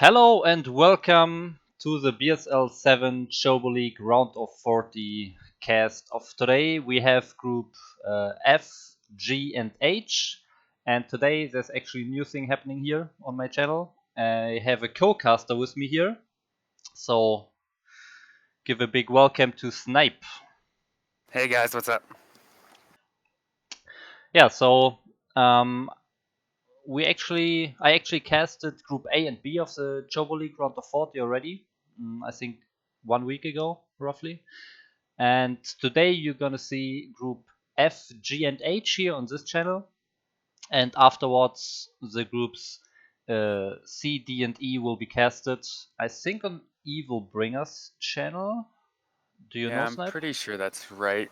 Hello and welcome to the BSL 7 ChoboLeague round of 40 cast of today. We have group F, G and H, and today there's actually a new thing happening here on my channel. I have a co-caster with me here, so give a big welcome to Snipe. Hey guys, what's up? Yeah, so I actually casted Group A and B of the ChoboLeague round of 40 already. I think 1 week ago, roughly. And today you're gonna see Group F, G, and H here on this channel. And afterwards, the groups C, D, and E will be casted. I think on Evil Bringer's channel. Do you Yeah, know I'm Snipe? pretty sure that's right.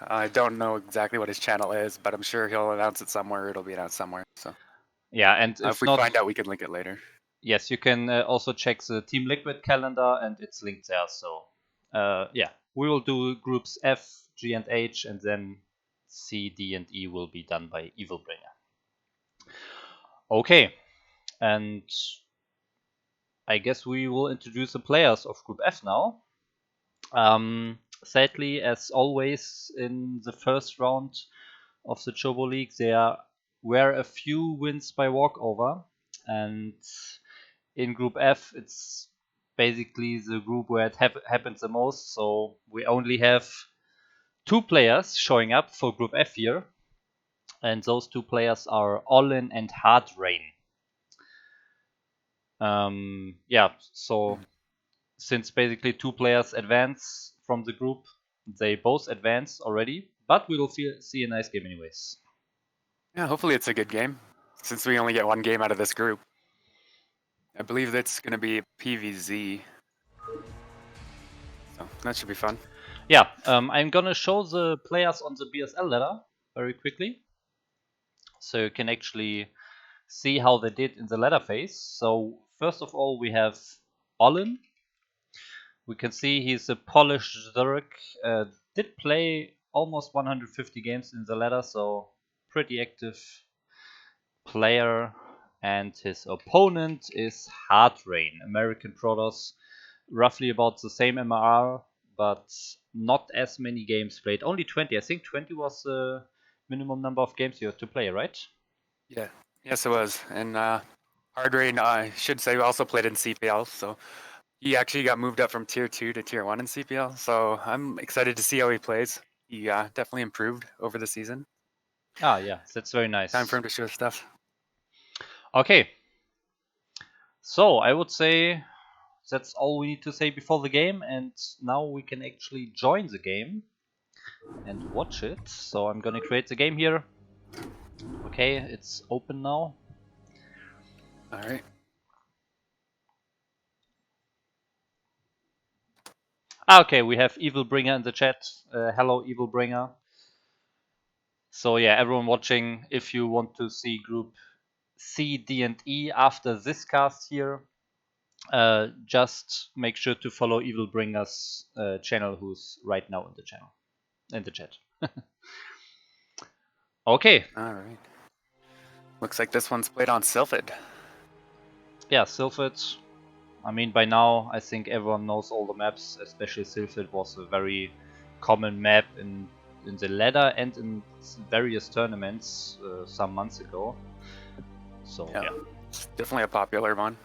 I don't know exactly what his channel is, but I'm sure he'll announce it somewhere. It'll be announced somewhere. So Yeah, and if if we not, find out, we can link it later. yes, you can also check the Team Liquid calendar, and it's linked there. So, yeah, we will do groups F, G, and H, and then C, D, and E will be done by Evilbringer. Okay, and I guess we will introduce the players of Group F now. Sadly, as always in the first round of the ChoboLeague, there were a few wins by walkover, and in Group F, it's basically the group where it happens the most. So we only have two players showing up for Group F here, and those two players are Olin and Hardrain. Yeah, so since basically two players advance from the group, they both advance already, but we will see a nice game anyways. Yeah, hopefully it's a good game, since we only get one game out of this group. I believe that's going to be PVZ, so that should be fun. Yeah, I'm gonna show the players on the BSL ladder very quickly, so you can actually see how they did in the ladder phase. So first of all, we have Olin. We can see he's a polished Zurich. Did play almost 150 games in the ladder, so pretty active player. And his opponent is Hardrain, American Protoss, roughly about the same MRR, but not as many games played. Only 20. I think 20 was the minimum number of games you had to play, right? Yeah, yes it was. And Hardrain, I should say, also played in CPL, so he actually got moved up from Tier 2 to Tier 1 in CPL, so I'm excited to see how he plays. He definitely improved over the season. Ah, yeah, that's very Time for nice. him to show stuff. Okay, so I would say that's all we need to say before the game, and now we can actually join the game and watch it. So I'm gonna create the game here. Okay, it's open now. All right. Okay, we have Evilbringer in the chat. Hello, Evilbringer. So yeah, everyone watching, if you want to see group C, D, and E after this cast here, just make sure to follow Evilbringer's channel, who's right now in the chat. Okay. All right. Looks like this one's played on Sylphid. Yeah, Sylphid. I mean, by now, I think everyone knows all the maps, especially Sylphid was a very common map in the ladder and in various tournaments some months ago. So, yeah. It's definitely a popular one.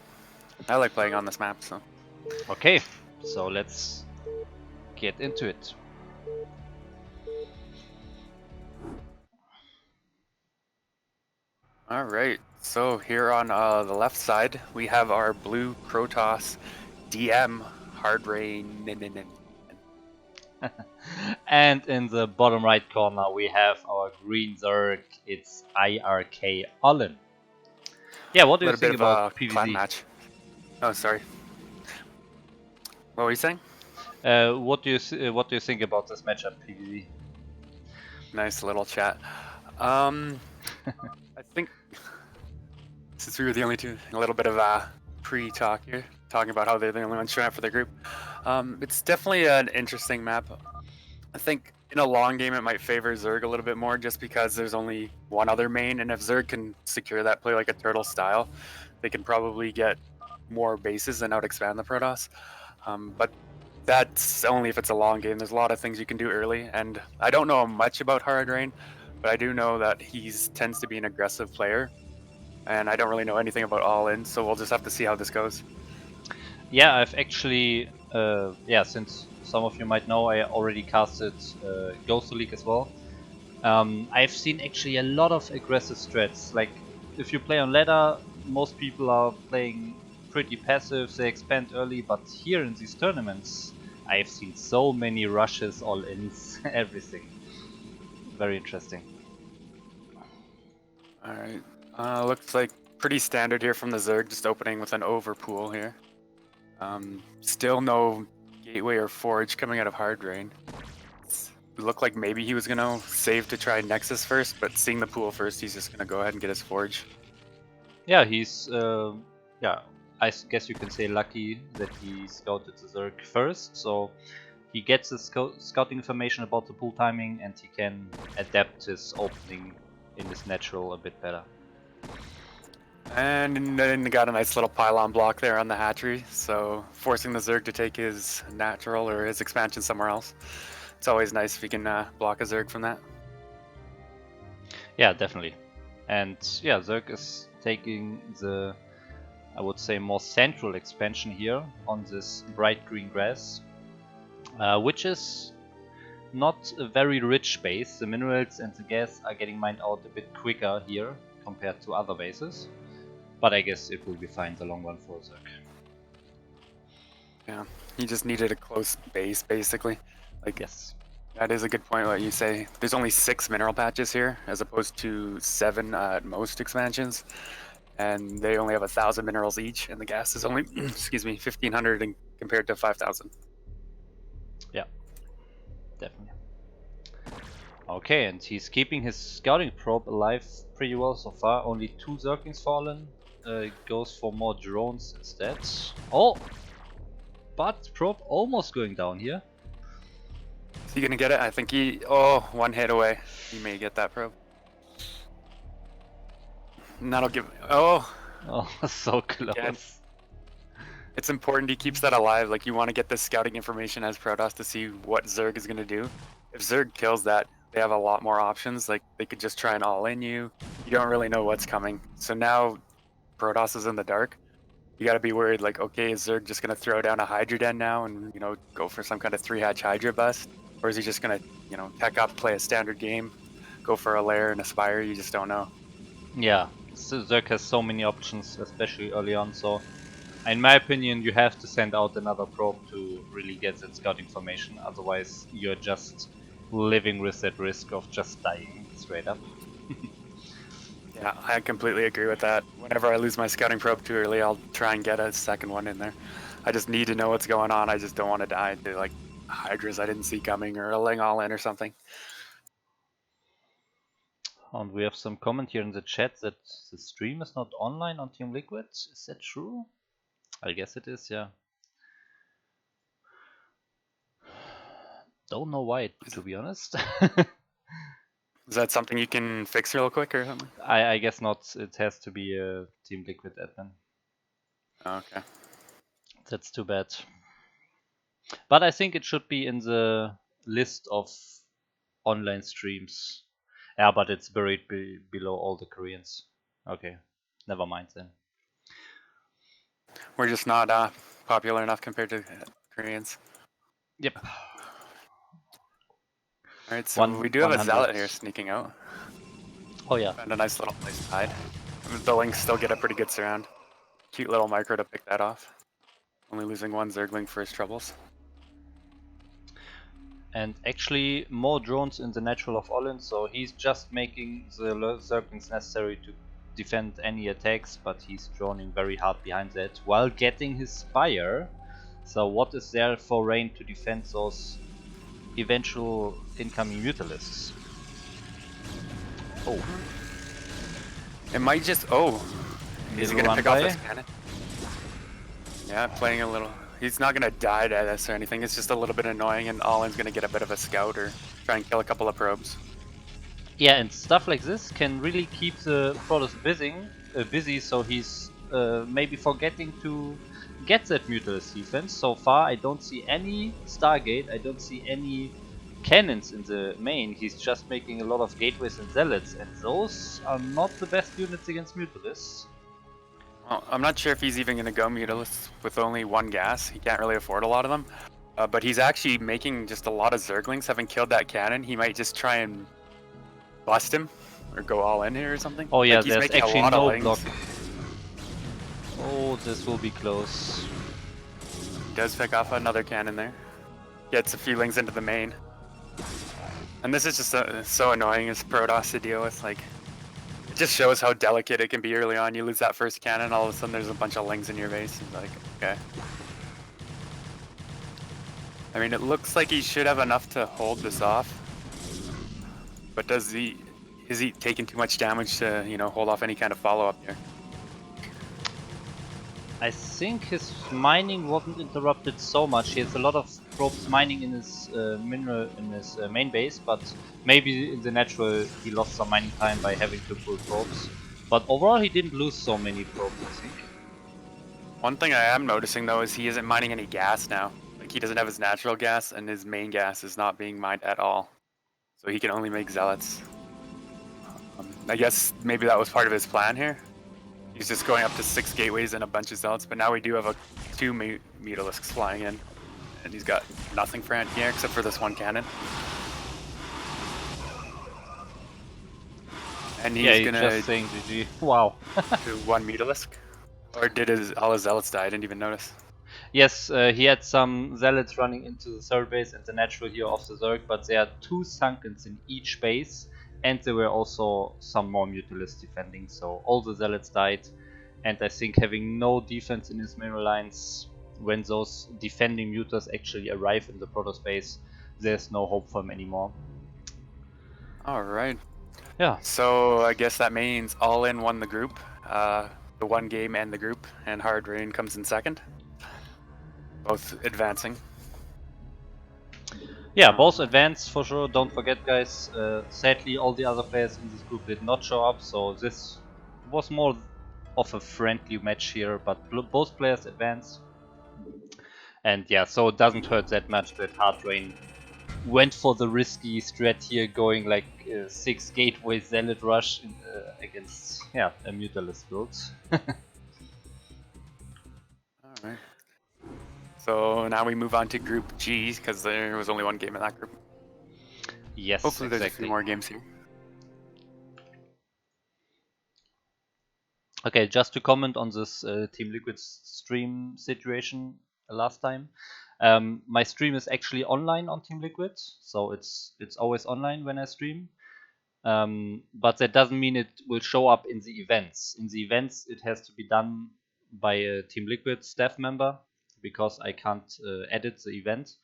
I like playing on this map, so. Okay, so let's get into it. All right. So here on the left side, we have our blue Protoss DM Hardrain. And in the bottom right corner, we have our green Zerg. It's IRK Olin. Yeah, what A do you little bit think of about a clan PvZ? match. Oh, sorry. What were you saying? What do you think about this matchup, PvZ? Nice little chat. I think since we were the only two, a little bit of a pre-talk here, talking about how they're the only ones showing up for their group. It's definitely an interesting map. I think in a long game it might favor Zerg a little bit more just because there's only one other main, and if Zerg can secure that play like a turtle style, they can probably get more bases and out-expand the Protoss. But that's only if it's a long game. There's a lot of things you can do early, and I don't know much about Hard Rain, but I do know that he tends to be an aggressive player, and I don't really know anything about All In, so we'll just have to see how this goes. Yeah, I've actually, since some of you might know, I already casted ChoboLeague as well. I've seen actually a lot of aggressive strats. Like, if you play on ladder, most people are playing pretty passive, they expand early, but here in these tournaments, I've seen so many rushes, all-ins, everything. Very interesting. Alright, looks like pretty standard here from the Zerg, just opening with an overpool here. Still no Gateway or Forge coming out of Hard Rain. It looked like maybe he was gonna save to try Nexus first, but seeing the pool first, he's just gonna go ahead and get his Forge. Yeah, he's, I guess you can say lucky that he scouted the Zerg first, so he gets the scouting information about the pool timing and he can adapt his opening in his natural a bit better. And then got a nice little pylon block there on the hatchery, so forcing the Zerg to take his natural or his expansion somewhere else. It's always nice if you can block a Zerg from that. Yeah, definitely. And yeah, Zerg is taking the, I would say, more central expansion here on this bright green grass, which is not a very rich base. The minerals and the gas are getting mined out a bit quicker here compared to other bases. But I guess it will be fine in the long run for Zerg. Yeah, he just needed a close base, basically. Like, yes. That is a good point, what you say. There's only 6 mineral patches here, as opposed to 7 at most expansions. And they only have 1,000 minerals each, and the gas is only, excuse me, 1,500 compared to 5,000. Yeah, definitely. Okay, and he's keeping his scouting probe alive pretty well so far. Only 2 Zerglings fallen. Goes for more drones instead. Oh! But probe almost going down here. Is he gonna get it? I think he... Oh, 1 hit away. He may get that probe. And that'll give... Oh! Oh, so close. Yeah. It's important he keeps that alive. Like, you want to get this scouting information as Protoss to see what Zerg is gonna do. If Zerg kills that, they have a lot more options. Like, they could just try and all-in you. You don't really know what's coming. So now Protoss is in the dark. You gotta be worried, like, okay, is Zerg just gonna throw down a Hydra Den now and, go for some kind of 3-hatch Hydra bust? Or is he just gonna, tech up, play a standard game, go for a lair and aspire? You just don't know. Yeah, Zerg has so many options, especially early on, so in my opinion you have to send out another probe to really get that scout information, otherwise you're just living with that risk of just dying straight up. Yeah, I completely agree with that. Whenever I lose my scouting probe too early, I'll try and get a second one in there. I just need to know what's going on. I just don't want to die to, like, Hydras I didn't see coming or a Ling all-in or something. And we have some comment here in the chat that the stream is not online on Team Liquid. Is that true? I guess it is, yeah. Don't know why, to be honest. Is that something you can fix real quick or something? I guess not. It has to be a Team Liquid admin. Okay. That's too bad. But I think it should be in the list of online streams. Yeah, but it's buried below all the Koreans. Okay, never mind then. We're just not popular enough compared to Koreans. Yep. Alright, so we do have a Zealot here sneaking out. Oh yeah. Found a nice little place to hide. The Lings still get a pretty good surround. Cute little micro to pick that off. Only losing 1 Zergling for his troubles. And actually more drones in the natural of Olin, so he's just making the Zerglings necessary to defend any attacks, but he's droning very hard behind that while getting his Spire. So what is there for Rain to defend those eventual incoming Mutalisks? Oh. It might just... Oh! Is he gonna pick off this cannon? Yeah, playing a little... He's not gonna die to this or anything, it's just a little bit annoying and Allin's gonna get a bit of a scout or try and kill a couple of probes. Yeah, and stuff like this can really keep the Protoss busy, so he's maybe forgetting to get that Mutalist defense. So far, I don't see any Stargate, I don't see any cannons in the main. He's just making a lot of gateways and zealots, and those are not the best units against Mutalists. Well, I'm not sure if he's even going to go Mutalist with only one gas. He can't really afford a lot of them. But he's actually making just a lot of Zerglings. Having killed that cannon, he might just try and bust him or go all in here or something. Oh yeah, like he's there's making actually a lot no of block. lings. Oh, this will be close. He does pick off another cannon there. Gets a few lings into the main. And this is just so annoying as Protoss to deal with. Like, it just shows how delicate it can be early on. You lose that first cannon, all of a sudden there's a bunch of lings in your base. It's like, okay. I mean, it looks like he should have enough to hold this off. But is he taking too much damage to, hold off any kind of follow-up here? I think his mining wasn't interrupted so much. He has a lot of probes mining in his main base, but maybe in the natural he lost some mining time by having to pull probes. But overall he didn't lose so many probes, I think. One thing I am noticing though is he isn't mining any gas now. Like, he doesn't have his natural gas, and his main gas is not being mined at all. So he can only make zealots. I guess maybe that was part of his plan here. He's just going up to 6 gateways and a bunch of zealots, but now we do have two Mutalisks flying in. And he's got nothing for anti-air except for this one cannon. And he's gonna just saying GG. Wow. do one Mutalisk. Or did all his zealots die? I didn't even notice. Yes, he had some zealots running into the third base and the natural here of the Zerg, but there are 2 Sunkens in each base, and there were also some more Mutalists defending, so all the zealots died. And I think having no defense in his mineral lines, when those defending Mutas actually arrive in the Protoss base, there's no hope for him anymore. Alright. Yeah. So I guess that means All In won the group. The one game and the group, and Hard Rain comes in second. Both advancing. Yeah, both advanced for sure. Don't forget, guys, sadly all the other players in this group did not show up, so this was more of a friendly match here, but both players advanced. And yeah, so it doesn't hurt that much that Hard Rain went for the risky strat here, going like 6 gateway zealot rush against a Mutalist build. Alright. So now we move on to Group G, because there was only one game in that group. Yes, Hopefully exactly. there's a few more games here. Okay, just to comment on this Team Liquid stream situation last time. My stream is actually online on Team Liquid, so it's always online when I stream. But that doesn't mean it will show up in the events. In the events, it has to be done by a Team Liquid staff member, because I can't edit the event.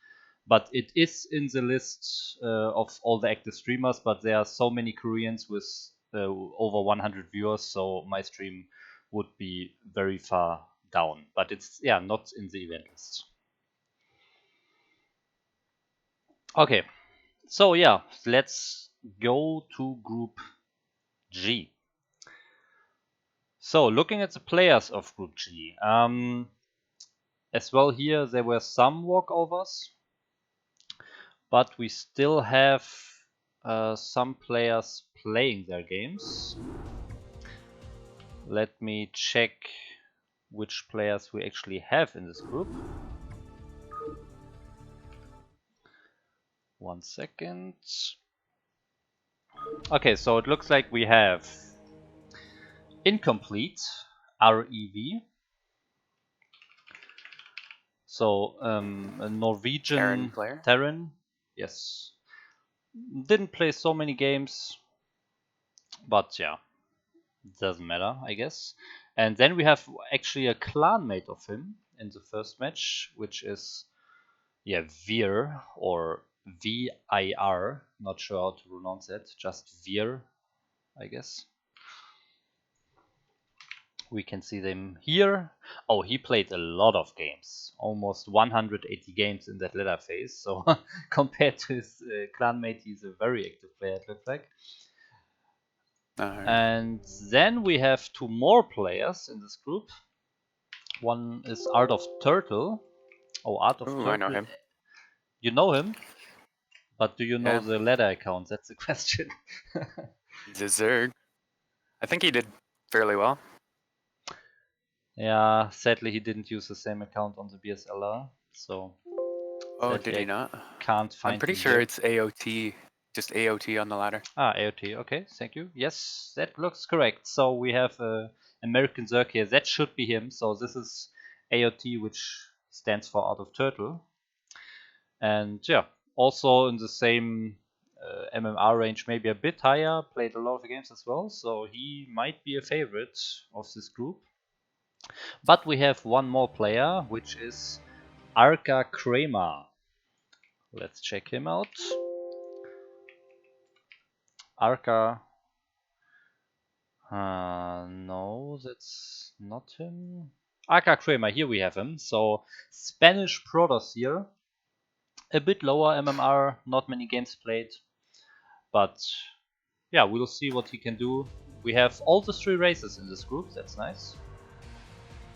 But it is in the list of all the active streamers, but there are so many Koreans with over 100 viewers, so my stream would be very far down. But it's not in the event list. Okay, so let's go to Group G. So looking at the players of Group G, as well here there were some walkovers, but we still have some players playing their games. Let me check which players we actually have in this group. 1 second. Okay, so it looks like we have Incomplete, REV. So a Norwegian Terran player. Terran, yes. Didn't play so many games, but yeah, doesn't matter, I guess. And then we have actually a clanmate of him in the first match, which is Vir, or VIR. Not sure how to pronounce it, just Vir, I guess. We can see them here. Oh, he played a lot of games, almost 180 games in that ladder phase. So compared to his clanmate, he's a very active player, it looks like. Alright. And then we have 2 more players in this group. One is Art of Turtle. Oh, Art of Ooh, Turtle. I know him. You know him? But do you know Yeah. the ladder account? That's the question. He's a Zerg. I think he did fairly well. Yeah, sadly he didn't use the same account on the BSL, so Oh, sadly did he I not? can't I'm find pretty him sure here. it's AOT. Just AOT on the ladder. Ah, AOT. Okay, thank you. Yes, that looks correct. So we have American Zerg here. That should be him. So this is AOT, which stands for Art of Turtle. And yeah, also in the same MMR range, maybe a bit higher. Played a lot of games as well, so he might be a favorite of this group. But we have one more player, which is Arca Kramer. Let's check him out. Arca. No, that's not him. Arca Kramer, here we have him. So, Spanish Protoss here. A bit lower MMR, not many games played. But yeah, we'll see what he can do. We have all the 3 races in this group, that's nice.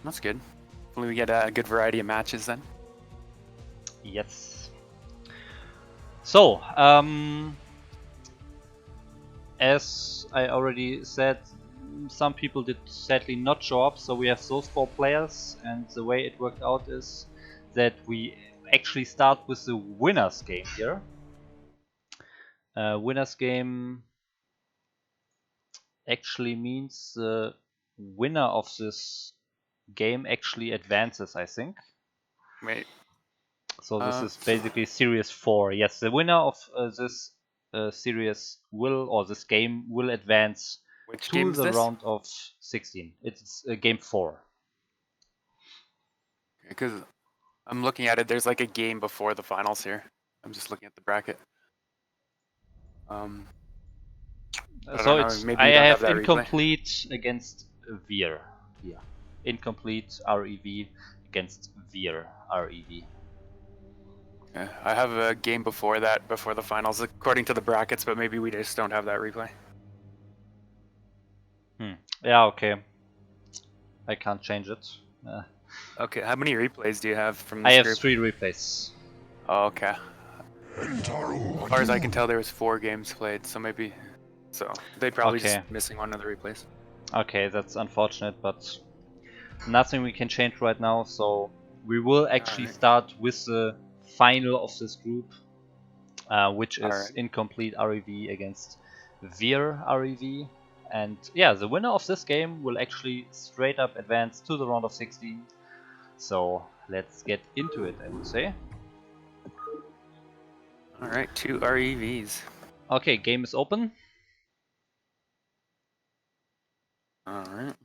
That's good. Hopefully we get a good variety of matches then. Yes. So, as I already said, some people did sadly not show up, so we have those 4 players, and the way it worked out is that we actually start with the winners game here. Winners game actually means the winner of this game actually advances, I think. Wait. So this is basically Series 4. Yes, the winner of this series will, or this game will advance Which to game is the this? round of 16. It's game 4. Because I'm looking at it, there's like a game before the finals here. I'm just looking at the bracket. I So don't know, it's maybe I you don't have have that replay. incomplete against Veer here. Incomplete REV against Veer REV. Yeah, I have a game before that, before the finals, according to the brackets, but maybe we just don't have that replay. Yeah, okay. I can't change it. Okay, how many replays do you have from this I have group? 3 replays. Oh, okay. As far as I can tell, there was 4 games played, so maybe... So, they probably Okay. just missing one of the replays. Okay, that's unfortunate, but nothing we can change right now, so we will actually start with the final of this group, which is incomplete REV against Veer REV. And yeah, the winner of this game will actually straight up advance to the round of 16. So let's get into it, I would say. Alright, 2 REVs. Okay, game is open. Alright.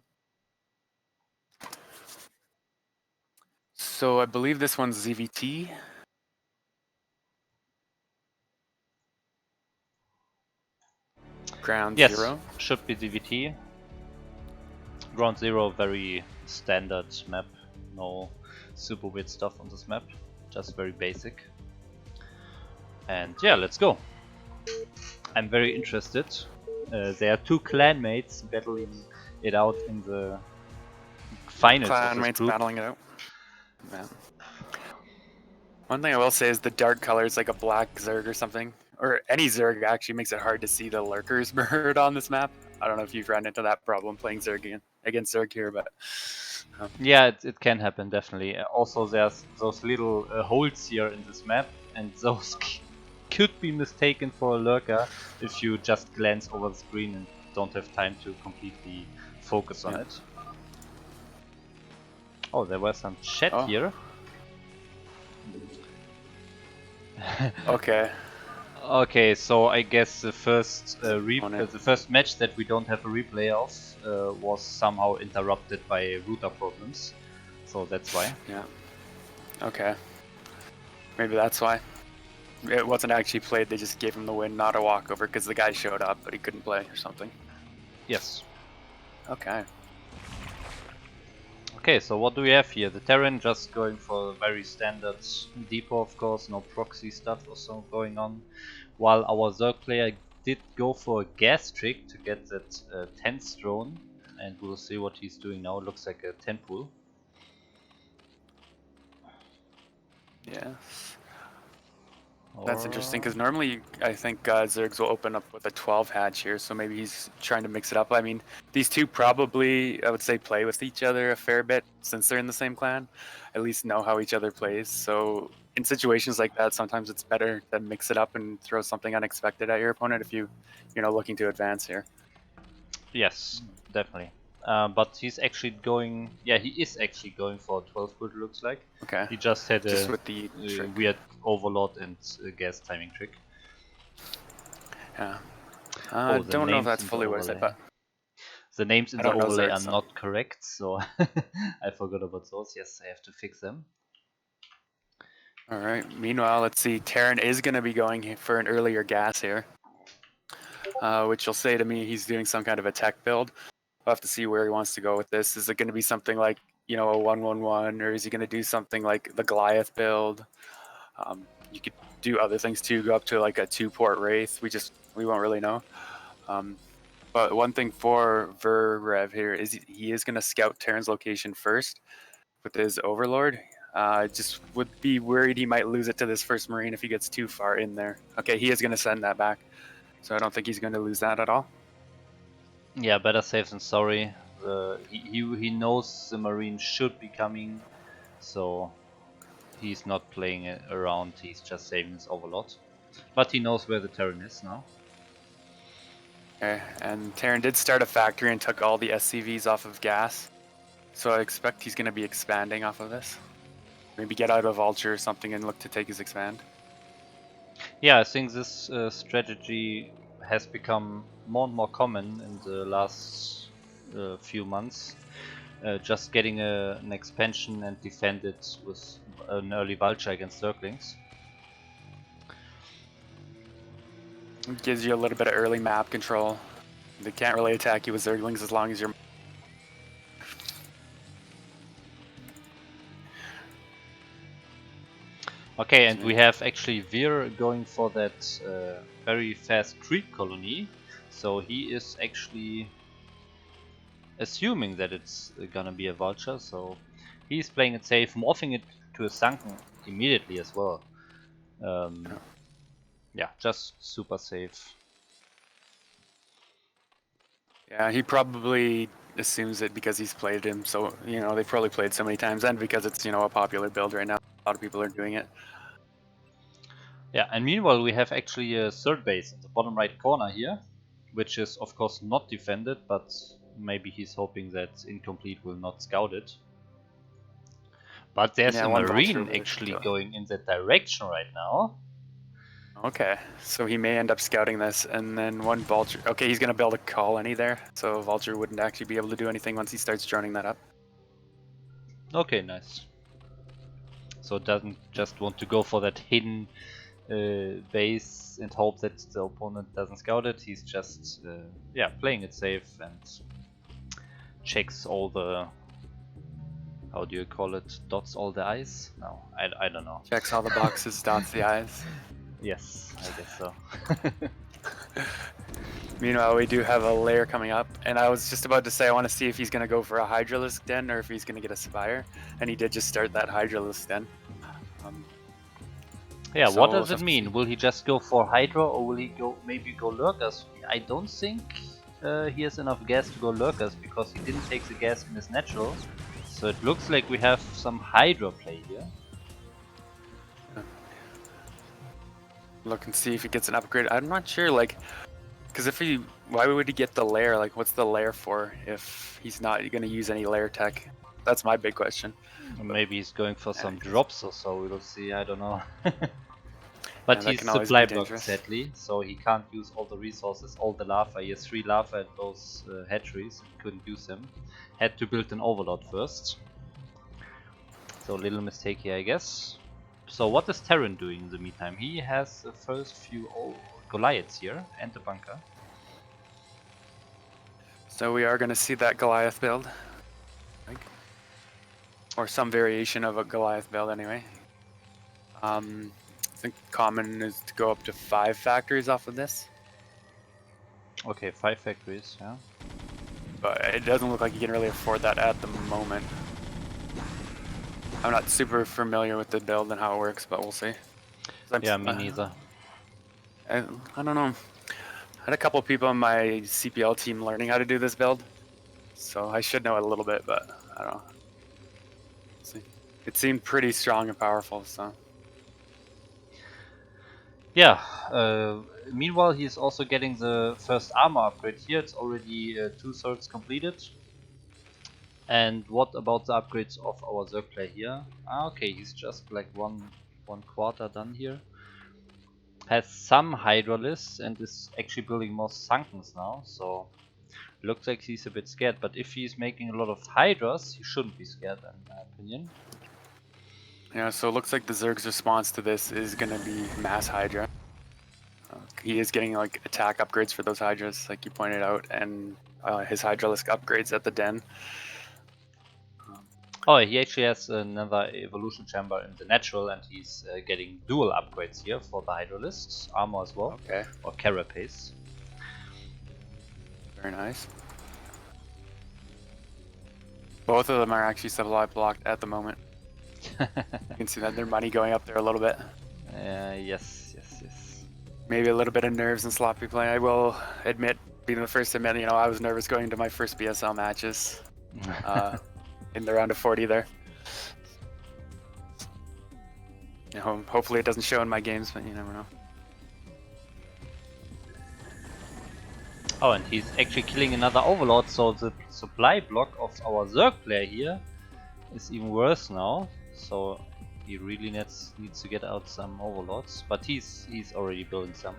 So I believe this one's ZVT. Ground Yes, Zero. should be ZVT. Ground Zero, very standard map. No super weird stuff on this map. Just very basic. And yeah, let's go. I'm very interested. There are 2 clanmates battling it out in the finals of this Clanmates group. battling it out. Yeah. One thing I will say is the dark color is like a black Zerg or something. Or any Zerg actually makes it hard to see the lurkers bird on this map. I don't know if you've run into that problem playing Zerg against Zerg here, but... Yeah, it can happen, definitely. Also, there's those little holes here in this map, and those could be mistaken for a lurker if you just glance over the screen and don't have time to completely focus on it. Oh, there was some chat here. Okay. Okay, so I guess the first the first match that we don't have a replay of was somehow interrupted by router problems, so that's why. Yeah. Okay. Maybe that's why. It wasn't actually played, they just gave him the win, not a walkover, because the guy showed up, but he couldn't play or something. Yes. Okay. Okay, so what do we have here? The Terran just going for very standard depot, of course, no proxy stuff or so going on, while our Zerg player did go for a gas trick to get that 10th drone, and we'll see what he's doing now. It looks like a 10 pool. Yes. That's interesting because normally I think Zergs will open up with a 12 hatch here, so maybe he's trying to mix it up. I mean, these two probably, I would say, play with each other a fair bit since they're in the same clan, at least know how each other plays. So in situations like that, sometimes it's better to mix it up and throw something unexpected at your opponent if you're looking to advance here. Yes, definitely. But he's actually going. Yeah, he is actually going for 12 pool. Looks like. Okay. He just had Just a with the trick. weird overload and gas timing trick. Yeah. Oh, the don't know if names that's in the fully what is it, overlay. but The names in I the don't know overlay are Zerg, so. not correct, so I forgot about those. Yes, I have to fix them. All right. Meanwhile, let's see. Terran is going to be going for an earlier gas here, which will say to me he's doing some kind of a tech build. We'll have to see where he wants to go with this. Is it going to be something like, a 1-1-1, or is he going to do something like the Goliath build? You could do other things too, go up to like a 2-port Wraith. We won't really know. But one thing for Verrev here is he is going to scout Terran's location first with his Overlord. Just would be worried he might lose it to this first Marine if he gets too far in there. Okay, he is going to send that back. So I don't think he's going to lose that at all. Yeah, better safe than sorry. He knows the Marine should be coming, so he's not playing it around. He's just saving his overlord. But he knows where the Terran is now. Okay, and Terran did start a factory and took all the SCVs off of gas. So I expect he's going to be expanding off of this. Maybe get out of Vulture or something and look to take his expand. Yeah, I think this strategy has become more and more common in the last few months. Just getting an expansion and defend it with an early vulture against Zerglings. It gives you a little bit of early map control. They can't really attack you with Zerglings as long as you're... Okay, and we have actually Veer going for that very fast creep colony. So he is actually assuming that it's gonna be a vulture, so he's playing it safe, morphing it to a sunken immediately as well. Yeah, just super safe. Yeah, he probably assumes it because he's played him, so, they probably played so many times, and because it's, a popular build right now. A lot of people are doing it. Yeah, and meanwhile we have actually a third base in the bottom right corner here, which is of course not defended, but maybe he's hoping that Incomplete will not scout it. But there's a Marine actually going in that direction right now. Okay, so he may end up scouting this, and then one Vulture... Okay, he's going to build a colony there, so Vulture wouldn't actually be able to do anything once he starts droning that up. Okay, nice. So it doesn't just want to go for that hidden base and hope that the opponent doesn't scout it. He's just yeah, playing it safe and checks all the, how do you call it, dots all the I's? No, I don't know. Checks all the boxes, dots the I's. Yes, I guess so. Meanwhile, we do have a lair coming up, and I was just about to say I want to see if he's going to go for a Hydralisk Den or if he's going to get a Spire, and he did just start that Hydralisk Den. Yeah, so what does it mean? Will he just go for Hydra or will he maybe go Lurkers? I don't think he has enough gas to go Lurkers because he didn't take the gas in his natural. So it looks like we have some Hydra play here. Look and see if he gets an upgrade. I'm not sure, like, because why would he get the lair? Like, what's the lair for if he's not going to use any lair tech? That's my big question. Maybe he's going for some drops or so, we'll see, I don't know. But yeah, he's supply blocked sadly, so he can't use all the resources, all the lava. He has 3 lava at those hatcheries, couldn't use them. Had to build an overlord first. So little mistake here, I guess. So what is Terran doing in the meantime? He has the first few Goliaths here and the bunker. So we are going to see that Goliath build. Or some variation of a Goliath build anyway. I think common is to go up to 5 factories off of this. Okay, 5 factories, yeah. But it doesn't look like he can really afford that at the moment. I'm not super familiar with the build and how it works, but we'll see. Yeah, me neither. I don't know. I had a couple people on my CPL team learning how to do this build, so I should know it a little bit, but I don't know. See, it seemed pretty strong and powerful, so. Yeah, meanwhile he's also getting the first armor upgrade here. It's already 2/3 completed. And what about the upgrades of our Zerg player here? Ah, okay, he's just like one quarter done here. Has some Hydralisks and is actually building more Sunkens now, so looks like he's a bit scared. But if he's making a lot of Hydras, he shouldn't be scared in my opinion. Yeah, so it looks like the Zerg's response to this is going to be mass Hydra. He is getting like attack upgrades for those Hydras, like you pointed out, and his Hydralisk upgrades at the den. Oh, he actually has another evolution chamber in the natural, and he's getting dual upgrades here for the Hydralisks, armor as well, Okay, or carapace. very nice. Both of them are actually supply blocked at the moment. You can see that their money going up there a little bit. Yes. Maybe a little bit of nerves and sloppy play. I will admit, being the first to admit, you know, I was nervous going into my first BSL matches in the round of 40 there. You know, hopefully it doesn't show in my games, but you never know. Oh, and he's actually killing another Overlord, so the supply block of our Zerg player here is even worse now. So he really needs to get out some Overlords, but he's already building some.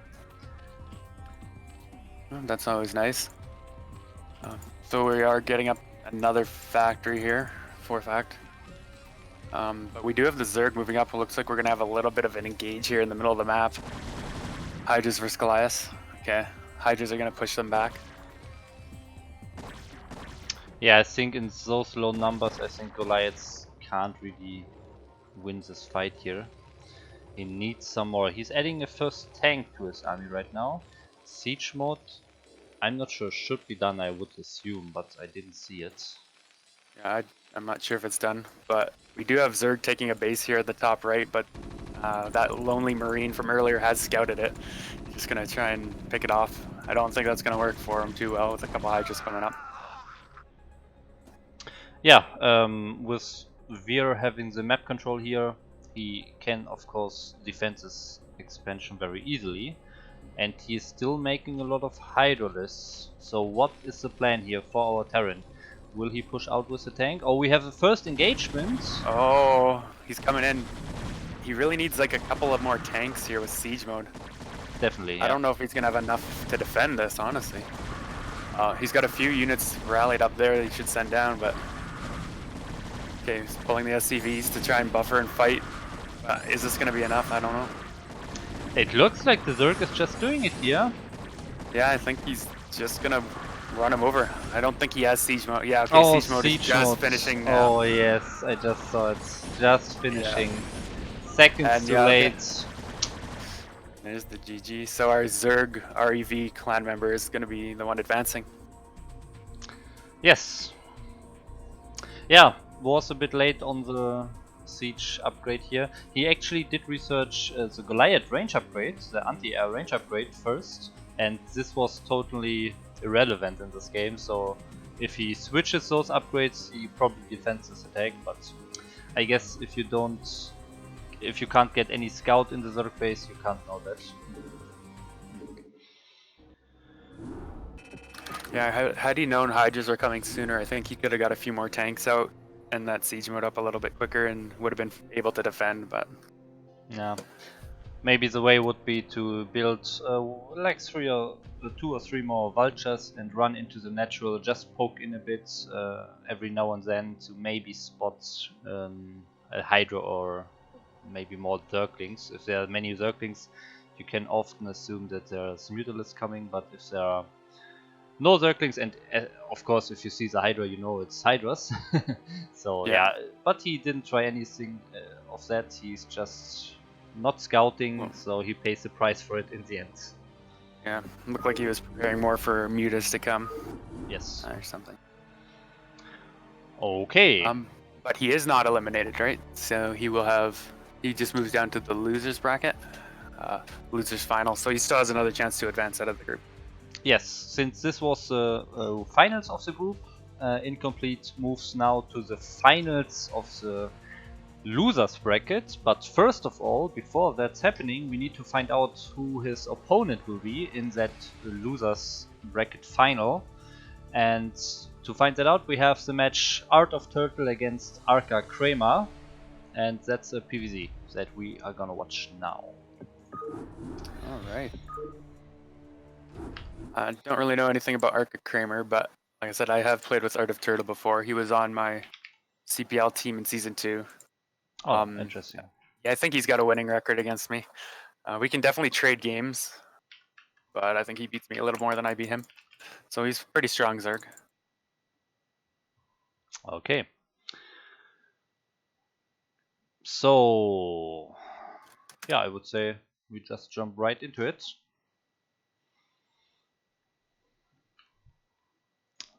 That's always nice. So we are getting up another factory here, 4th act. But we do have the Zerg moving up. It looks like we're gonna have a little bit of an engage here in the middle of the map. Hydras versus Goliath. Okay, Hydras are gonna push them back. Yeah, I think in those low numbers, I think Goliaths can't really win this fight here. He needs some more. He's adding a first tank to his army right now. Siege mode, I'm not sure, should be done, I would assume, but I didn't see it. Yeah, I'm not sure if it's done, but we do have Zerg taking a base here at the top right, but that lonely Marine from earlier has scouted it. Just gonna try and pick it off. I don't think that's gonna work for him too well with a couple Hydras coming up. Yeah, with Veer having the map control here, he can of course defend this expansion very easily. And he is still making a lot of Hydralisks. So what is the plan here for our Terran? Will he push out with the tank? Oh, we have the first engagement. Oh, he's coming in. He really needs like a couple of more tanks here with siege mode. Definitely, yeah. I don't know if he's gonna have enough to defend this, honestly. He's got a few units rallied up there that he should send down, but... Okay, he's pulling the SCVs to try and buffer and fight. Is this gonna be enough? I don't know. It looks like the Zerg is just doing it here. Yeah, I think he's just gonna run him over. I don't think he has siege mode. Yeah, okay, siege mode is just finishing now. Oh yes, I just saw it. Just finishing. Yeah. Seconds and, too yeah, late. Okay. There's the GG. So our Zerg REV clan member is gonna be the one advancing. Yes. Yeah, was a bit late on the siege upgrade here. He actually did research the Goliath range upgrade, the anti-air range upgrade first, and this was totally irrelevant in this game, so if he switches those upgrades he probably defends this attack, but I guess if you can't get any scout in the Zerg base, you can't know that. Yeah, had he known Hydras are coming sooner, I think he could have got a few more tanks out and that siege mode up a little bit quicker and would have been able to defend, but... Yeah. Maybe the way would be to build like 2 or 3 more vultures and run into the natural, just poke in a bit every now and then to maybe spot a Hydra or maybe more Zerglings. If there are many Zerglings, you can often assume that there's Mutalisks coming, but if there are no Zerglings, and of course if you see the Hydra you know it's Hydras. So yeah, but he didn't try anything of that, he's just not scouting, so he pays the price for it in the end. Yeah, looked like he was preparing more for Mutas to come Yes. or something. Okay. But he is not eliminated, right? So he just moves down to the losers bracket, losers final. So he still has another chance to advance out of the group. Yes, since this was the finals of the group, Incomplete moves now to the finals of the losers bracket. But first of all, before that's happening, we need to find out who his opponent will be in that losers bracket final. And to find that out, we have the match Art of Turtle against Arca Kramer, and that's a PvZ that we are gonna watch now. All right. I don't really know anything about Arca Kramer, but like I said, I have played with Art of Turtle before. He was on my CPL team in season 2. Oh, interesting. Yeah, I think he's got a winning record against me. We can definitely trade games, but I think he beats me a little more than I beat him. So he's pretty strong, Zerg. Okay. So, yeah, I would say we just jump right into it.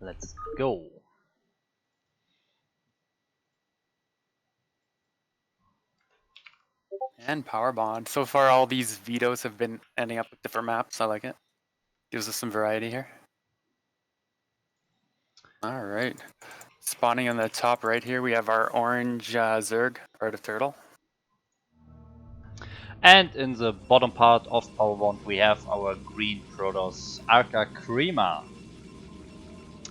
Let's go. And Power Bond. So far, all these vetoes have been ending up with different maps. I like it. Gives us some variety here. All right. Spawning on the top right here, we have our orange Zerg, Art of Turtle. And in the bottom part of Powerbond, we have our green Protoss, Arca Kramer.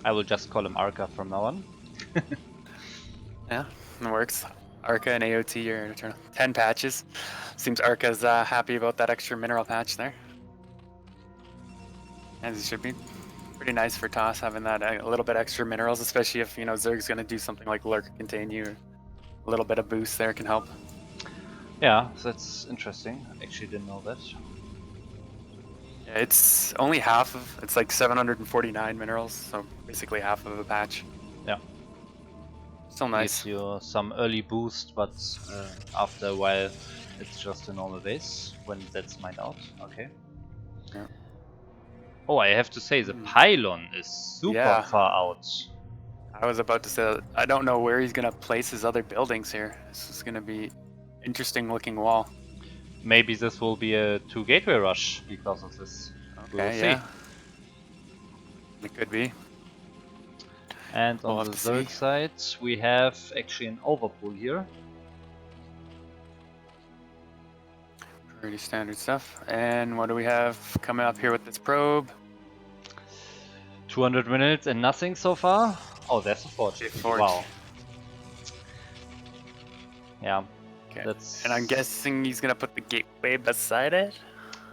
I will just call him Arca from now on. Yeah, it works. Arca and AOT are in Eternal. 10 patches. Seems Arca's happy about that extra mineral patch there. As he should be. Pretty nice for Toss having that a little bit extra minerals, especially if, Zerg's going to do something like Lurk Contain You. A little bit of boost there can help. Yeah, that's interesting. I actually didn't know that. Yeah, it's only half of, it's like 749 minerals, so basically half of a patch. Yeah. Still nice. Gives you some early boost, but after a while it's just a normal base when that's mined out. Okay. Yeah. Oh, I have to say the pylon is super far out. I was about to say, I don't know where he's going to place his other buildings here. This is going to be interesting looking wall. Maybe this will be a 2 gateway rush because of this. We'll see. Yeah. It could be. And on the Zerg side, we have actually an overpull here. Pretty standard stuff. And what do we have coming up here with this probe? 200 minutes and nothing so far. Oh, there's a forge. Wow. Yeah. Okay. That's... And I'm guessing he's gonna put the gateway beside it?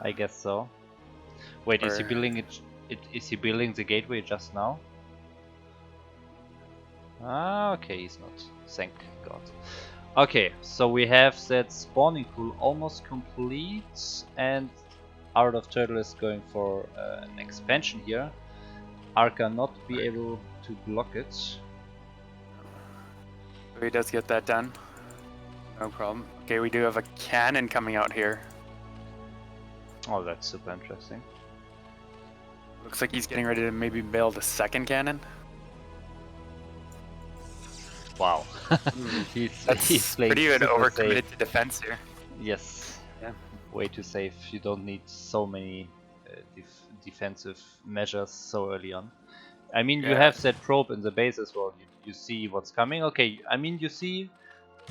I guess so. Wait, is he building it? Is he building the gateway just now? Ah, okay, he's not. Thank God. Okay, so we have that spawning pool almost complete, and Art of Turtle is going for an expansion here. Arca not be able to block it. So he does get that done. No problem. Okay, we do have a cannon coming out here. Oh, that's super interesting. Looks like he's getting ready to maybe build a second cannon. Wow. he's playing pretty good overcommitted to defense here. Yes. Yeah. Way too safe. You don't need so many defensive measures so early on. I mean, you have that probe in the base as well. You see what's coming. Okay, I mean, you see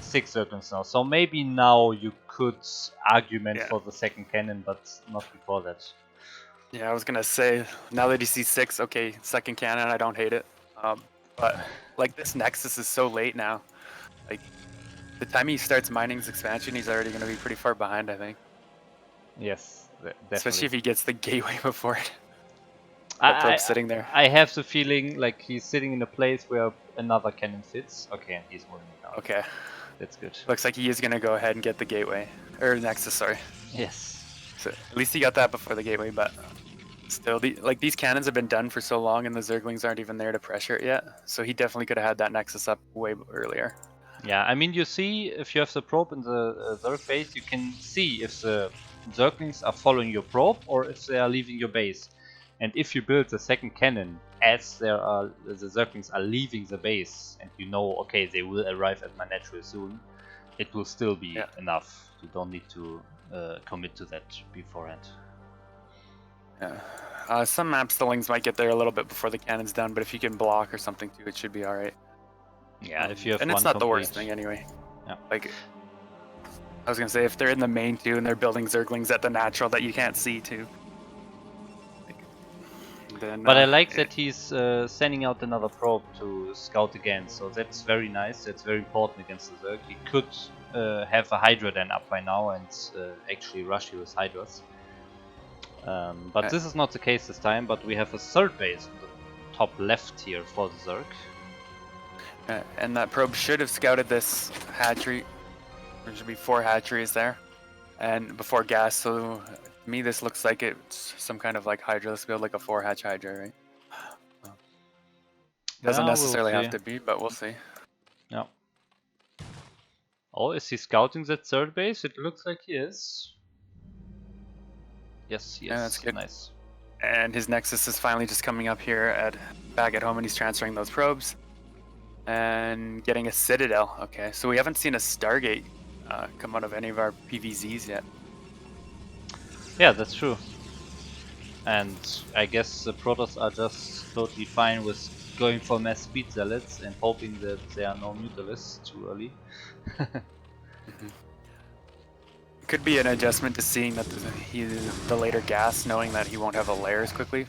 6 circles now. So maybe now you could argument for the second cannon, but not before that. Yeah, I was gonna say, now that you see 6, okay, second cannon, I don't hate it. But like this Nexus is so late now. Like the time he starts mining his expansion, he's already gonna be pretty far behind, I think. Yes, definitely. Especially if he gets the gateway before it. The probe's sitting there. I have the feeling like he's sitting in a place where another cannon fits. Okay, and he's moving it down. Okay. That's good. Looks like he is gonna go ahead and get the gateway. Or Nexus, sorry. Yes. So at least he got that before the gateway, but still, these cannons have been done for so long and the Zerglings aren't even there to pressure it yet. So he definitely could have had that Nexus up way earlier. Yeah, I mean, you see, if you have the probe in the Zerg base, you can see if the Zerglings are following your probe or if they are leaving your base. And if you build the second cannon as the Zerglings are leaving the base, and you know, okay, they will arrive at my natural soon, it will still be enough. You don't need to commit to that beforehand. Yeah. Some maps the Lings might get there a little bit before the cannon's done, but if you can block or something too, it should be alright. Yeah, if you have and one it's not complete... the worst thing anyway. Yeah. Like, I was gonna say, if they're in the main too and they're building Zerglings at the natural that you can't see too. Then, but I like that he's sending out another probe to scout again, so that's very nice. That's very important against the Zerg. He could have a Hydra then up by now and actually rush you with Hydras. But this is not the case this time, but we have a third base on the top left here for the Zerg. And that probe should have scouted this hatchery. There should be 4 hatcheries there. And before gas, so to me this looks like it's some kind of like Hydra. Let's build like a 4-hatch Hydra, right? Doesn't necessarily have to be, but we'll see. Yeah. Oh, is he scouting that third base? It looks like he is. Yes, he is. Yeah, that's good. Nice. And his Nexus is finally just coming up here back at home, and he's transferring those probes and getting a Citadel. Okay, so we haven't seen a Stargate come out of any of our PVZs yet. Yeah, that's true. And I guess the Protoss are just totally fine with going for mass speed zealots and hoping that there are no mutalisks too early. Could be an adjustment to seeing that the later gas, knowing that he won't have a lair as quickly.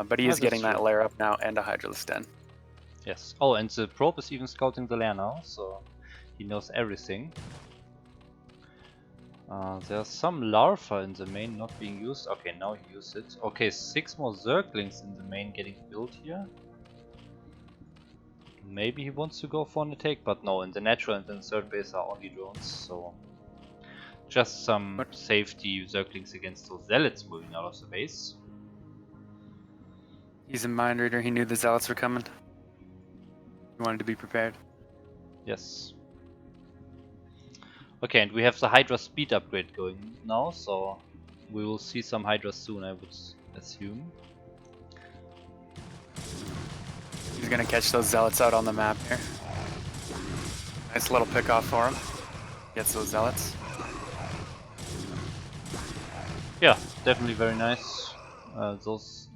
But he is getting that lair up now and a Hydralisk Den. Yes. Oh, and the probe is even scouting the lair now, so he knows everything. There's some larva in the main not being used. Okay, now he used it. Okay, 6 more Zerglings in the main getting built here. Maybe he wants to go for an attack, but no, in the natural and in the third base are only drones, so just some safety Zerglings against those zealots moving out of the base. He's a mind reader, he knew the zealots were coming. He wanted to be prepared. Yes. Okay, and we have the Hydra speed upgrade going now, so we will see some Hydras soon, I would assume. He's gonna catch those zealots out on the map here. Nice little pick off for him. Gets those zealots. Yeah, definitely very nice. Those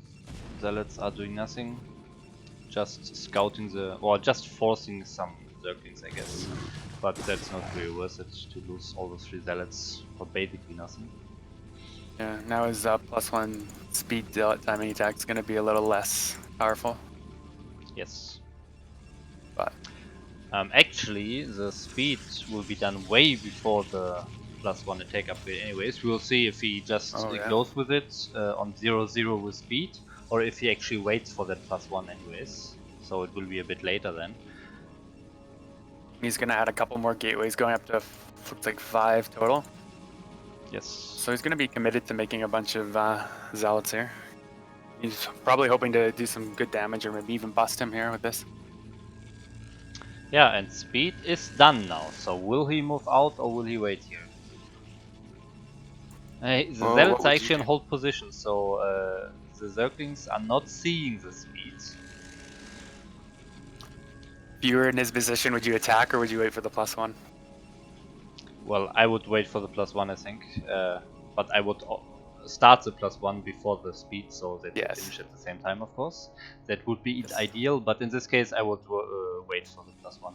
zealots are doing nothing. Just scouting or just forcing some Zerglings, I guess. But that's not really worth it to lose all those 3 zealots for basically nothing. Yeah, now his +1 speed zealot timing attack is gonna be a little less powerful. Yes. But actually, the speed will be done way before the +1 attack upgrade anyways. We'll see if he just goes with it on 0-0 with speed, or if he actually waits for that +1 anyways. So it will be a bit later then. He's gonna add a couple more gateways, going up to looks like 5 total. Yes. So he's gonna be committed to making a bunch of zealots here. He's probably hoping to do some good damage, or maybe even bust him here with this. Yeah, and speed is done now. So will he move out or will he wait here? The zealots are actually in hold position, so the Zerglings are not seeing the speed. If you were in his position, would you attack or would you wait for the +1? Well, I would wait for the +1, I think. But I would start the +1 before the speed, so that they finish at the same time, of course. That would be ideal, but in this case I would wait for the +1.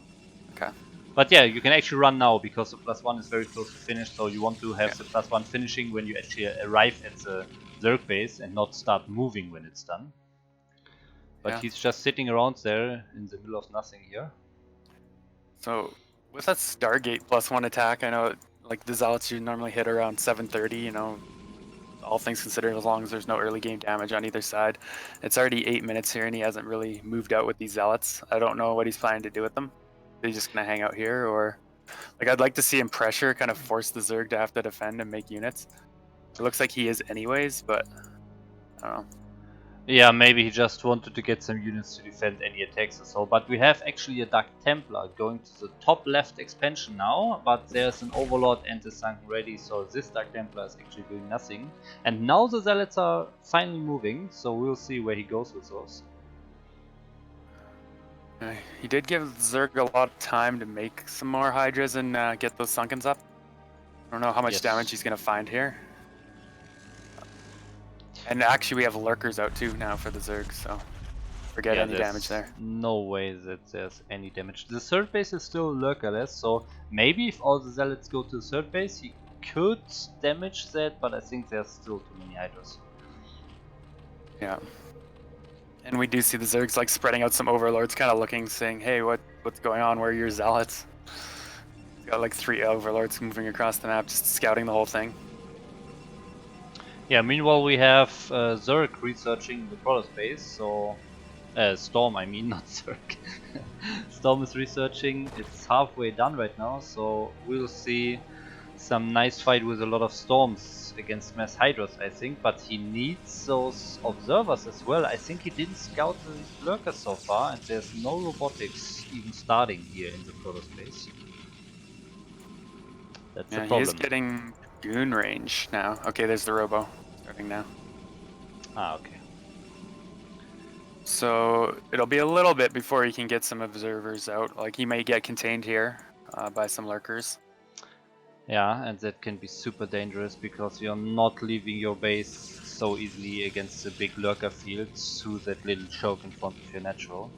Okay. But yeah, you can actually run now, because the +1 is very close to finish, so you want to have the +1 finishing when you actually arrive at the Zerg base and not start moving when it's done. But he's just sitting around there in the middle of nothing here. So with that Stargate +1 attack, I know like the zealots you normally hit around 730, you know, all things considered, as long as there's no early game damage on either side. It's already 8 minutes here and he hasn't really moved out with these zealots. I don't know what he's planning to do with them. Is he just gonna hang out here, or like I'd like to see him pressure, kind of force the Zerg to have to defend and make units. It looks like he is anyways, but I don't know. Yeah, maybe he just wanted to get some units to defend any attacks or so. But we have actually a Dark Templar going to the top left expansion now. But there's an Overlord and a Sunken ready, so this Dark Templar is actually doing nothing. And now the Zealots are finally moving, so we'll see where he goes with those. He did give Zerg a lot of time to make some more Hydras and get those Sunkens up. I don't know how much damage he's going to find here. And actually we have Lurkers out too now for the Zerg, so forget any damage there. No way that there's any damage. The third base is still lurkerless, so maybe if all the Zealots go to the third base, he could damage that, but I think there's still too many Hydras. Yeah. And we do see the Zergs like spreading out some Overlords, kind of looking, saying, hey, what's going on? Where are your Zealots? He's got like 3 Overlords moving across the map, just scouting the whole thing. Yeah, meanwhile we have Zerg researching the Protoss base, so... Storm, I mean, not Zerg. Storm is researching, it's halfway done right now, so we'll see some nice fight with a lot of Storms against Mass Hydras, I think, but he needs those Observers as well. I think he didn't scout the Lurkers so far, and there's no Robotics even starting here in the Protoss base. That's the problem. He's getting Goon range now. Okay, there's the Robo starting now. Ah, okay. So it'll be a little bit before he can get some observers out. Like he may get contained here by some lurkers. Yeah, and that can be super dangerous because you're not leaving your base so easily against the big lurker fields through that little choke in front of your natural.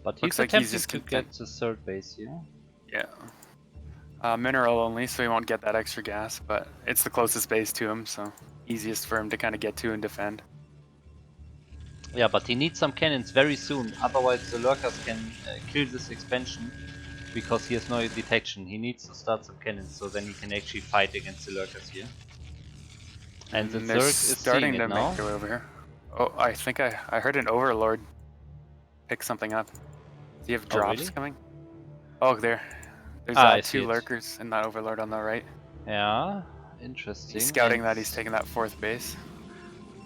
But he's attempting to get the third base here. Yeah. Mineral only, so he won't get that extra gas, but it's the closest base to him, so easiest for him to kind of get to and defend. Yeah, but he needs some cannons very soon, otherwise the lurkers can kill this expansion because he has no detection. He needs to start some cannons so then he can actually fight against the lurkers here. And the Zerg is starting to now. make their way over here. Oh, I think I heard an Overlord pick something up. Do you have drops coming? Oh, there's 2 lurkers in that Overlord on the right. Yeah, interesting. He's scouting that he's taking that 4th base.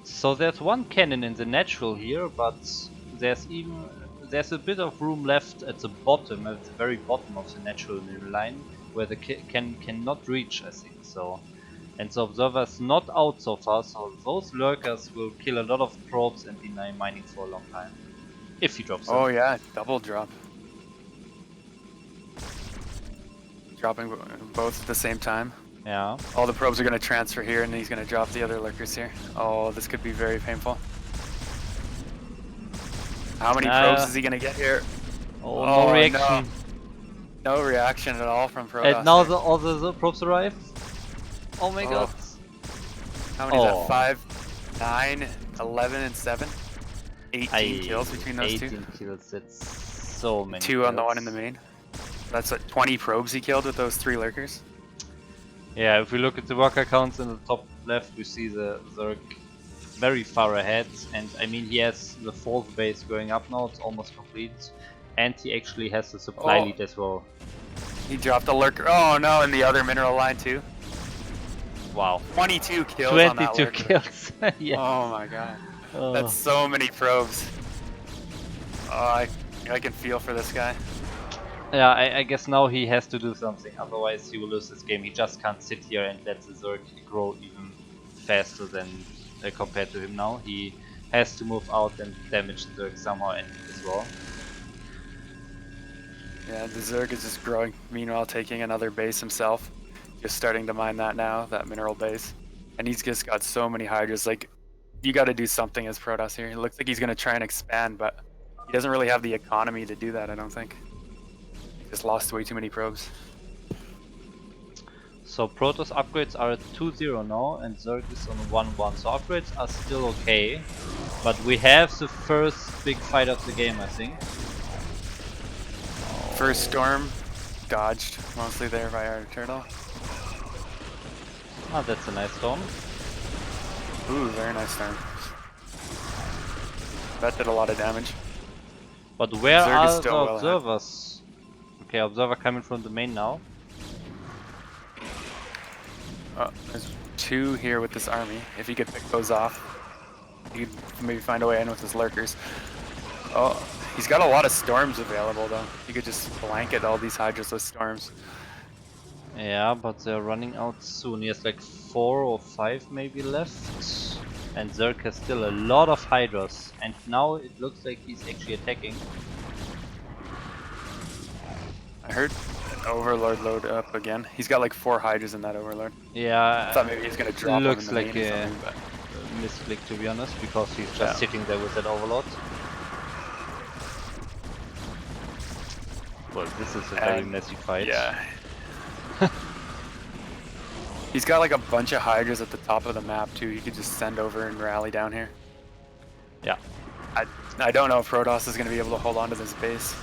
So there's 1 cannon in the natural here, but there's a bit of room left at the bottom, at the very bottom of the natural line, where the cannon cannot reach, I think. So, and the observer's not out so far, so those lurkers will kill a lot of probes and deny mining for a long time. If he drops them. Oh yeah, double drop. Dropping both at the same time. Yeah. All the probes are going to transfer here and he's going to drop the other lurkers here. Oh, this could be very painful. How many probes is he going to get here? Oh, no reaction. No reaction at all from Protoss. And now all the probes arrive. Oh my god. How many is that? 5, 9, 11, and 7? 18 kills between those 2? 18 kills, that's so many 2 on the one in the main. That's like 20 probes he killed with those 3 lurkers. Yeah, if we look at the worker counts in the top left, we see the Zerg very far ahead, and I mean he has the 4th base going up now, it's almost complete, and he actually has the supply lead as well. He dropped a lurker. Oh no, in the other mineral line too. Wow. 22 kills 22 on that lurker. kills. Yes. Oh my god. That's so many probes. Oh, I can feel for this guy. Yeah, I guess now he has to do something, otherwise he will lose this game. He just can't sit here and let the Zerg grow even faster than compared to him now. He has to move out and damage the Zerg somehow as well. Yeah, the Zerg is just growing, meanwhile taking another base himself. Just starting to mine that now, that mineral base. And he's just got so many Hydras, like, you gotta do something as Protoss here. It looks like he's gonna try and expand, but he doesn't really have the economy to do that, I don't think. Just lost way too many probes. So Protoss upgrades are at 2-0 now and Zerg is on 1-1. So upgrades are still okay, but we have the first big fight of the game, I think. First storm dodged mostly there by our turtle. Ah, that's a nice storm. Ooh, very nice storm. That did a lot of damage. But where are the observers? Okay, observer coming from the main now. There's 2 here with this army. If he could pick those off. He could maybe find a way in with his lurkers. Oh, he's got a lot of storms available though. He could just blanket all these hydras with storms. Yeah, but they're running out soon. He has like 4 or 5 maybe left. And Zerg has still a lot of hydras. And now it looks like he's actually attacking. I heard an Overlord load up again. He's got like 4 hydras in that Overlord. Yeah, I thought maybe he's gonna drop looks him in like the main or a something, but misclick to be honest, because he's just sitting there with that Overlord. Well, this is a very messy fight. Yeah. He's got like a bunch of hydras at the top of the map too. He could just send over and rally down here. Yeah. I don't know if Protoss is gonna be able to hold on to this base.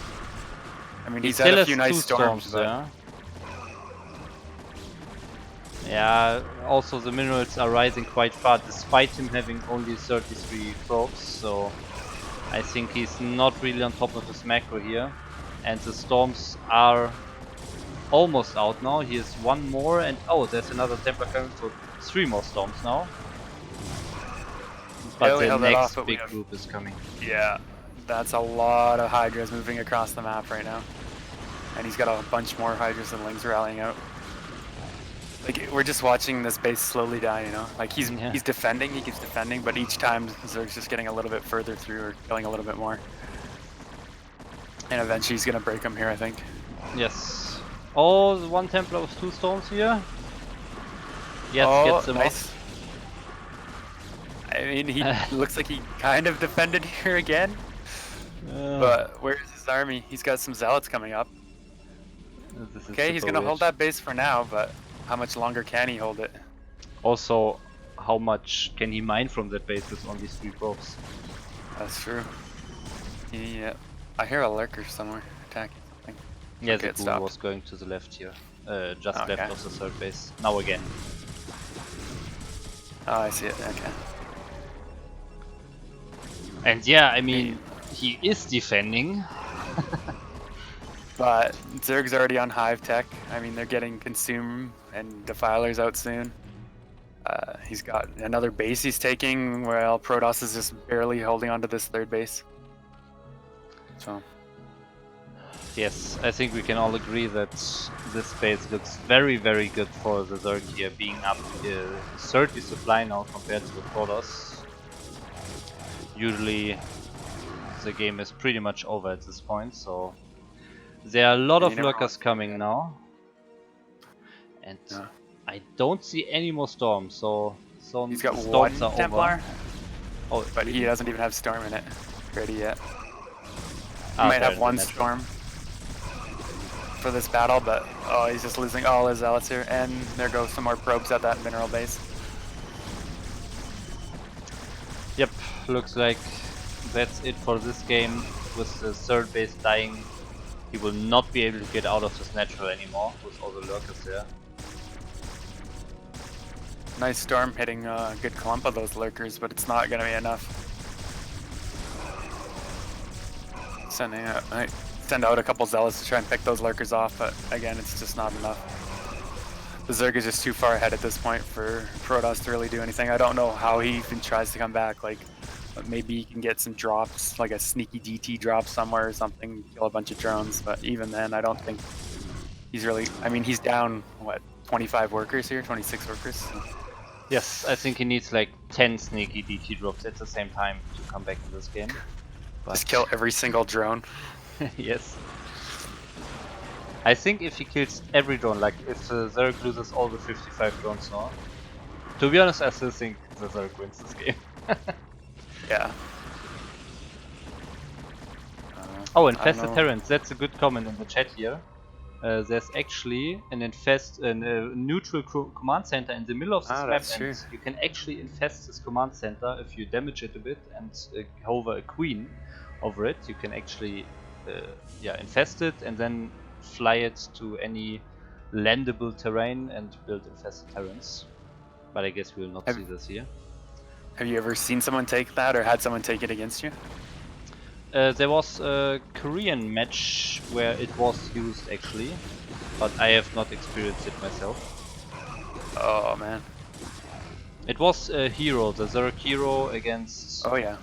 I mean, He he's still had a has few 2 nice storms, but yeah. Yeah, also the minerals are rising quite far despite him having only 33 probes, so I think he's not really on top of his macro here. And the storms are almost out now. He has 1 more and oh, there's another Templar coming, so 3 more storms now. But the next big group is coming. Yeah, that's a lot of hydras moving across the map right now. And he's got a bunch more hydras and lings rallying out. Like, we're just watching this base slowly die, you know? Like, he's defending, he keeps defending, but each time Zerg's just getting a little bit further through or killing a little bit more. And eventually he's gonna break him here, I think. Yes. Oh, the 1 Templar with 2 storms here. Yes, gets him off. I mean, he looks like he kind of defended here again. But where's his army? He's got some zealots coming up. Okay, he's gonna hold that base for now, but how much longer can he hold it? Also, how much can he mine from that base with only 3 probes? That's true. Yeah, I hear a lurker somewhere attacking something. Yeah, okay, the ghoul was going to the left here. Just left of the 3rd base. Now again. Oh, I see it. Okay. And yeah, I mean, he is defending. But Zerg's already on Hive Tech. I mean, they're getting Consume and Defilers out soon. He's got another base he's taking, while Protoss is just barely holding on to this 3rd base. So. Yes, I think we can all agree that this base looks very, very good for the Zerg here, being up 30 supply now compared to the Protoss. Usually the game is pretty much over at this point, so there are a lot of lurkers coming now. And I don't see any more storms, so he's got storms 1 are Templar. Oh, but he doesn't even have Storm in it ready yet. He might have 1 Storm for this battle, but oh, he's just losing all his zealots here, and there goes some more probes at that mineral base. Yep, looks like that's it for this game. With the 3rd base dying, he will not be able to get out of this natural anymore with all the lurkers there. Nice storm hitting a good clump of those lurkers, but it's not going to be enough. Send out a couple zealots to try and pick those lurkers off, but again, it's just not enough. The Zerg is just too far ahead at this point for Protoss to really do anything. I don't know how he even tries to come back. Like, maybe he can get some drops, like a sneaky DT drop somewhere or something, kill a bunch of drones. But even then, I don't think he's really. I mean, he's down what, 25 workers here, 26 workers. Yes, I think he needs like 10 sneaky DT drops at the same time to come back to this game. But just kill every single drone. Yes. I think if he kills every drone, like if Zerg loses all the 55 drones now, to be honest, I still think the Zerg wins this game. Yeah. Oh, infested Terrans, that's a good comment in the chat here. There's actually a neutral command center in the middle of this map, and you can actually infest this command center if you damage it a bit and hover a queen over it. You can actually infest it and then fly it to any landable terrain and build infested Terrans. But I guess we will not see this here. Have you ever seen someone take that or had someone take it against you? There was a Korean match where it was used actually, but I have not experienced it myself. Oh man. It was a hero, the Zerg hero against Oh yeah.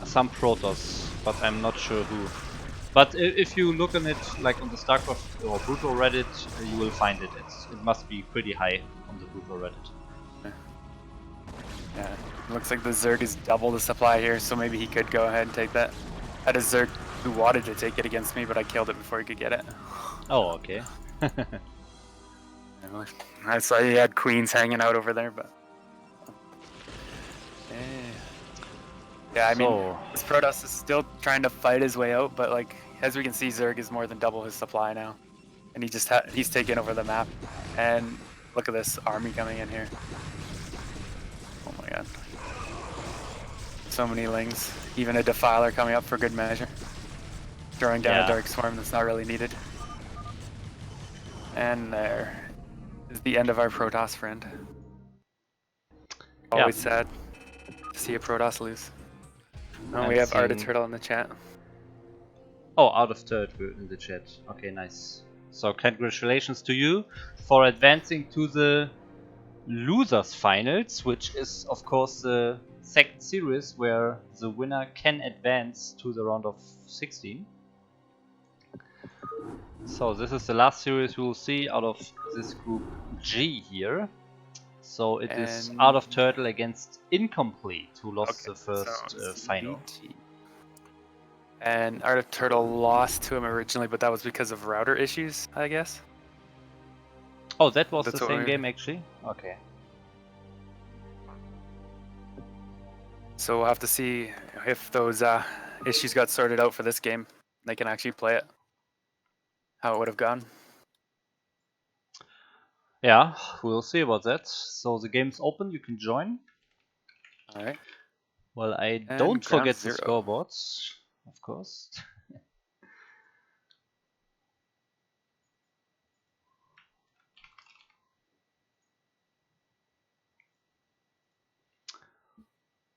some Protoss, but I'm not sure who. But if you look on it, like on the StarCraft or Brutal Reddit, you will find it. It must be pretty high on the Brutal Reddit. Yeah, looks like the Zerg is double the supply here, so maybe he could go ahead and take that. I had a Zerg who wanted to take it against me, but I killed it before he could get it. Oh, okay. I saw he had queens hanging out over there, but... Yeah, I mean, this Protoss is still trying to fight his way out, but like, as we can see, Zerg is more than double his supply now. And he just he's taken over the map. And look at this army coming in here. Oh my god. So many lings. Even a Defiler coming up for good measure. Throwing down a Dark Swarm that's not really needed. And there is the end of our Protoss friend. Always sad to see a Protoss lose. Oh, we have Art of Turtle in the chat. Oh, Art of Turtle in the chat. Okay, nice. So congratulations to you for advancing to the losers finals, which is of course the second series where the winner can advance to the round of 16. So this is the last series we will see out of this group G here. So it is Art of Turtle against Incomplete, who lost the first final. And Art of Turtle lost to him originally, but that was because of router issues, I guess. Oh, that was the same game actually? Okay. So we'll have to see if those issues got sorted out for this game. They can actually play it. How it would have gone. Yeah, we'll see about that. So the game's open, you can join. Alright. Well, I don't forget the scoreboards, of course.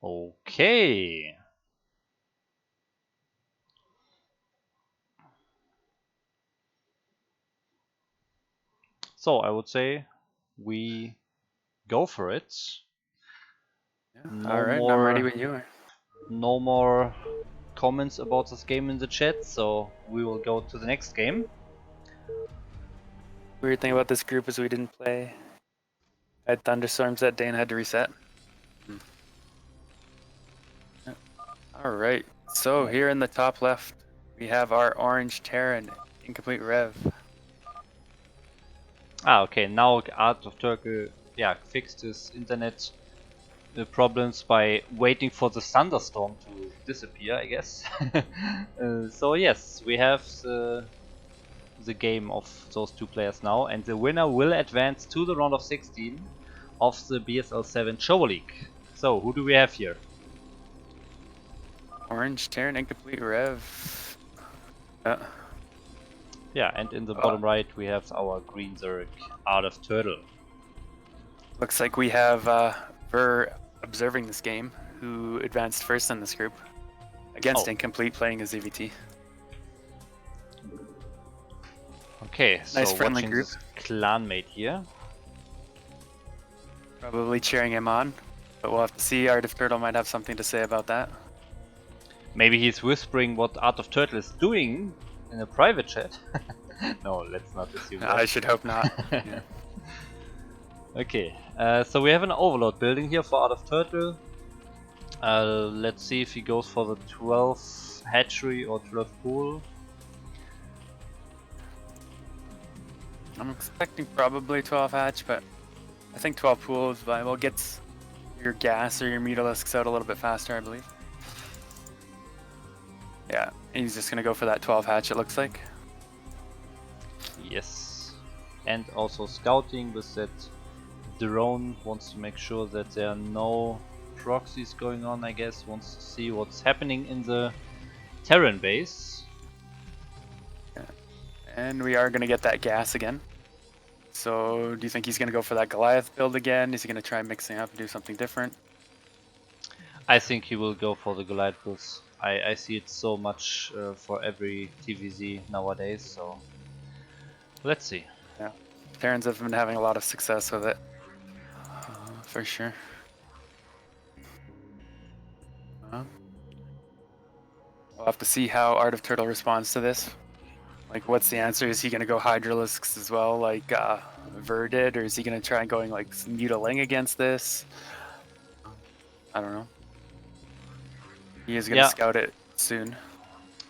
Okay. So I would say we go for it. Yeah. Alright, I'm ready when you are. No more comments about this game in the chat, so we will go to the next game. Weird thing about this group is we didn't play. I had thunderstorms that day and had to reset. Alright, so here in the top left, we have our orange Terran, Incomplete Rev. Ah, okay, now Art of Turtle, fixed his internet problems by waiting for the thunderstorm to disappear, I guess. So yes, we have the game of those two players now, and the winner will advance to the round of 16 of the BSL 7 ChoboLeague. So who do we have here? Orange Terran, Incomplete Rev. Yeah, and in the bottom right we have our green Zerg, Art of Turtle. Looks like we have Ver observing this game, who advanced first in this group against Incomplete playing as EVT. Okay, so nice friendly watching group. this clanmate here. Probably cheering him on, but we'll have to see. Art of Turtle might have something to say about that. Maybe he's whispering what Art of Turtle is doing in a private chat. No, let's not assume that. I should hope not. Yeah. Okay, so we have an overload building here for Art of Turtle. Let's see if he goes for the 12 hatchery or 12 pool. I'm expecting probably 12 hatch, but I think 12 pool is viable. Gets your gas or your mutalisks out a little bit faster, I believe. Yeah, he's just gonna go for that 12 hatch, it looks like. Yes, and also scouting with that drone, wants to make sure that there are no proxies going on, I guess, wants to see what's happening in the Terran base. Yeah. And we are gonna get that gas again. So do you think he's gonna go for that Goliath build again? Is he gonna try mixing up and do something different? I think he will go for the Goliath build. I see it so much for every TVZ nowadays, so let's see. Yeah, Terrans have been having a lot of success with it. for sure. We'll have to see how Art of Turtle responds to this. Like, what's the answer? Is he going to go Hydralisks as well, like Ver did, or is he going to try and going like Mutaling against this? I don't know. He is going to scout it soon.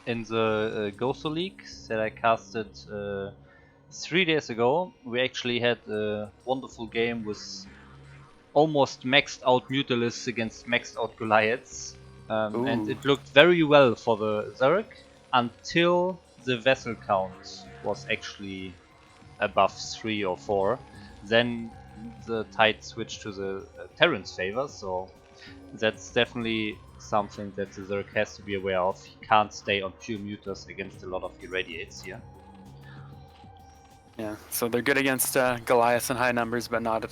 In the ChoboLeague that I casted 3 days ago, we actually had a wonderful game with almost maxed out Mutalisks against maxed out Goliaths. And it looked very well for the Zerg until the vessel count was actually above 3 or 4. Then the tide switched to the Terran's favor, so that's definitely something that the Zerg has to be aware of. He can't stay on pure mutas against a lot of irradiates here. Yeah, so they're good against Goliaths in high numbers, but not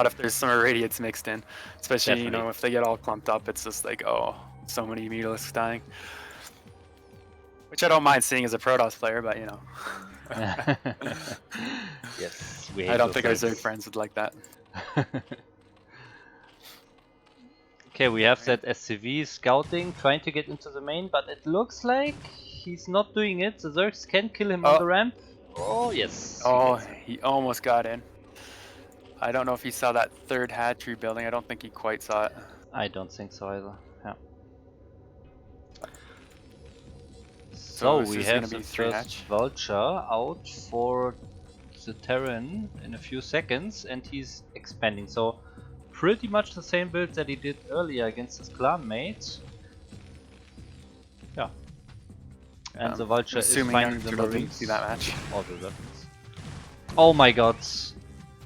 if there's some irradiates mixed in. Especially, Definitely. you know, if they get all clumped up, it's just like, oh, so many Mutalisks dying. Which I don't mind seeing as a Protoss player, but you know. Yes, I don't think our Zerg friends would like that. Okay, we have that SCV scouting, trying to get into the main, but it looks like he's not doing it. The Zergs can kill him on the ramp. Oh, yes. Oh, he almost got in. I don't know if he saw that third hatchery building. I don't think he quite saw it. I don't think so either. Yeah. So we have the first Vulture out for the Terran in a few seconds, and he's expanding. So pretty much the same build that he did earlier against his clan mate. Yeah. And the Vulture is finding the Marines. See that match. All the weapons. Oh my god.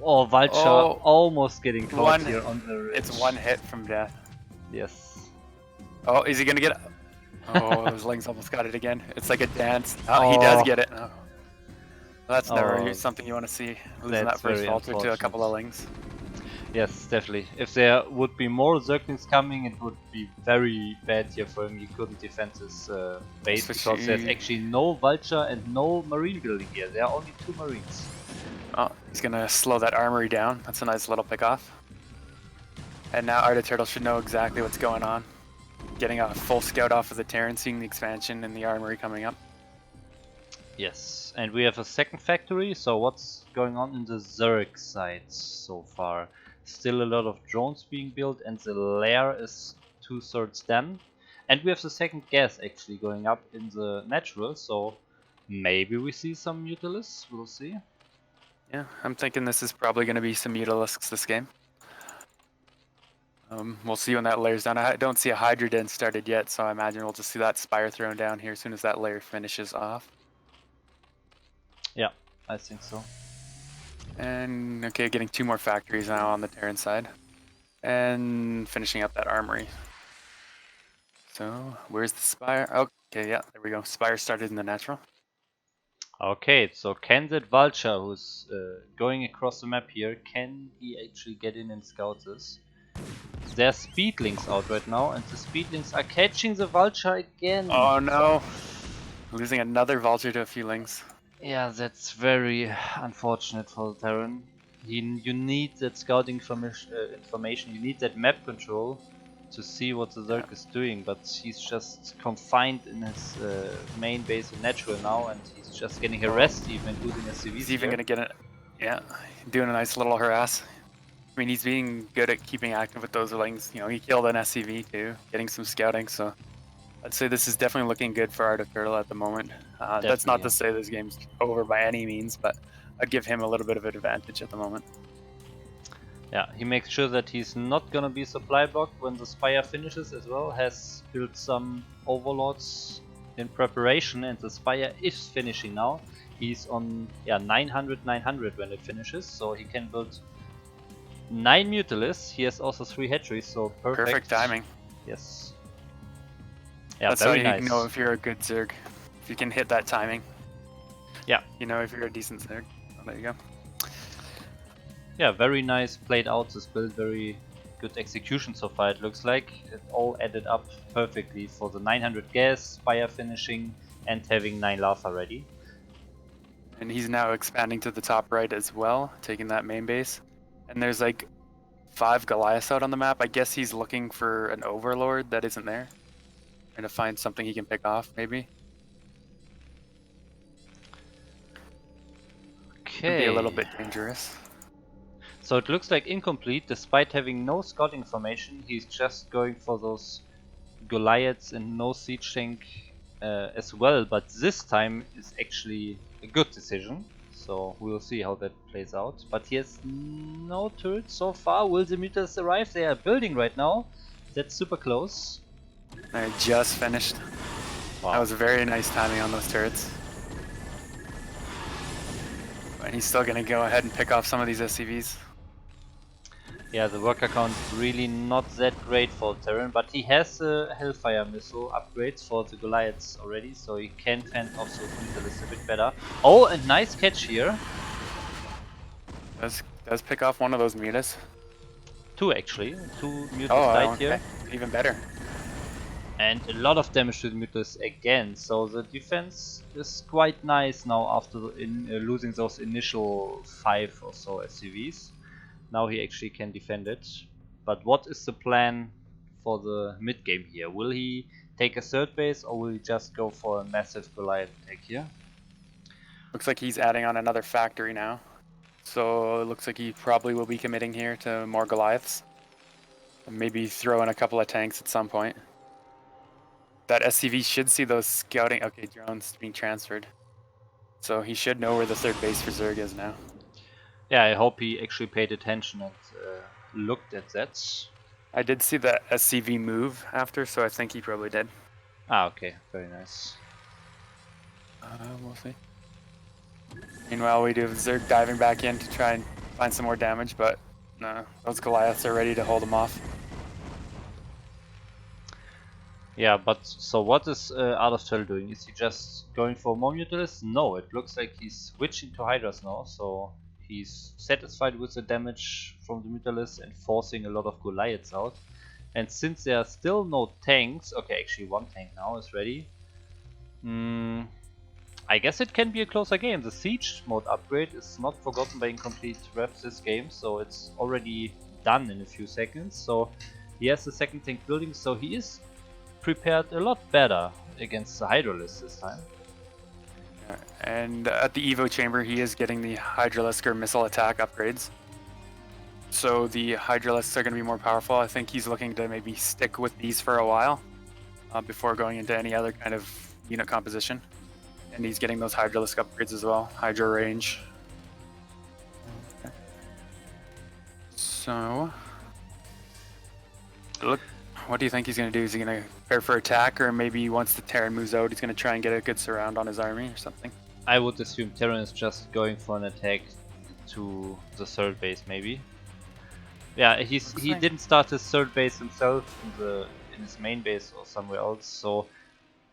Oh, Vulture almost getting caught here on the ridge. It's one hit from death. Yes. Oh, is he gonna get it? Oh, those Lings almost got it again. It's like a dance. Oh, he does get it. Oh. That's never something you want to see. Losing that first Vulture to a couple of Lings. Yes, definitely. If there would be more Zerglings coming, it would be very bad here for him. He couldn't defend his base because there's actually no Vulture and no Marine building here. There are only 2 Marines. Oh, he's gonna slow that armory down. That's a nice little pick off. And now Art of Turtle should know exactly what's going on. Getting a full scout off of the Terran, seeing the expansion and the armory coming up. Yes, and we have a second factory, so what's going on in the Zerg side so far? Still a lot of drones being built, and the lair is 2/3 done. And we have the second gas actually going up in the natural, so maybe we see some Mutalisks, we'll see. Yeah, I'm thinking this is probably going to be some Mutalisks this game. We'll see when that layer's down. I don't see a Hydra Den started yet, so I imagine we'll just see that Spire thrown down here as soon as that layer finishes off. Yeah, I think so. And okay, getting 2 more factories now on the Terran side. And finishing up that armory. So, where's the Spire? Okay, yeah, there we go. Spire started in the natural. Okay, so can that Vulture who's going across the map here, can he actually get in and scout this? There's Speedlings out right now, and the Speedlings are catching the Vulture again. Oh no! Losing another Vulture to a few Lings. Yeah, that's very unfortunate for the Terran. You need that scouting information, you need that map control to see what the Zerg is doing, but he's just confined in his main base in natural now, and he's just getting harassed even losing SCVs. He's even gonna get it. Yeah, doing a nice little harass. I mean, he's being good at keeping active with those Lings. You know, he killed an SCV too, getting some scouting, so I'd say this is definitely looking good for Art of Turtle at the moment. That's not to say this game's over by any means, but I'd give him a little bit of an advantage at the moment. Yeah, he makes sure that he's not gonna be supply blocked when the Spire finishes as well. Has built some Overlords in preparation, and the Spire is finishing now. He's on 900 when it finishes, so he can build 9 Mutalisks. He has also 3 hatcheries, so perfect. Perfect timing. Yes. Yeah, that's very how nice. You know if you're a good Zerg. If you can hit that timing. Yeah. You know if you're a decent Zerg. Oh, there you go. Yeah, very nice played out this build, very good execution so far it looks like. It all added up perfectly for the 900 gas, Spire finishing, and having 9 lava ready. And he's now expanding to the top right as well, taking that main base. And there's like 5 Goliaths out on the map. I guess he's looking for an overlord that isn't there. Trying to find something he can pick off, maybe. Okay. Could be a little bit dangerous. So it looks like incomplete, despite having no scouting information. He's just going for those Goliaths and no siege tank as well, but this time is actually a good decision. So we'll see how that plays out. But he has no turrets so far. Will the Mutas arrive? They are building right now. That's super close. I just finished. Wow. That was very nice timing on those turrets. And he's still going to go ahead and pick off some of these SCVs. Yeah, the worker count really not that great for Terran, but he has Hellfire missile upgrades for the Goliaths already, so he can fend off those Mutalists a bit better. Oh, and nice catch here. Does pick off one of those Mutas. 2 actually. 2 Mutas died here. Even better. And a lot of damage to the Mutas again, so the defense is quite nice now after losing those initial 5 or so SCVs. Now he actually can defend it. But what is the plan for the mid game here? Will he take a third base or will he just go for a massive Goliath attack here? Looks like he's adding on another factory now. So it looks like he probably will be committing here to more Goliaths. Maybe throw in a couple of tanks at some point. That SCV should see those scouting. Okay, drones being transferred. So he should know where the third base for Zerg is now. Yeah, I hope he actually paid attention and looked at that. I did see the SCV move after, so I think he probably did. Ah, okay, very nice. We'll see. Meanwhile, we do have Zerg diving back in to try and find some more damage, but those Goliaths are ready to hold him off. Yeah, but so what is Art of Tell doing? Is he just going for more Mutalists? No, it looks like he's switching to Hydras now, so he's satisfied with the damage from the Mutalists and forcing a lot of Goliaths out. And since there are still no tanks, okay, actually one tank now is ready. I guess it can be a closer game. The siege mode upgrade is not forgotten by Incomplete Refs this game, so it's already done in a few seconds. So he has the second tank building, so he is prepared a lot better against the Hydralisk this time. And at the Evo chamber, he is getting the Hydralisk or missile attack upgrades. So the Hydralisks are going to be more powerful. I think he's looking to maybe stick with these for a while before going into any other kind of unit composition. And he's getting those Hydralisk upgrades as well. Hydra range. Okay. So, look, what do you think he's going to do? Is he going to prepare for attack, or maybe once the Terran moves out, he's going to try and get a good surround on his army or something? I would assume Terran is just going for an attack to the third base, maybe. Yeah, he didn't start his third base himself in his main base or somewhere else, so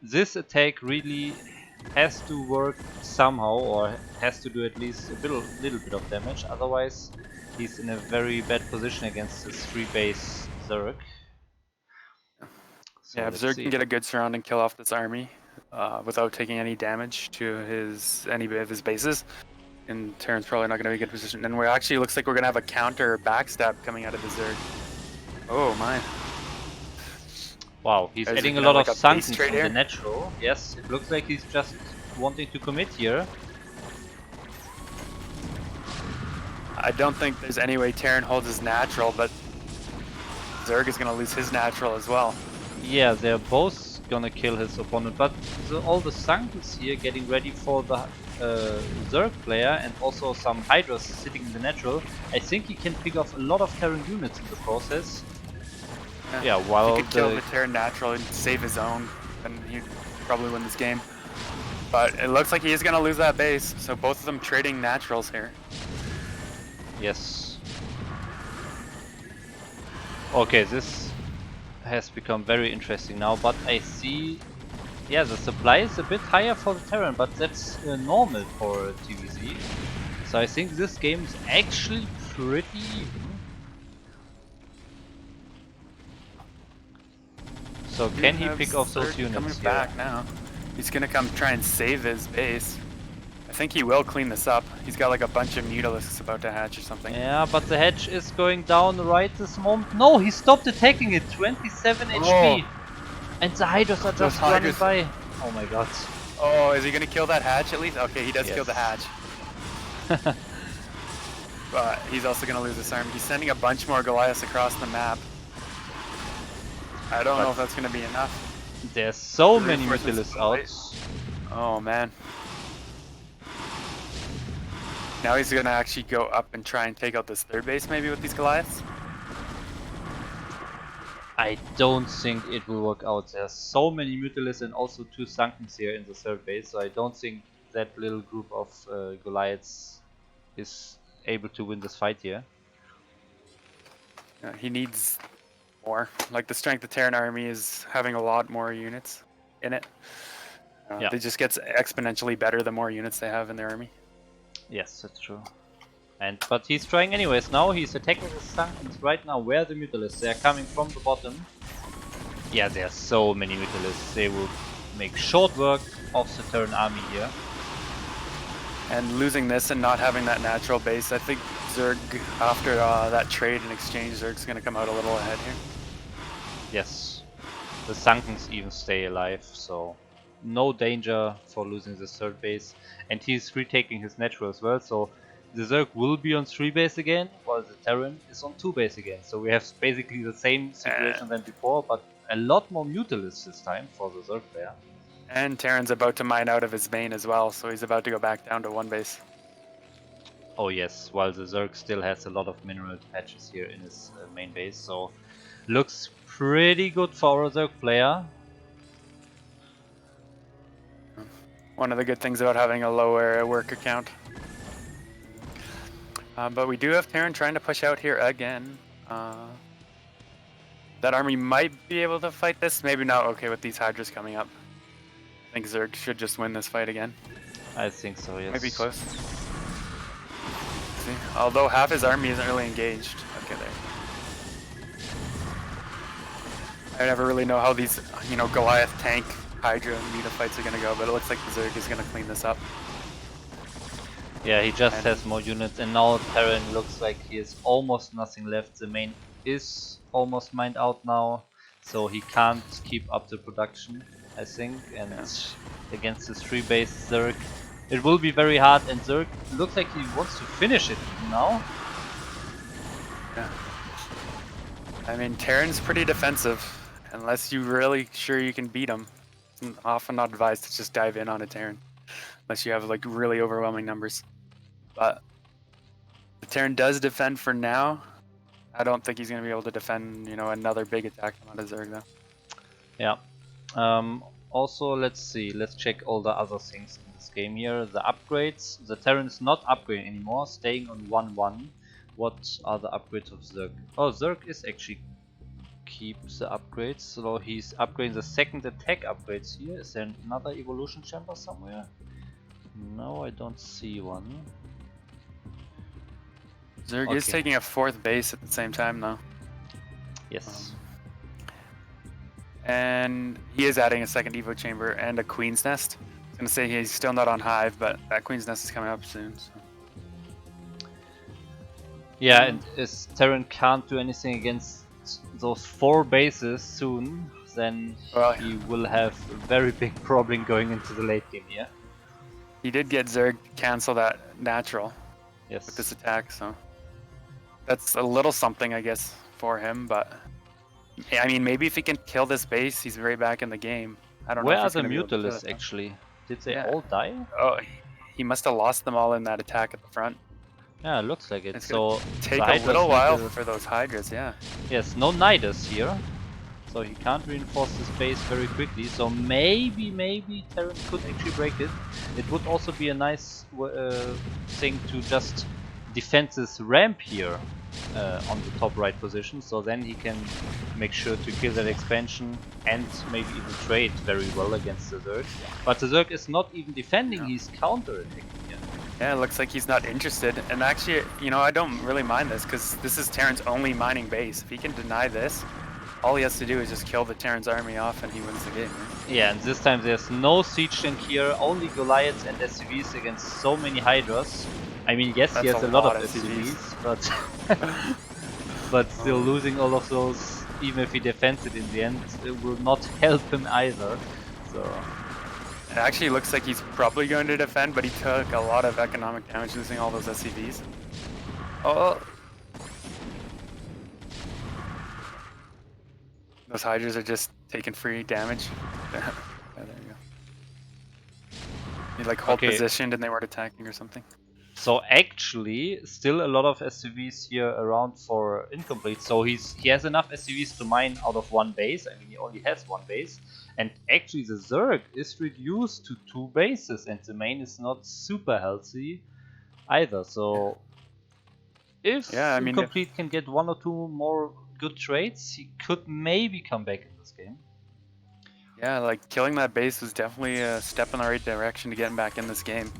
this attack really has to work somehow, or has to do at least a little bit of damage, otherwise he's in a very bad position against this 3-base Zerg. So yeah, if Zerg can get a good surround and kill off this army without taking any damage to any of his bases, and Terran's probably not going to be in a good position. And actually looks like we're going to have a counter backstab coming out of the Zerg. Oh my. Wow, he's adding a lot of sunken from the natural. Yes, it looks like he's just wanting to commit here. I don't think there's any way Terran holds his natural, but Zerg is going to lose his natural as well. Yeah, they're both gonna kill his opponent, but all the Sunkens here getting ready for the Zerg player, and also some Hydras sitting in the natural. I think he can pick off a lot of Terran units in the process. Yeah, while he could kill the Terran natural and save his own, then he'd probably win this game. But it looks like he is going to lose that base, so both of them trading naturals here. Yes. Okay, this has become very interesting now, but I see, yeah, the supply is a bit higher for the Terran, but that's normal for TVZ. So I think this game is actually pretty even. So can he pick off those units coming here? Back now. He's gonna come try and save his base. I think he will clean this up. He's got like a bunch of Mutalisks about to hatch or something. Yeah, but the hedge is going down right this moment. No, he stopped attacking it. 27 HP. And the Hydras are Those just running Hydras- by. Oh my god. Oh, is he gonna kill that hatch at least? Okay, he does kill the Yes. hatch. But he's also gonna lose this army. He's sending a bunch more Goliaths across the map. I don't know if that's gonna be enough. There's so The many reinforcements Mutalisks are out. late. Oh man. Now he's gonna actually go up and try and take out this third base maybe with these Goliaths. I don't think it will work out. There's so many Mutalisks and also 2 Sunkens here in the third base, so I don't think that little group of Goliaths is able to win this fight here. He needs more. Like the strength of Terran army is having a lot more units in it. Yeah. They just gets exponentially better the more units they have in their army. Yes, that's true. But he's trying anyways now. He's attacking the Sunkens right now. Where are the Mutalisks? They're coming from the bottom. Yeah, there's so many Mutalisks. They will make short work of the Terran army here. And losing this and not having that natural base, I think Zerg, after that trade and exchange, Zerg's going to come out a little ahead here. Yes. The Sunkens even stay alive, so no danger for losing the third base. And he's retaking his natural as well, so the Zerg will be on 3 base again, while the Terran is on 2 base again. So we have basically the same situation than before, but a lot more Mutalisks this time for the Zerg player. And Terran's about to mine out of his main as well, so he's about to go back down to 1 base. Oh yes, while the Zerg still has a lot of mineral patches here in his main base, so looks pretty good for a Zerg player. One of the good things about having a lower worker count. But we do have Terran trying to push out here again. That army might be able to fight this, maybe not. Okay, with these Hydras coming up. I think Zerg should just win this fight again. I think so, yes. Might be close. See? Although half his army isn't really engaged. Okay, there. I never really know how these, Goliath, tank, Hydra, and Muta fights are gonna go, but it looks like the Zerg is gonna clean this up. Yeah, he just has more units, and now Terran looks like he has almost nothing left. The main is almost mined out now, so he can't keep up the production, I think. And against this 3 base Zerg, it will be very hard. And Zerg looks like he wants to finish it even now. Yeah. I mean, Terran's pretty defensive, unless you're really sure you can beat him. It's often not advised to just dive in on a Terran, unless you have like really overwhelming numbers. But the Terran does defend for now. I don't think he's going to be able to defend, another big attack on a Zerg though. Yeah. Also, let's see. Let's check all the other things in this game here. The upgrades. The Terran is not upgrading anymore, staying on 1-1. What are the upgrades of Zerg? Oh, Zerg is actually keeps the upgrades. So he's upgrading the second attack upgrades here. Is there another evolution chamber somewhere? No, I don't see one. Zerg is taking a 4th base at the same time though. Yes. And he is adding a second Evo chamber and a Queen's Nest. I was gonna say he's still not on Hive, but that Queen's Nest is coming up soon. So. Yeah, and if Terran can't do anything against those 4 bases soon, then he will have a very big problem going into the late game here. He did get Zerg cancel that natural with this attack, so that's a little something, I guess, for him. But I mean, maybe if he can kill this base, he's right back in the game. I don't know. Where are the Mutalisks actually? Did they all die? Oh, he must have lost them all in that attack at the front. Yeah, it looks like it. It's so take a little while for those Hydras, yeah. Yes, no Nidus here, so he can't reinforce this base very quickly. So maybe Terran could actually break it. It would also be a nice thing to just defend this ramp here on the top right position. So then he can make sure to kill that expansion and maybe even trade very well against the Zerg. But the Zerg is not even defending; he's counter-attacking here. Yeah, it looks like he's not interested. And actually, I don't really mind this because this is Terran's only mining base. If he can deny this, all he has to do is just kill the Terran's army off and he wins the game, right? Yeah, and this time there's no siege tank here, only Goliaths and SCVs against so many Hydras. I mean, yes, he That's has a a lot of lot of SCVs, but still losing all of those, even if he defends it in the end, it will not help him either. So It actually looks like he's probably going to defend, but he took a lot of economic damage losing all those SCVs. Oh. Those Hydras are just taking free damage. Yeah, there you go. He like hold positioned and they weren't attacking or something. So actually, still a lot of SCVs here around for incomplete. So he has enough SCVs to mine out of one base. I mean, he only has one base, and actually the Zerg is reduced to 2 bases, and the main is not super healthy either. So if incomplete can get 1 or 2 more good trades, he could maybe come back in this game. Yeah, like killing that base was definitely a step in the right direction to getting back in this game.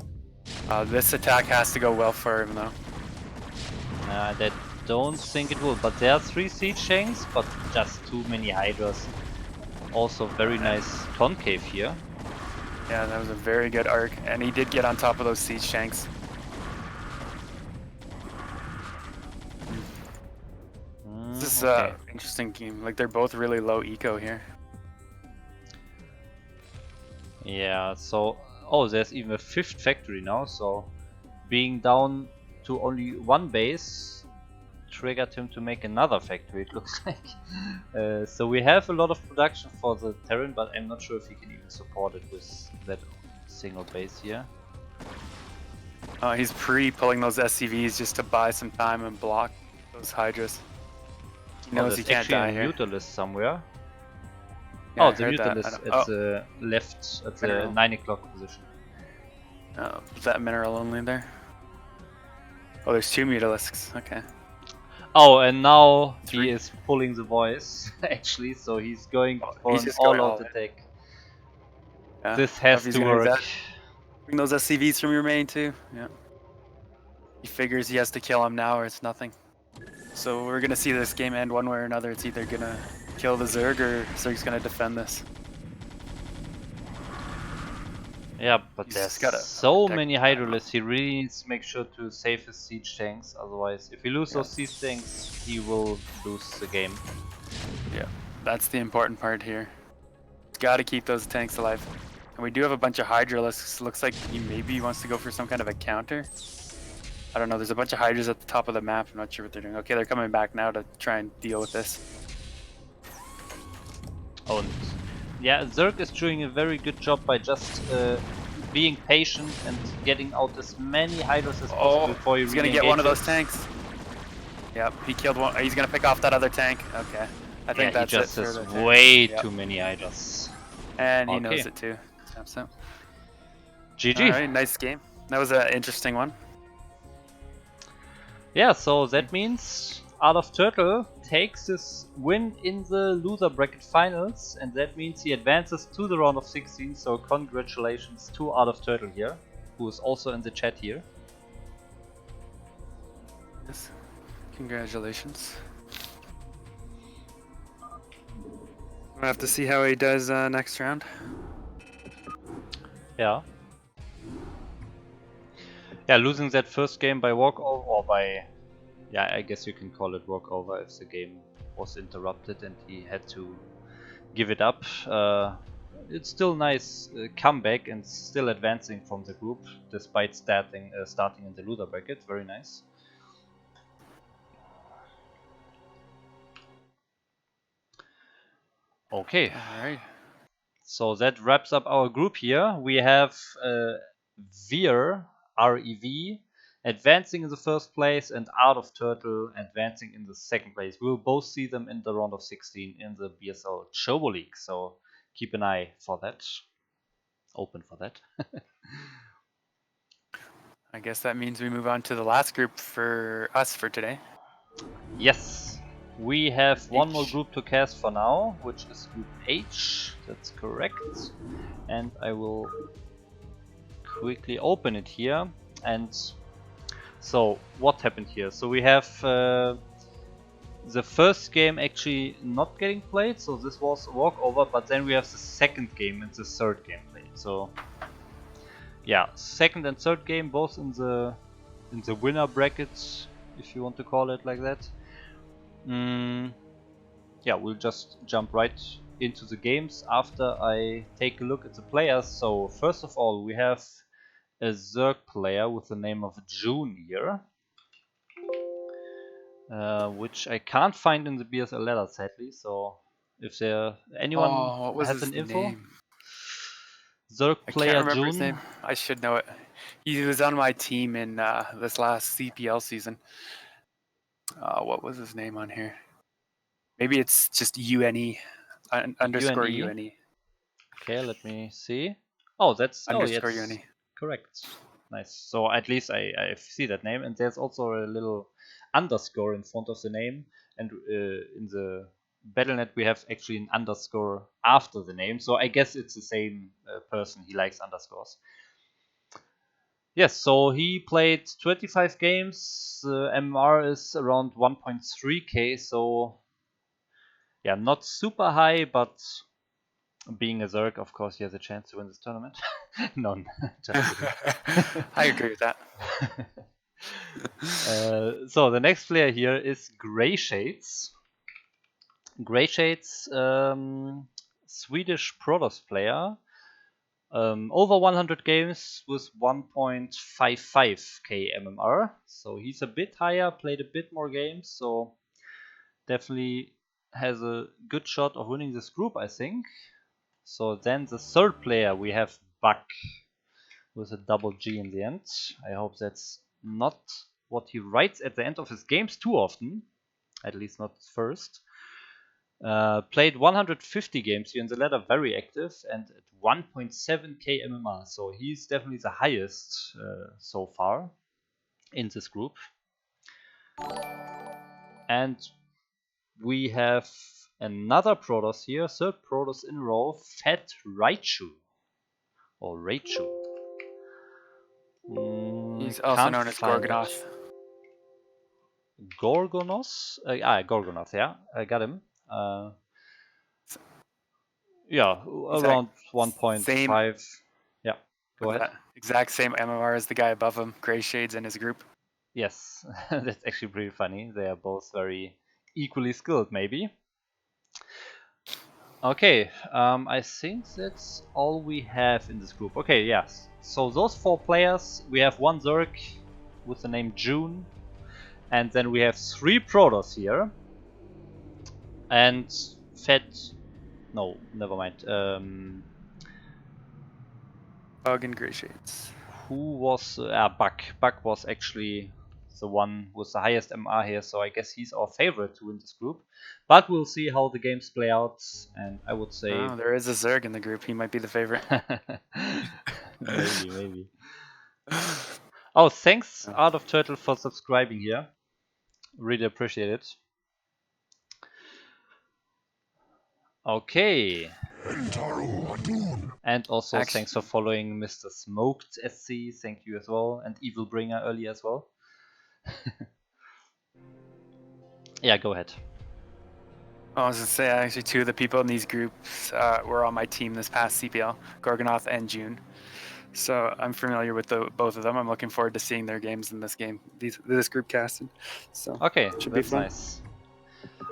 This attack has to go well for him though. I don't think it will, but there are 3 siege tanks, but just too many Hydras. Also very nice concave here. Yeah, that was a very good arc, and he did get on top of those siege tanks. This is an interesting game. Like, they're both really low eco here. Yeah, so... Oh, there's even a 5th factory now, so... Being down to only 1 base triggered him to make another factory, it looks like. So we have a lot of production for the Terran, but I'm not sure if he can even support it with that single base here. He's pre-pulling those SCVs just to buy some time and block those Hydras. He knows he can't die here. There's actually a Mutalist somewhere. Yeah, the Mutalist at the left, at the 9 o'clock position. Oh, is that mineral only there? Oh, there's 2 Mutalisks, okay. Oh, and now 3. He is pulling the voice, actually, so he's going for an all-out attack. Yeah, this has to work. Bring those SCVs from your main too, yeah. He figures he has to kill him now or it's nothing. So we're gonna see this game end one way or another. It's either gonna kill the Zerg or Zerg's gonna defend this. Yeah, but there's so many Hydralisks, he really needs to make sure to save his siege tanks, otherwise if he loses those siege tanks, he will lose the game. Yeah, that's the important part here. Gotta keep those tanks alive. And we do have a bunch of Hydralisks. Looks like he maybe wants to go for some kind of a counter. I don't know, there's a bunch of Hydras at the top of the map, I'm not sure what they're doing. Okay, they're coming back now to try and deal with this. Oh, and yeah, Zerg is doing a very good job by just being patient and getting out as many Hydras as possible before he's gonna get one of those tanks. Yep, he killed one. He's gonna pick off that other tank. Okay, I think that's it. He just has way too many Hydras. And he knows it too. Taps out. GG. Alright, nice game. That was an interesting one. Yeah, so that means Art of Turtle takes his win in the loser bracket finals, and that means he advances to the round of 16, so congratulations to Art of Turtle here, who is also in the chat here. Yes, congratulations. We'll have to see how he does next round. Yeah. Yeah, losing that first game by walkover, or by... Yeah, I guess you can call it walkover if the game was interrupted and he had to give it up. It's still nice comeback and still advancing from the group despite starting in the loser bracket. Very nice. Okay. Alright. So that wraps up our group here. We have Veer, REV, advancing in the first place, and Art of Turtle advancing in the second place. We will both see them in the round of 16 in the BSL ChoboLeague, so keep an eye for that. Open for that. I guess that means we move on to the last group for us for today. Yes, we have one more group to cast for now, which is Group H. That's correct. And I will quickly open it here. And so what happened here? So we have the first game actually not getting played, so this was a walkover, but then we have the second game and the third game played. So yeah, second and third game both in the winner brackets, if you want to call it like that. Yeah, we'll just jump right into the games after I take a look at the players. So first of all, we have a Zerg player with the name of June here, which I can't find in the BSL ladder, sadly. So if anyone what was has his an info, name? Zerg I can't player remember his June. name. I should know it. He was on my team in this last CPL season. What was his name on here? Maybe it's just UNE underscore UNE. UNE Okay, let me see. Oh, that's underscore yes, UNE. correct. Nice. So at least I see that name, and there's also a little underscore in front of the name, and in the BattleNet we have actually an underscore after the name. So I guess it's the same person. He likes underscores. Yes, so he played 25 games. MMR is around 1.3k, so yeah, not super high, but being a Zerg, of course, he has a chance to win this tournament. None, just kidding. I agree with that. So the next player here is Grey Shades. Grey Shades, Swedish Protoss player. Over 100 games with 1.55k MMR. So he's a bit higher, played a bit more games, so definitely has a good shot of winning this group, I think. So then the third player we have Buck with a double G in the end. I hope that's not what he writes at the end of his games too often, at least not first. Played 150 games here in the ladder, very active, and at 1.7k MMR. So he's definitely the highest so far in this group. And we have another Protoss here, third Protoss in a row, Fat Raichu. Or Raichu. He's also known as Gorgonoth. Gorgonos? Gorgonoth, yeah. I got him. Yeah, around 1.5. Yeah, go ahead. Exact same MMR as the guy above him, Grey Shades in his group. Yes, that's actually pretty funny. They are both very equally skilled, maybe. Okay, I think that's all we have in this group. Okay, yes. So those four players, we have one Zerg with the name June, and then we have three Protoss here, and no, never mind. Bug and Grey Shades. Who was Buck? Buck was actually the one with the highest MR here, so I guess he's our favorite to win this group. But we'll see how the games play out, and I would say... Oh, there is a Zerg in the group. He might be the favorite. maybe. Oh, thanks, Art of Turtle, for subscribing here. Really appreciate it. Okay. And also thanks for following Mr. Smoked SC. Thank you as well. And Evil Bringer earlier as well. Yeah, go ahead. I was going to say, actually, two of the people in these groups were on my team this past CPL, Gorgonoth and June. So I'm familiar with both of them. I'm looking forward to seeing their games in this game, this group casted. So okay, should that's be fun. Nice.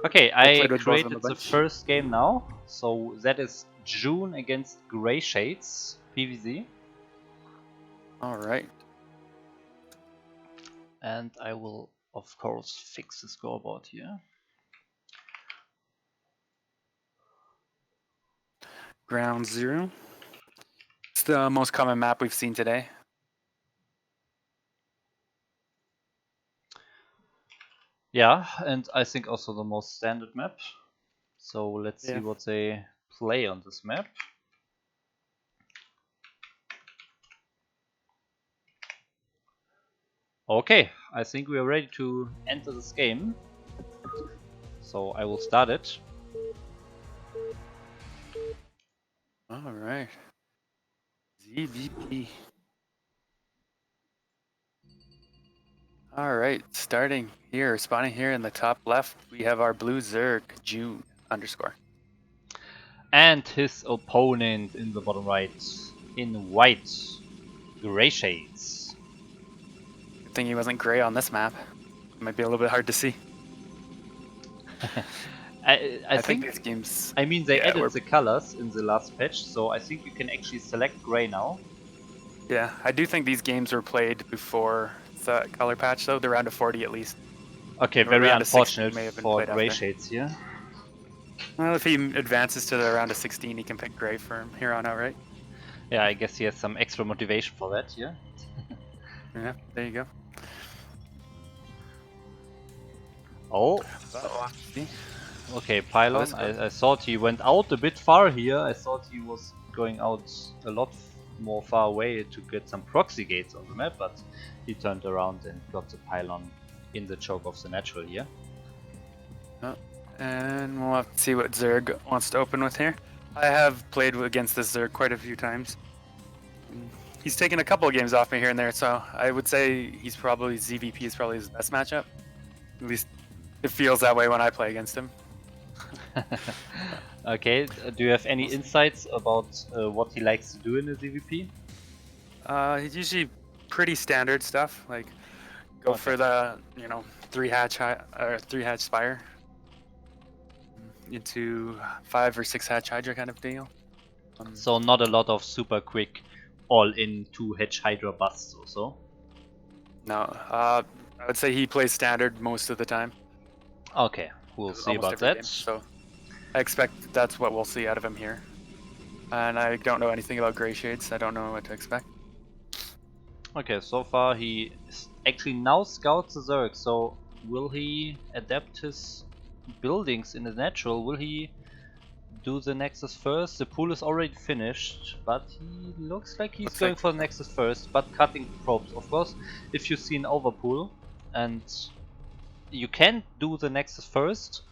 Okay, I created the first game now. So that is June against Grey Shades, PvZ. All right. And I will, of course, fix the scoreboard here. Ground zero. It's the most common map we've seen today. Yeah, and I think also the most standard map. So let's see what they play on this map. Okay, I think we are ready to enter this game. So I will start it. All right. ZVP. All right, starting here, spawning here in the top left, we have our blue Zerg June _. And his opponent in the bottom right, in white, gray shades. Good thing he wasn't gray on this map. Might be a little bit hard to see. I think think, these games. I mean, they Yeah, added the colors in the last patch, so I think you can actually select gray now. Yeah, I do think these games were played before the color patch, though. The round of 40 at least. Okay, The very round of 60 unfortunate may have been for played gray after. shades here. Well, if he advances to the round of 16, he can pick gray from here on out, right? Yeah, I guess he has some extra motivation for that, yeah. Yeah, there you go. Oh, See? okay, Pylon. this goes. I thought he went out a bit far here. I thought he was going out a lot more far away to get some proxy gates on the map, but he turned around and got the Pylon in the choke of the natural here. And we'll have to see what Zerg wants to open with here. I have played against this Zerg quite a few times. He's taken a couple of games off me here and there, so I would say he's probably ZVP is probably his best matchup. At least it feels that way when I play against him. Okay, do you have any insights about what he likes to do in the ZVP? He's usually pretty standard stuff, like go for the 3 hatch spire into 5 or 6 hatch hydra kind of deal. So not a lot of super quick all-in 2 hatch hydra busts or so? No, I would say he plays standard most of the time. Okay, we'll see about that. Game, so I expect that's what we'll see out of him here. And I don't know anything about gray shades. I don't know what to expect. Okay, so far he actually now scouts the Zerg, so will he adapt his buildings in the natural? Will he do the Nexus first? The pool is already finished, but he looks like he's going for the Nexus first, but cutting probes. Of course, if you see an overpool, and you can do the Nexus first,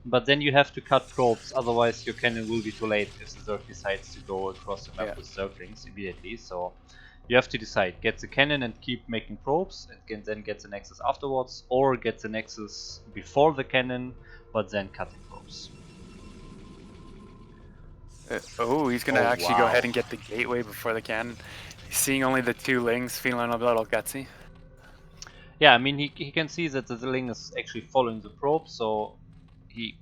but then you have to cut probes, otherwise your cannon will be too late if the Zerg decides to go across the map with Zerglings immediately. So you have to decide, get the cannon and keep making probes, and then get the Nexus afterwards, or get the Nexus before the cannon, but then cutting probes. He's gonna actually go ahead and get the gateway before the cannon. He's seeing only the 2 lings, feeling a little gutsy. Yeah, I mean he can see that the ling is actually following the probe, so he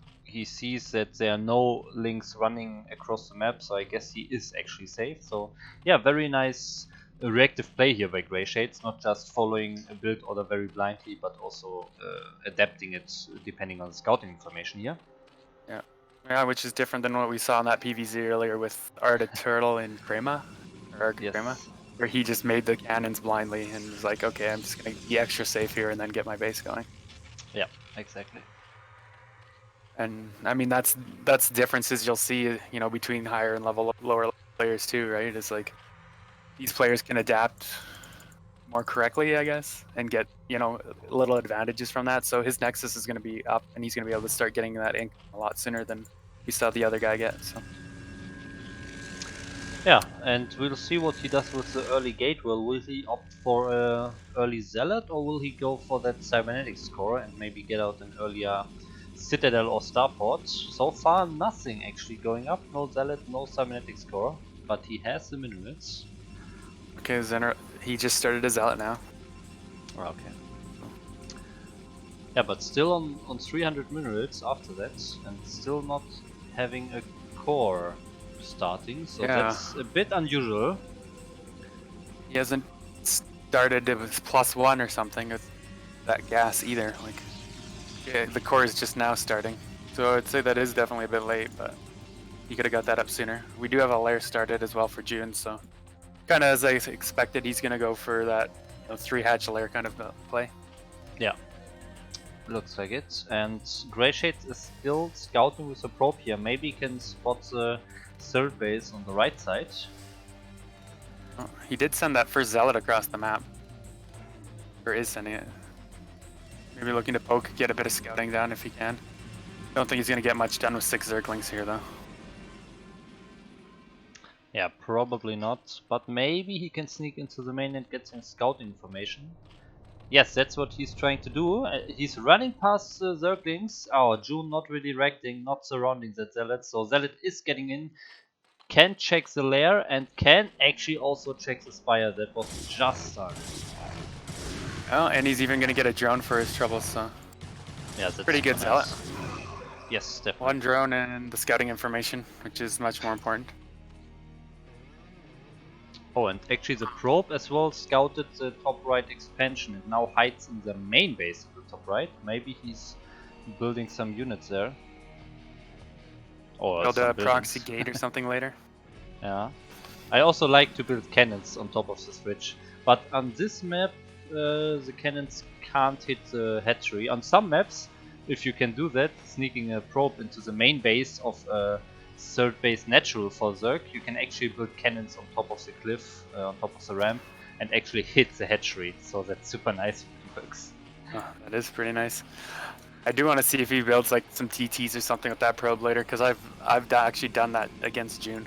sees that there are no links running across the map, so I guess he is actually safe. So yeah, very nice reactive play here by Grey Shades, not just following a build order very blindly, but also adapting it depending on the scouting information here. Yeah, which is different than what we saw in that PvZ earlier with Arda Turtle and Crema, or Crema, where he just made the cannons blindly and was like, okay, I'm just gonna be extra safe here and then get my base going. Yeah, exactly. And I mean that's differences you'll see, between higher and lower players too, right? It's like these players can adapt more correctly, I guess, and get little advantages from that. So his Nexus is going to be up, and he's going to be able to start getting that ink a lot sooner than we saw the other guy get. So yeah, and we'll see what he does with the early gate. Will he opt for a early Zealot, or will he go for that Cybernetics core and maybe get out an earlier Citadel or Starport? So far nothing actually going up, no Zealot, no Cybernetics core, but he has the minerals. Okay, Zener, he just started his Zealot now. Okay. Yeah, but still on 300 minerals after that, and still not having a core starting, so that's a bit unusual. He hasn't started with +1 or something with that gas either. Like, the core is just now starting, so I'd say that is definitely a bit late, but he could have got that up sooner. We do have a lair started as well for June, so kind of as I expected, he's gonna go for that 3 hatch lair kind of play. Yeah, looks like it. And Grey Shades is still scouting with a probe here. Maybe he can spot the third base on the right side. Oh, he did send that first Zealot across the map. Or is sending it. Maybe looking to poke, get a bit of scouting down if he can. Don't think he's gonna get much done with 6 Zerglings here though. Yeah, probably not, but maybe he can sneak into the main and get some scouting information. Yes, that's what he's trying to do. He's running past Zerglings. Oh, June not really reacting, not surrounding that Zealot. So Zealot is getting in, can check the lair, and can actually also check the Spire that was just started. Oh, and he's even going to get a drone for his troubles, so... Yeah, that's pretty good nice. Zealot. Yes, definitely. One drone and the scouting information, which is much more important. Oh, and actually the probe as well scouted the top right expansion and now hides in the main base of the top right. Maybe he's building some units there. Or Build some a proxy buildings. gate or something later. Yeah. I also like to build cannons on top of this bridge. But on this map, the cannons can't hit the hatchery. On some maps, if you can do that, sneaking a probe into the main base of a third base natural for Zerg, you can actually build cannons on top of the cliff, on top of the ramp, and actually hit the hatchery. So that's super nice if it works. Oh, that is pretty nice. I do want to see if he builds like some TTs or something with that probe later, because I've actually done that against June.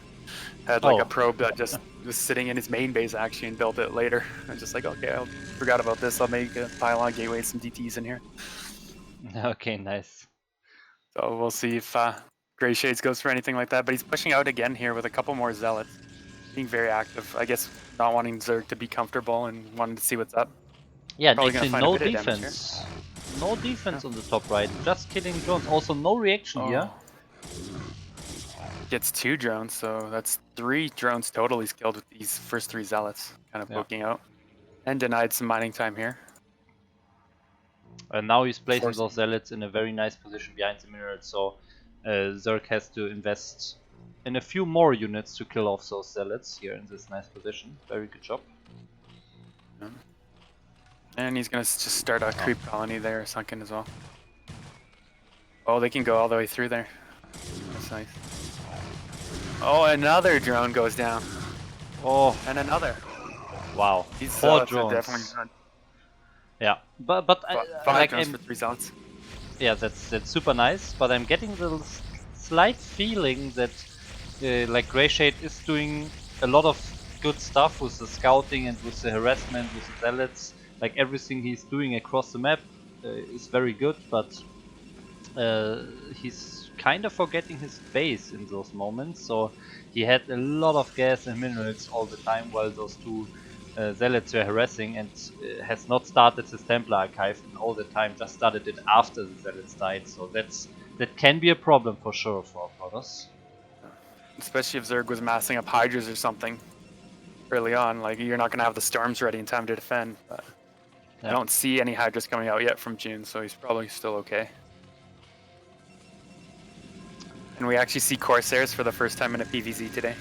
Had like a probe that just was sitting in his main base actually and built it later. I'm just like, okay, I forgot about this. I'll make a pylon gateway, some DTs in here. Okay, nice. So we'll see if Grey Shades goes for anything like that. But he's pushing out again here with a couple more Zealots. Being very active. I guess not wanting Zerg to be comfortable and wanting to see what's up. Yeah, and Probably gonna actually find a no bit of damage defense. No defense on the top right, just killing drones. Also no reaction here. Gets 2 drones, so that's 3 drones total he's killed with these first 3 Zealots. Kind of poking out. And denied some mining time here. And now he's placing those Zealots in a very nice position behind the minerals, so Zerg has to invest in a few more units to kill off those Zealots here in this nice position. Very good job. And he's gonna just start a creep colony there, sunken as well. Oh, they can go all the way through there. That's nice. Oh, another drone goes down. Oh, and another. Wow, These 4 drones. Definitely done. Yeah, but 5 like drones for 3 Zealots. Yeah, that's super nice. But I'm getting the slight feeling that like Greyshade is doing a lot of good stuff with the scouting and with the harassment, with the Zealots. Like everything he's doing across the map is very good, but he's kind of forgetting his base in those moments. So he had a lot of gas and minerals all the time while those 2 Zealots were harassing, and has not started his Templar archive in all the time, just started it after the Zealots died. So that can be a problem for sure for Protoss. Especially if Zerg was massing up Hydras or something early on. Like, you're not going to have the storms ready in time to defend. But I don't see any Hydras coming out yet from June, so he's probably still okay. And we actually see Corsairs for the first time in a PvZ today.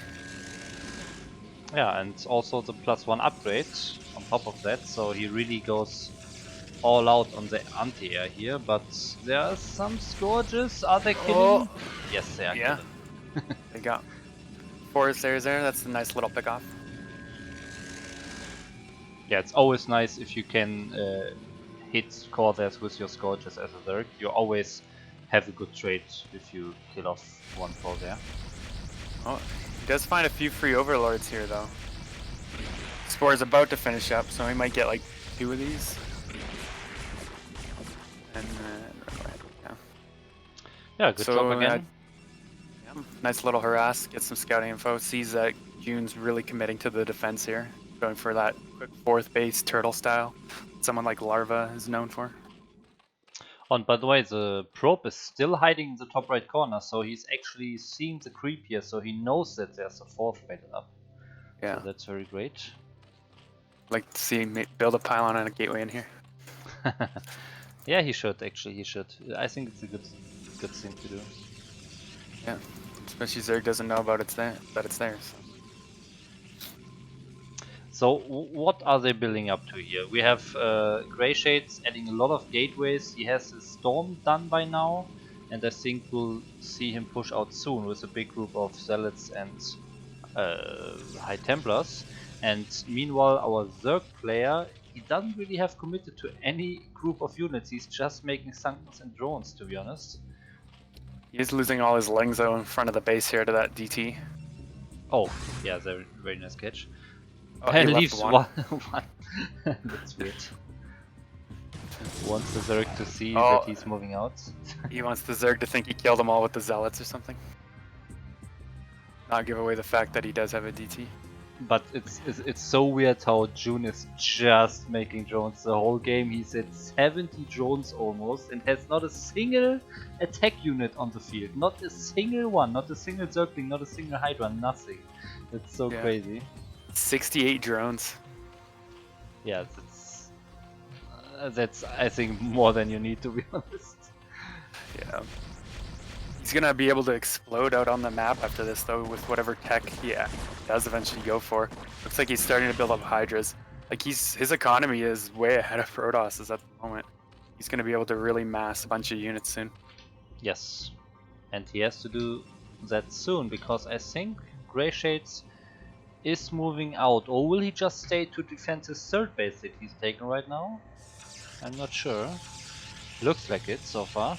Yeah, and also the +1 upgrade on top of that, so he really goes all out on the anti-air here, but there are some Scourges. Are they killing? Yes, they are killing. They got 4 Corsairs there, that's a nice little pick off. Yeah, it's always nice if you can hit Corsairs with your Scourges as a Zerg. You always have a good trade if you kill off 1 Corsair. Oh, he does find a few free Overlords here though. Spore is about to finish up, so he might get like 2 of these. And yeah, good job again. Nice little harass, get some scouting info, sees that June's really committing to the defense here. Going for that quick 4th base turtle style, someone like Larva is known for. Oh, and by the way, the probe is still hiding in the top right corner, so he's actually seeing the creep here, so he knows that there's a 4th baited up. Yeah. So that's very great. Like to see him build a pylon and a gateway in here. Yeah, he should actually. He should. I think it's a good thing to do. Yeah, especially Zerg doesn't know about that it's there. So what are they building up to here? We have Grey Shades adding a lot of gateways. He has his storm done by now, and I think we'll see him push out soon with a big group of Zealots and High Templars. And meanwhile, our Zerg player, he doesn't really have committed to any group of units. He's just making Sunkens and drones, to be honest. He's losing all his lings though in front of the base here to that DT. Oh, yeah, very nice catch. Oh, And leaves one. That's weird. Wants the Zerg to see Oh. that he's moving out. He wants the Zerg to think he killed them all with the Zealots or something. Not give away the fact that he does have a DT. But it's so weird how June is just making drones the whole game. He's at 70 drones almost and has not a single attack unit on the field. Not a single one, not a single Zergling, not a single Hydra, nothing. That's so crazy. 68 drones. Yeah, that's I think more than you need, to be honest. Yeah. He's gonna be able to explode out on the map after this though with whatever tech he does eventually go for. Looks like he's starting to build up Hydras. Like his economy is way ahead of Protos's at the moment. He's gonna be able to really mass a bunch of units soon. Yes. And he has to do that soon because I think Grey Shades is moving out, or will he just stay to defend his third base that he's taken right now? I'm not sure. Looks like it so far.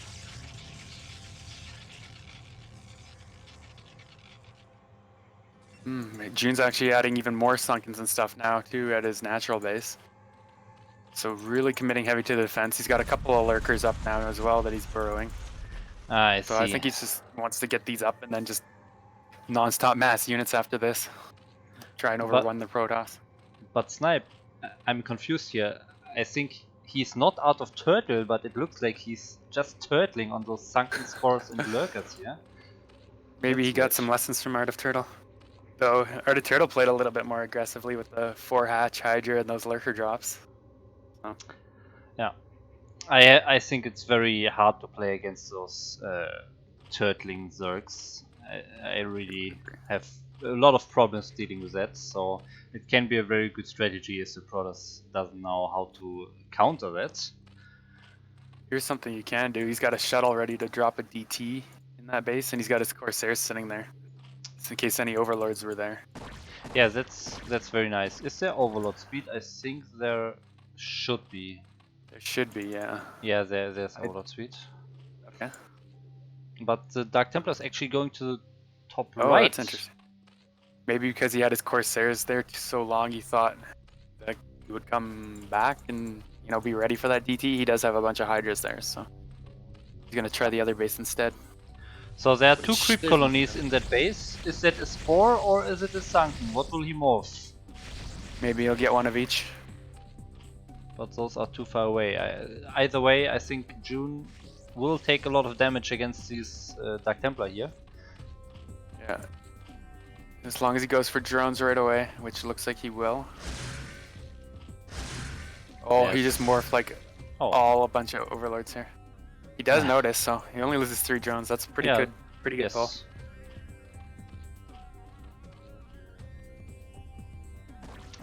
June's actually adding even more Sunkens and stuff now too at his natural base. So really committing heavy to the defense. He's got a couple of lurkers up now as well that he's burrowing. I see. So I think he just wants to get these up and then just non-stop mass units after this. Try and overrun the Protoss. But Snipe, I'm confused here. I think he's not out of turtle, but it looks like he's just turtling on those sunken spores and lurkers here. Maybe he got some lessons from Art of Turtle. Though Art of Turtle played a little bit more aggressively with the 4-hatch Hydra and those lurker drops. So. Yeah. I think it's very hard to play against those turtling Zergs. I really have a lot of problems dealing with that, so it can be a very good strategy if the Protoss doesn't know how to counter that. Here's something you can do. He's got a shuttle ready to drop a DT in that base, and he's got his Corsairs sitting there, just in case any Overlords were there. Yeah, that's very nice. Is there Overlord speed? I think there should be. There should be, yeah. Yeah, there's Overlord speed. Okay. But the Dark Templar is actually going to the top right. Oh, that's interesting. Maybe because he had his Corsairs there so long, he thought that he would come back and be ready for that DT. He does have a bunch of Hydras there, so he's gonna try the other base instead. So there are two creep colonies in that base. Is that a spore or is it a sunken? What will he morph? Maybe he'll get one of each. But those are too far away. Either way, I think June will take a lot of damage against these Dark Templar here. Yeah. As long as he goes for drones right away, which looks like he will. Oh, yes. He just morphed like a bunch of Overlords here. He does notice, so he only loses 3 drones. That's pretty good. Pretty good pull.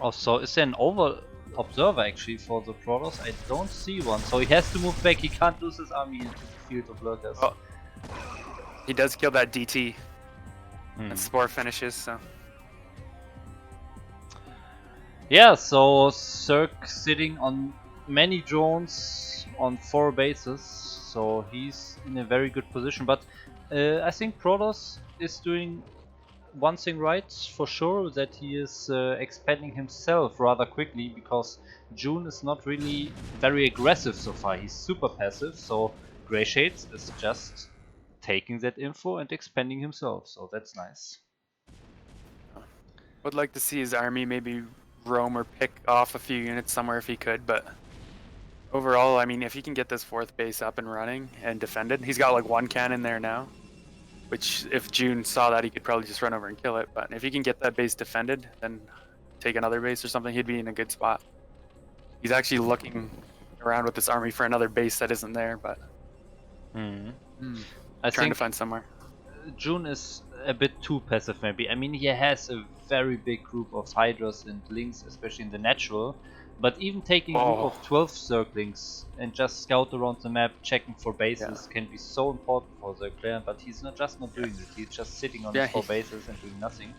Also, is there an observer actually for the Protoss? I don't see one, so he has to move back. He can't lose his army into the field of lurkers. Oh. He does kill that DT. And Spore finishes, so. Yeah, so Zerg sitting on many drones on 4 bases, so he's in a very good position. But I think Protoss is doing one thing right for sure, that he is expanding himself rather quickly, because June is not really very aggressive so far. He's super passive, so Grey Shades is just taking that info and expanding himself, so that's nice. Would like to see his army maybe roam or pick off a few units somewhere if he could, but overall, I mean, if he can get this 4th base up and running and defended, he's got like 1 cannon there now, which if June saw that, he could probably just run over and kill it. But if he can get that base defended, then take another base or something, he'd be in a good spot. He's actually looking around with this army for another base that isn't there, but trying to find somewhere. June is a bit too passive maybe. I mean, he has a very big group of Hydras and Lynx, especially in the natural. But even taking a group of 12 Zerglings and just scout around the map, checking for bases can be so important for the player. But he's not doing it. He's just sitting on his 4 bases and doing nothing.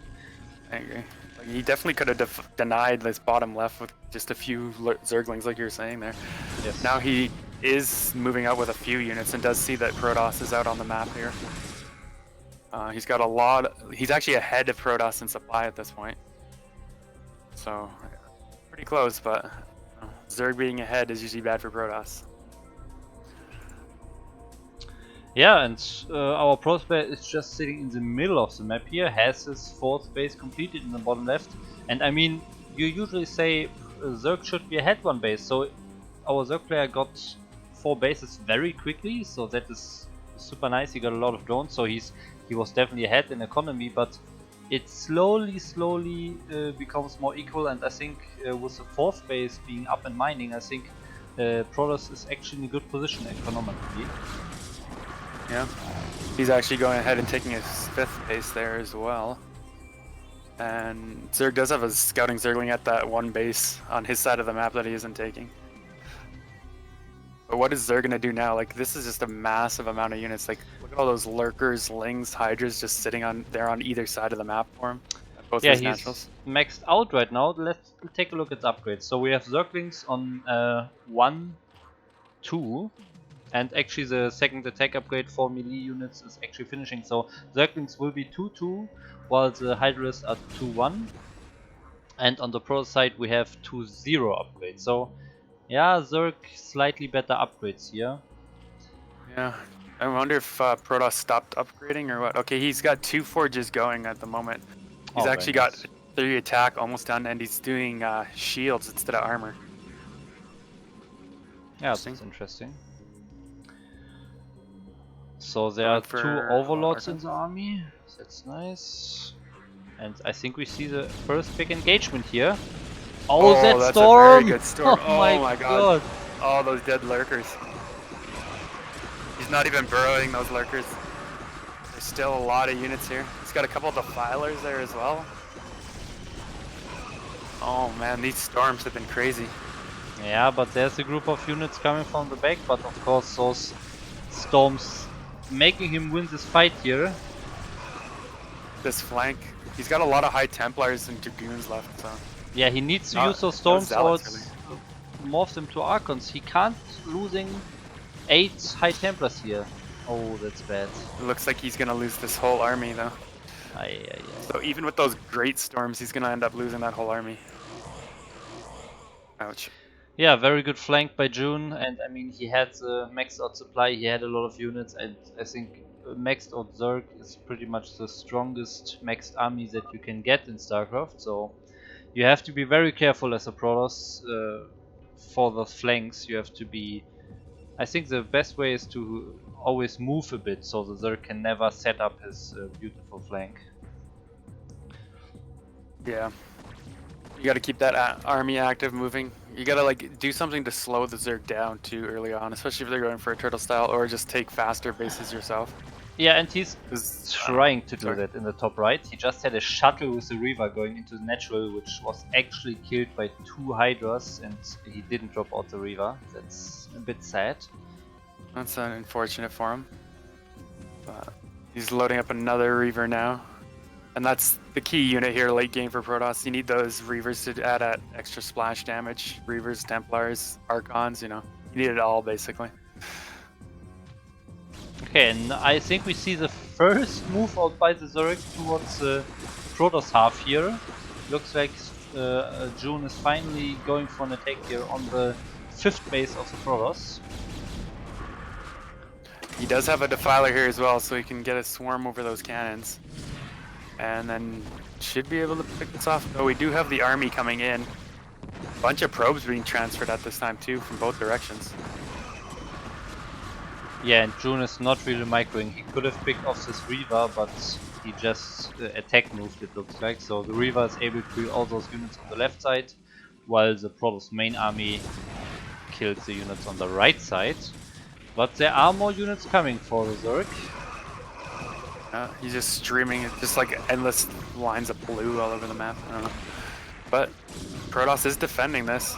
I agree. Like, he definitely could have denied this bottom left with just a few Zerglings, like you were saying there. Yes. Now he is moving out with a few units and does see that Protoss is out on the map here. He's got a lot. He's actually ahead of Protoss in supply at this point. So pretty close, but Zerg being ahead is usually bad for Protoss. Yeah, and our prospect is just sitting in the middle of the map here, has his fourth base completed in the bottom left. And I mean, you usually say Zerg should be ahead one base, so our Zerg player got 4 bases very quickly, so that is super nice. He got a lot of drones, so he was definitely ahead in economy, but it slowly becomes more equal, and I think with the fourth base being up and mining, I think Protoss is actually in a good position economically. Yeah, he's actually going ahead and taking his 5th base there as well. And Zerg does have a scouting Zergling at that one base on his side of the map that he isn't taking. But what is Zerg gonna do now? Like, this is just a massive amount of units. Like, look at all those lurkers, lings, hydras just sitting on there on either side of the map for him. Both Yeah, his he's naturals. maxed out right now. Let's take a look at the upgrades. So we have Zerglings on 1, 2. And actually the second attack upgrade for melee units is actually finishing. So Zerglings will be 2-2, while the Hydras are 2-1. And on the pro side we have 2-0 upgrades. So yeah, Zerg slightly better upgrades here. Yeah, I wonder if Protoss stopped upgrading or what. Okay, he's got 2 forges going at the moment. He's actually got 3 attack almost done, and he's doing shields instead of armor. Yeah, that's interesting. So there are 2 overlords in the army. That's nice. And I think we see the first big engagement here. Oh, that's Storm! A very good Storm. Oh my god. All those dead lurkers. He's not even burrowing those lurkers. There's still a lot of units here. He's got a couple of defilers there as well. Oh man, these storms have been crazy. Yeah, but there's a group of units coming from the back, but of course those storms making him win this fight here. This flank, he's got a lot of high Templars and Dragoons left, so... Yeah, he needs to use those storms or morph them to Archons. He can't losing 8 high Templars here. Oh, that's bad. It looks like he's gonna lose this whole army though. So even with those great storms, he's gonna end up losing that whole army. Ouch. Yeah, very good flank by June, and I mean he had the maxed out supply, he had a lot of units, and I think maxed out Zerg is pretty much the strongest maxed army that you can get in StarCraft, so you have to be very careful as a Protoss for the flanks. You have to be... I think the best way is to always move a bit, so the Zerg can never set up his beautiful flank. Yeah. You gotta keep that army active, moving. You gotta like do something to slow the Zerg down too early on, especially if they're going for a turtle style, or just take faster bases yourself. Yeah, and he's trying to do that in the top right. He just had a shuttle with the Reaver going into the natural, which was actually killed by 2 Hydras, and he didn't drop out the Reaver. That's a bit sad. That's unfortunate for him. But he's loading up another Reaver now. And that's the key unit here late game for Protoss. You need those Reavers to add that extra splash damage. Reavers, Templars, Archons, you know. You need it all basically. Okay, and I think we see the first move out by the Zerg towards the Protoss half here. Looks like June is finally going for an attack here on the 5th base of the Protoss. He does have a Defiler here as well, so he can get a swarm over those cannons. And then should be able to pick this off. Oh, we do have the army coming in. Bunch of probes being transferred at this time too, from both directions. Yeah, and June is not really microing. He could have picked off this Reaver, but he just attack moved, it looks like. So the Reaver is able to kill all those units on the left side, while the Protoss main army kills the units on the right side. But there are more units coming for the Zerg. He's just streaming, just like endless lines of blue all over the map. I don't know. But Protoss is defending this.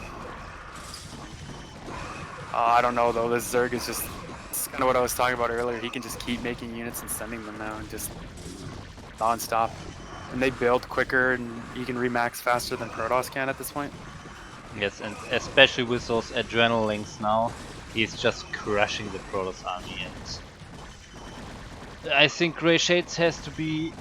I don't know though, this Zerg is just, it's kind of what I was talking about earlier. He can just keep making units and sending them now and just non-stop. And they build quicker and you can remax faster than Protoss can at this point. Yes, and especially with those adrenalines now, he's just crushing the Protoss army, and I think Grey Shades has to be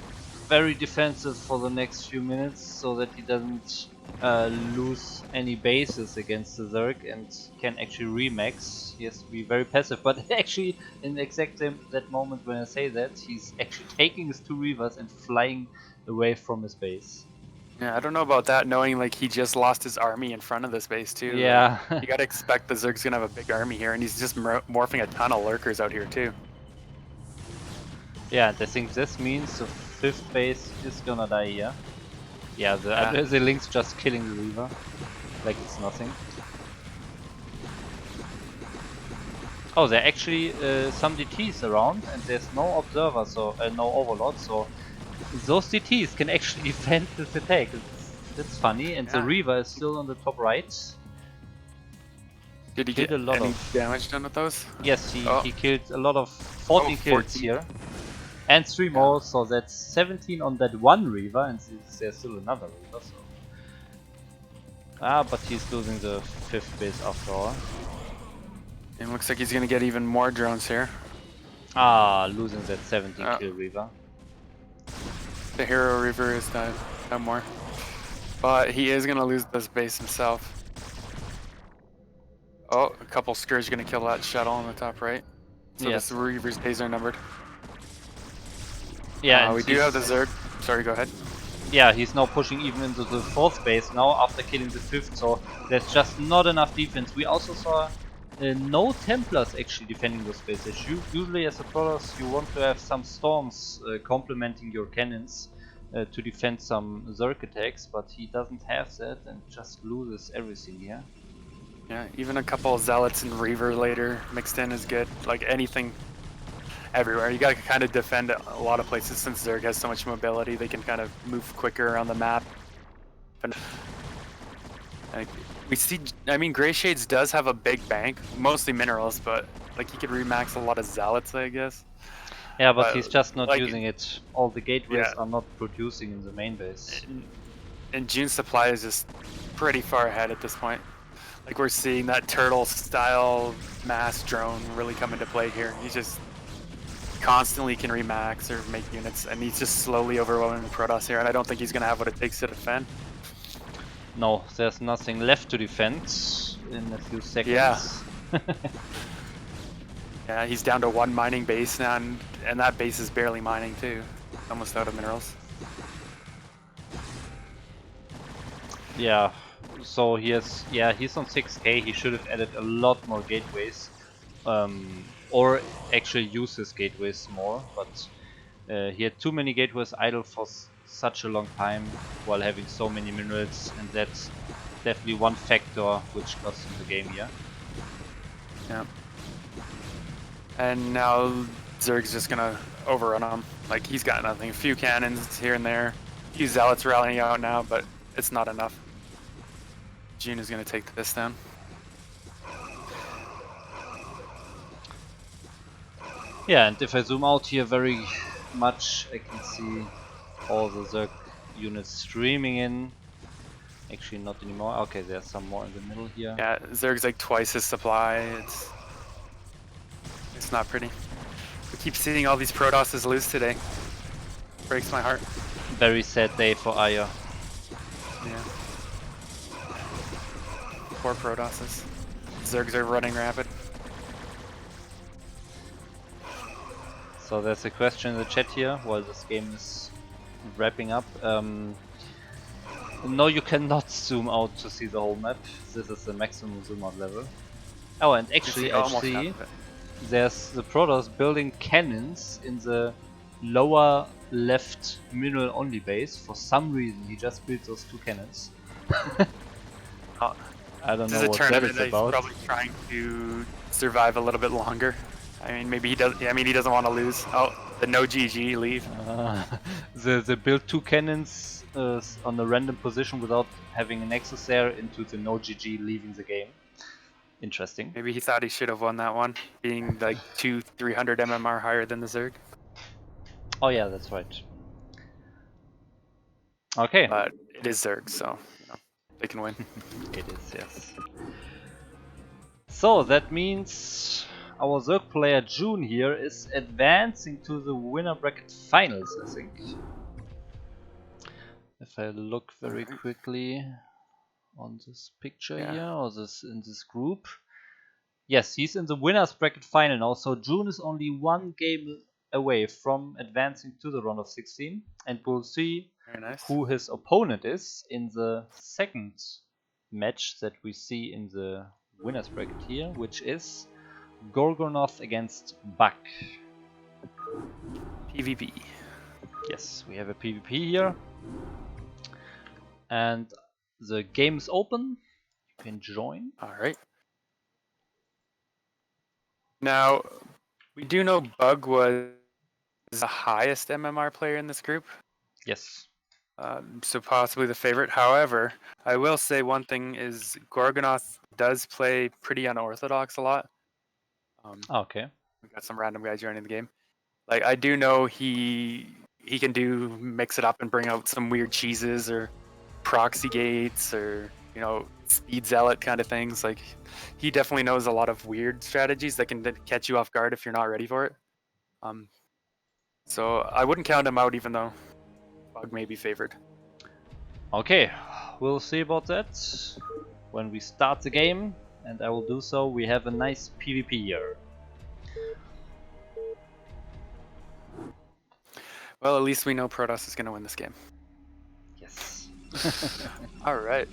very defensive for the next few minutes so that he doesn't lose any bases against the Zerg and can actually remax. He has to be very passive, but actually in the exact same that moment when I say that, he's actually taking his 2 Reavers and flying away from his base. Yeah, I don't know about that, knowing like he just lost his army in front of this base too. Yeah. Like, you gotta expect the Zerg's gonna have a big army here, and he's just morphing a ton of lurkers out here too. Yeah, and I think this means the 5th base is gonna die here. Yeah, the Link's just killing the Reaver, like it's nothing. Oh, there are actually some DTs around, and there's no observer, so no overlord, so those DTs can actually defend this attack. That's funny, and the Reaver is still on the top right. Did he get a lot of damage done with those? Yes, he killed a lot of 14 kills here. And 3 more, so that's 17 on that one Reaver, and there's still another Reaver, so... but he's losing the 5th base after all. And looks like he's gonna get even more drones here. Losing that 17 kill Reaver. The hero Reaver is no more. But he is gonna lose this base himself. Oh, a couple Scourge gonna kill that shuttle on the top right. So this Reaver's days are numbered. Yeah, we do have the Zerg. Sorry, go ahead. Yeah, he's now pushing even into the 4th base now after killing the 5th, so there's just not enough defense. We also saw no Templars actually defending those bases. Usually as a Protoss you want to have some Storms complementing your cannons to defend some Zerg attacks, but he doesn't have that and just loses everything here. Yeah, even a couple of Zealots and Reaver later mixed in is good. Like anything everywhere. You gotta kind of defend a lot of places since Zerg has so much mobility. They can kind of move quicker around the map. And like, we see, I mean, Grey Shades does have a big bank, mostly minerals, but like he could remax a lot of Zealots, I guess. Yeah, but he's just not using it. All the gateways are not producing in the main base. And June's supply is just pretty far ahead at this point. Like we're seeing that turtle style mass drone really come into play here. He just constantly can remax or make units, and he's just slowly overwhelming Protoss here, and I don't think he's gonna have what it takes to defend. No, there's nothing left to defend in a few seconds. Yeah. Yeah, he's down to 1 mining base now, and that base is barely mining too. Almost out of minerals. Yeah, so he's on 6k, he should have added a lot more gateways. Or actually use his gateways more, but he had too many gateways idle for such a long time while having so many minerals, and that's definitely one factor which cost him the game here. Yeah. And now Zerg's just gonna overrun him. Like he's got nothing. A few cannons here and there. A few Zealots rallying out now, but it's not enough. June is gonna take this down. Yeah, and if I zoom out here very much, I can see all the Zerg units streaming in. Actually not anymore. Okay, there's some more in the middle here. Yeah, Zerg's like twice his supply. It's not pretty. We keep seeing all these Protosses lose today. Breaks my heart. Very sad day for Aya. Yeah. Poor Protosses. Zergs are running rapid. So there's a question in the chat here while this game is wrapping up. No, you cannot zoom out to see the whole map. This is the maximum zoom out level. Oh, and actually I see there's the Protoss building cannons in the lower left mineral only base. For some reason he just built those 2 cannons. I don't know what that is about. He's probably trying to survive a little bit longer. I mean, maybe he does. I mean, he doesn't want to lose. Oh, the no GG leave. They built 2 cannons on a random position without having a nexus there into the no GG leaving the game. Interesting. Maybe he thought he should have won that one, being like 200-300 MMR higher than the Zerg. Oh yeah, that's right. Okay. But it is Zerg, so you know, they can win. It is, yes. So that means our Zerg player June here is advancing to the winner bracket finals, I think. If I look very quickly. on this picture Yeah. here, or in this group. Yes, he's in the winners bracket final now. So June is only one game away from advancing to the round of 16, and we'll see Very nice. who his opponent is in the second match that we see in the winners bracket here, which is Gorgonoth against Buck. PvP. Yes, we have a PvP here, and the game is open. You can join. All right. Now, we do know Bug was the highest MMR player in this group. Yes. So possibly the favorite. However, I will say one thing is Gorgonoth does play pretty unorthodox a lot. Okay. We got some random guy joining the game. Like I do know he can do mix it up and bring out some weird cheeses or proxy gates or speed zealot kind of things. Like he definitely knows a lot of weird strategies that can catch you off guard if you're not ready for it. So I wouldn't count him out even though Bug may be favored. Okay, we'll see about that when we start the game, and I will do so. We have a nice PvP here. Well, at least we know Protoss is going to win this game. Yes. All right.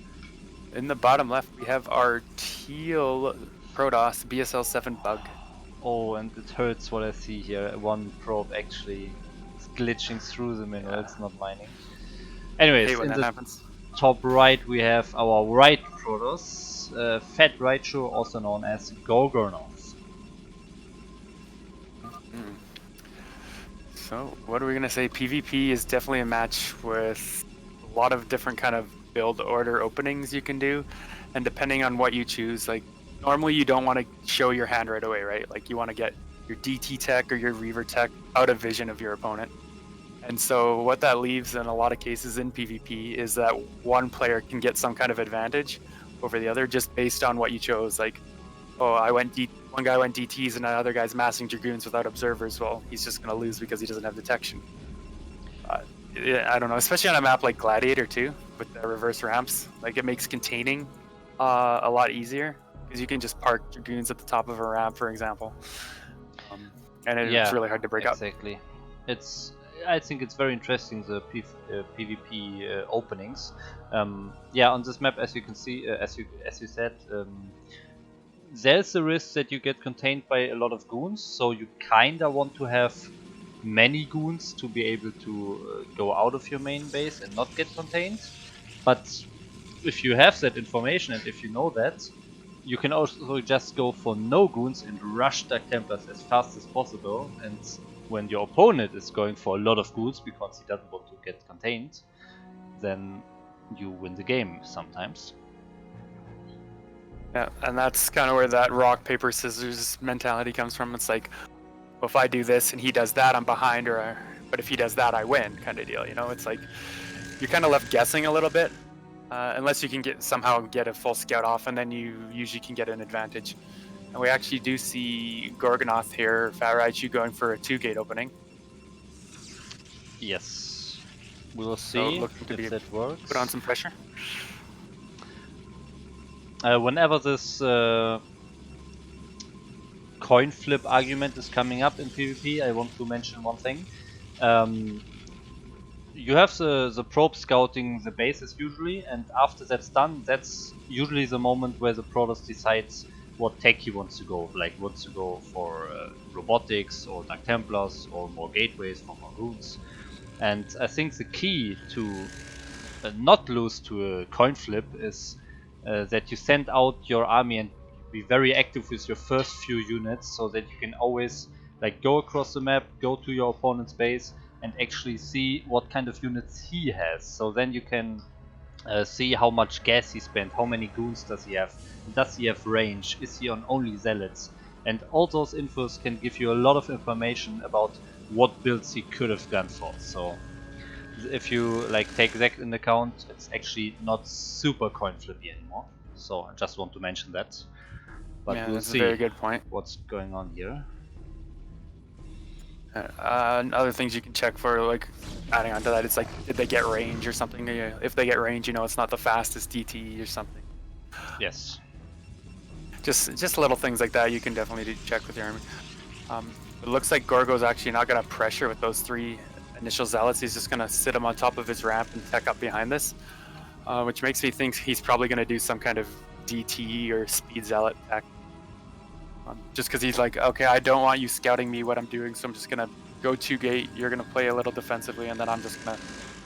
In the bottom left, we have our teal Protoss BSL 7 Bug. Oh, and it hurts what I see here. One probe actually is glitching through the menu. It's not mining. Anyways, when in that the happens. top right we have our right Protoss, Fat Raichu, also known as Gorgonoth. So, what are we gonna say? PvP is definitely a match with a lot of different kind of build order openings you can do, and depending on what you choose, like normally you don't want to show your hand right away, right? Like you want to get your DT tech or your Reaver tech out of vision of your opponent. And so what that leaves in a lot of cases in PvP is that one player can get some kind of advantage over the other just based on what you chose. Like, oh, one guy went DTs and another guy's massing Dragoons without observers. Well, he's just going to lose because he doesn't have detection. I don't know, especially on a map like Gladiator too, with the reverse ramps. Like it makes containing a lot easier because you can just park Dragoons at the top of a ramp, for example. And it's really hard to break up. Exactly. I think it's very interesting, the PvP openings. Yeah, on this map, as you can see, as you said, there's a risk that you get contained by a lot of goons. So you kinda want to have many goons to be able to go out of your main base and not get contained. But if you have that information and if you know that, you can also just go for no goons and rush Dark Templars as fast as possible, and when your opponent is going for a lot of goons because he doesn't want to get contained, then you win the game sometimes. Yeah, and that's kind of where that rock, paper, scissors mentality comes from. It's like, well, if I do this and he does that, I'm behind, but if he does that, I win, kind of deal. It's like you're kind of left guessing a little bit, unless you can somehow get a full scout off, and then you usually can get an advantage. And we actually do see Gorgonoth here, Fat Raichu going for a 2-gate opening. Yes, we'll see if that works. Put on some pressure. Whenever this coin flip argument is coming up in PvP, I want to mention one thing. You have the probe scouting the bases usually, and after that's done, that's usually the moment where the Protoss decides what tech he wants to go. Like wants to go for robotics or Dark Templars or more gateways for more runes. And I think the key to not lose to a coin flip is that you send out your army and be very active with your first few units, so that you can always like go across the map, go to your opponent's base, and actually see what kind of units he has. So then you can see how much gas he spent, how many goons does he have range, is he on only zealots, and all those infos can give you a lot of information about what builds he could have gone for. So if you like take that into account, it's actually not super coin flippy anymore. So I just want to mention that. But Yeah, we'll that's see a very good point. what's going on here. Other things you can check for, like, adding on to that, it's like, did they get range or something? If they get range, you know, it's not the fastest DTE or something. Yes. Just little things like that you can definitely check with your army. It looks like Gorgo's actually not going to pressure with those 3 initial zealots. He's just going to sit him on top of his ramp and tech up behind this, which makes me think he's probably going to do some kind of DTE or speed zealot tech. Just because he's like, okay, I don't want you scouting me what I'm doing, so I'm just going to go 2 gate, you're going to play a little defensively, and then I'm just going to,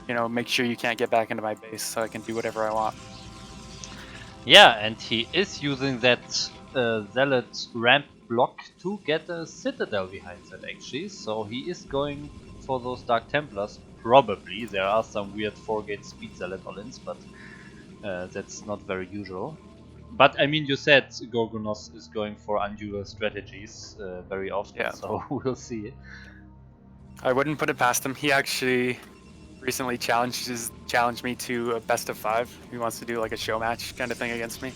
you know, make sure you can't get back into my base so I can do whatever I want. Yeah, and he is using that zealot ramp block to get a citadel behind that actually, so he is going for those Dark Templars, probably. There are some weird 4-gate speed zealot all-ins, but that's not very usual. But I mean, you said Gorgonos is going for unusual strategies very often, Yeah. so we'll see. I wouldn't put it past him. He actually recently challenged me to a best of 5. He wants to do like a show match kind of thing against me.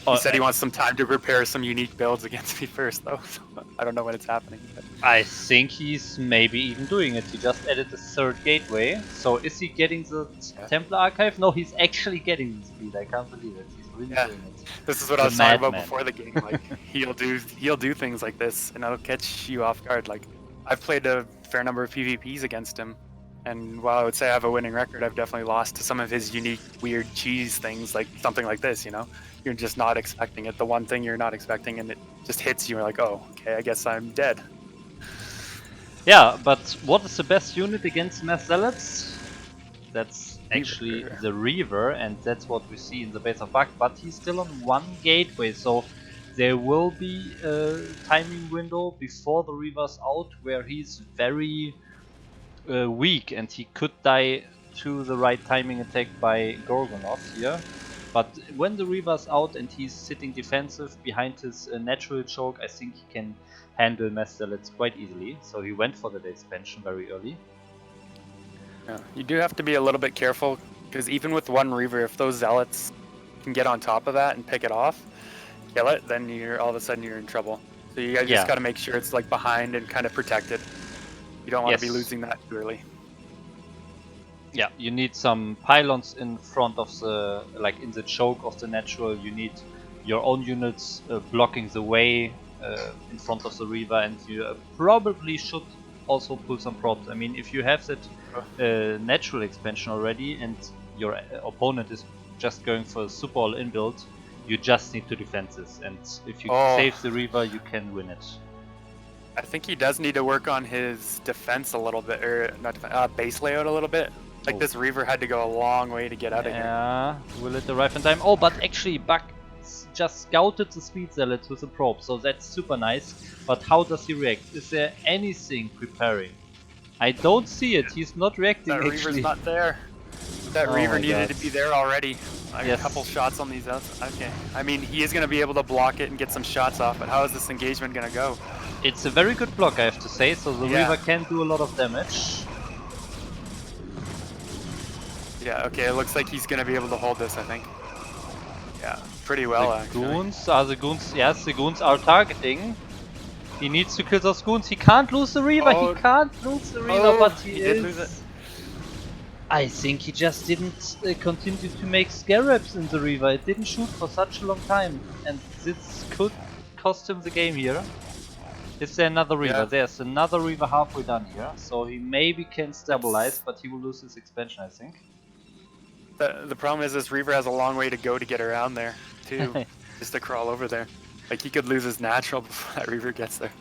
He said he wants some time to prepare some unique builds against me first, though. So I don't know when it's happening. But... I think he's maybe even doing it. He just added the 3rd gateway. So is he getting the Templar Archive? No, he's actually getting the speed. I can't believe it. He's really doing it. This is what I was talking about before the game. Like he'll do things like this, and it'll catch you off guard. Like I've played a fair number of PvPs against him, and while I would say I have a winning record, I've definitely lost to some of his unique, weird cheese things, like something like this. You know, you're just not expecting it. The one thing you're not expecting, and it just hits you. You're like, oh, okay, I guess I'm dead. Yeah, but what is the best unit against Mass Zealots? That's actually the Reaver, and that's what we see in the base of Buck, but he's still on 1 gateway, so there will be a timing window before the Reaver's out where he's very weak, and he could die to the right timing attack by Gorgonoth here. But when the Reaver's out and he's sitting defensive behind his natural choke, I think he can handle Mass Zealots quite easily. So he went for the expansion very early. Yeah, you do have to be a little bit careful, because even with 1 Reaver, if those Zealots can get on top of that and pick it off, kill it, then all of a sudden you're in trouble. So you just got to make sure it's like behind and kind of protected. You don't want to be losing that too early. Yeah, you need some pylons in front of the, like in the choke of the natural. You need your own units blocking the way in front of the Reaver, and you probably should also pull some props. I mean, if you have that natural expansion already and your opponent is just going for a super all-in build, you just need to defend this, and if you save the Reaver, you can win it. I think he does need to work on his defense a little bit, or not base layout a little bit. Like this Reaver had to go a long way to get out of here. Yeah, will it arrive in time? Oh, but actually Buck just scouted the speed zealots with a probe, so that's super nice. But how does he react? Is there anything preparing? I don't see it. He's not reacting. That Reaver's not there. That Reaver needed to be there already. A couple shots on these outs. Okay. I mean, he is going to be able to block it and get some shots off, but how is this engagement going to go? It's a very good block, I have to say, so the Reaver can do a lot of damage. Yeah, okay, it looks like he's going to be able to hold this, I think. Yeah, pretty well, actually. Yes, the goons are targeting. He needs to kill those goons. He can't lose the Reaver, he can't lose the Reaver, but he did lose it. I think he just didn't continue to make scarabs in the Reaver. It didn't shoot for such a long time, and this could cost him the game here. Is there another Reaver? Yeah. There's another Reaver halfway done here, so he maybe can stabilize, but he will lose his expansion, I think. The problem is this Reaver has a long way to go to get around there, too. Just to crawl over there. Like, he could lose his natural before that Reaver gets there.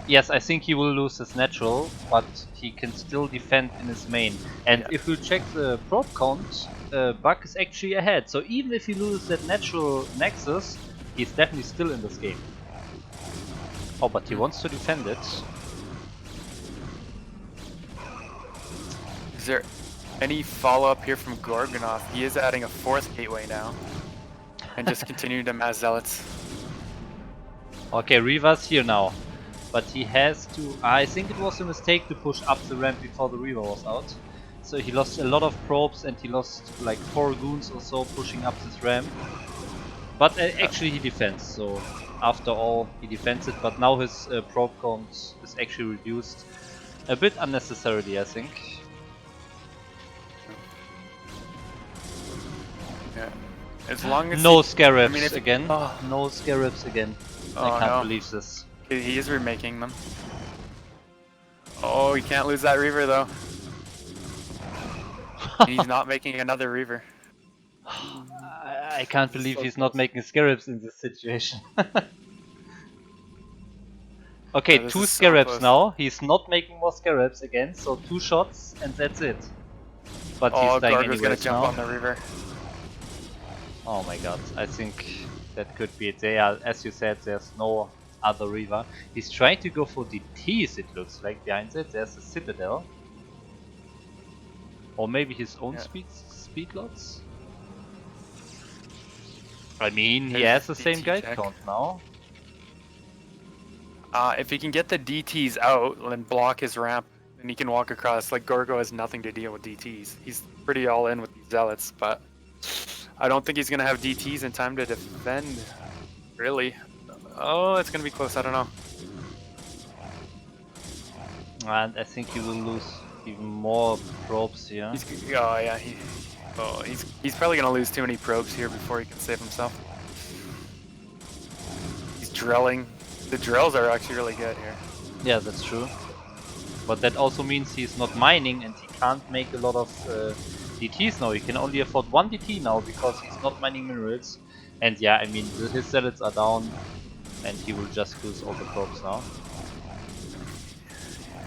Yes, I think he will lose his natural, but he can still defend in his main. And if we check the proc count, Buck is actually ahead. So even if he loses that natural nexus, he's definitely still in this game. Oh, but he wants to defend it. Is there any follow-up here from Gorgonoth? He is adding a 4th gateway now. And just continuing to mass zealots. Okay, Reaver's here now. But he has to... I think it was a mistake to push up the ramp before the Reaver was out. So he lost a lot of probes and he lost like 4 goons or so pushing up this ramp. But actually he defends, so after all, he defends it, but now his probe count is actually reduced a bit unnecessarily, I think. Yeah. As long as No he, scarabs I mean, if again. oh, No scarabs again. I oh can't no, believe this. he is remaking them. Oh, he can't lose that Reaver though. And he's not making another Reaver. I can't This is believe so he's close. not making scarabs in this situation. Okay, This 2 is so scarabs close. now. He's not making more scarabs again, so 2 shots and that's it. But he's Oh, dying Gargo's gonna anyways jump now. on the Reaver. Oh my god, I think that could be it. There, as you said, there's no other Reaver. He's trying to go for DTs, it looks like, behind it. There's a Citadel. Or maybe his own speed lots? I mean, he has the same guide count now. If he can get the DTs out and block his ramp, then he can walk across. Like, Gorgo has nothing to deal with DTs. He's pretty all in with these Zealots, but I don't think he's going to have DTs in time to defend, really. Oh, it's going to be close. I don't know. And I think he will lose even more probes here. Oh, yeah. He's probably going to lose too many probes here before he can save himself. He's drilling. The drills are actually really good here. Yeah, that's true. But that also means he's not mining and he can't make a lot of DTs now. He can only afford 1 DT now because he's not mining minerals. And yeah, I mean, his zealots are down and he will just lose all the probes now.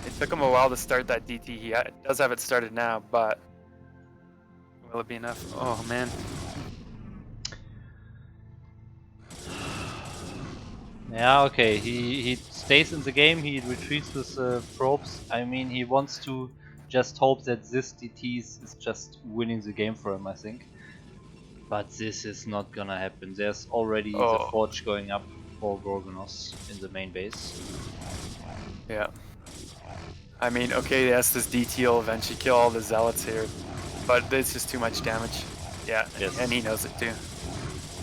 It took him a while to start that DT. He does have it started now, but will it be enough? Oh, man. Yeah, okay, he stays in the game, he retreats with probes. I mean, he wants to just hope that this DTs is just winning the game for him, I think. But this is not gonna happen. There's already the forge going up for Gorgonos in the main base. Yeah. I mean, okay, yes, this DT will eventually kill all the Zealots here, but it's just too much damage. Yeah, yes. And he knows it too.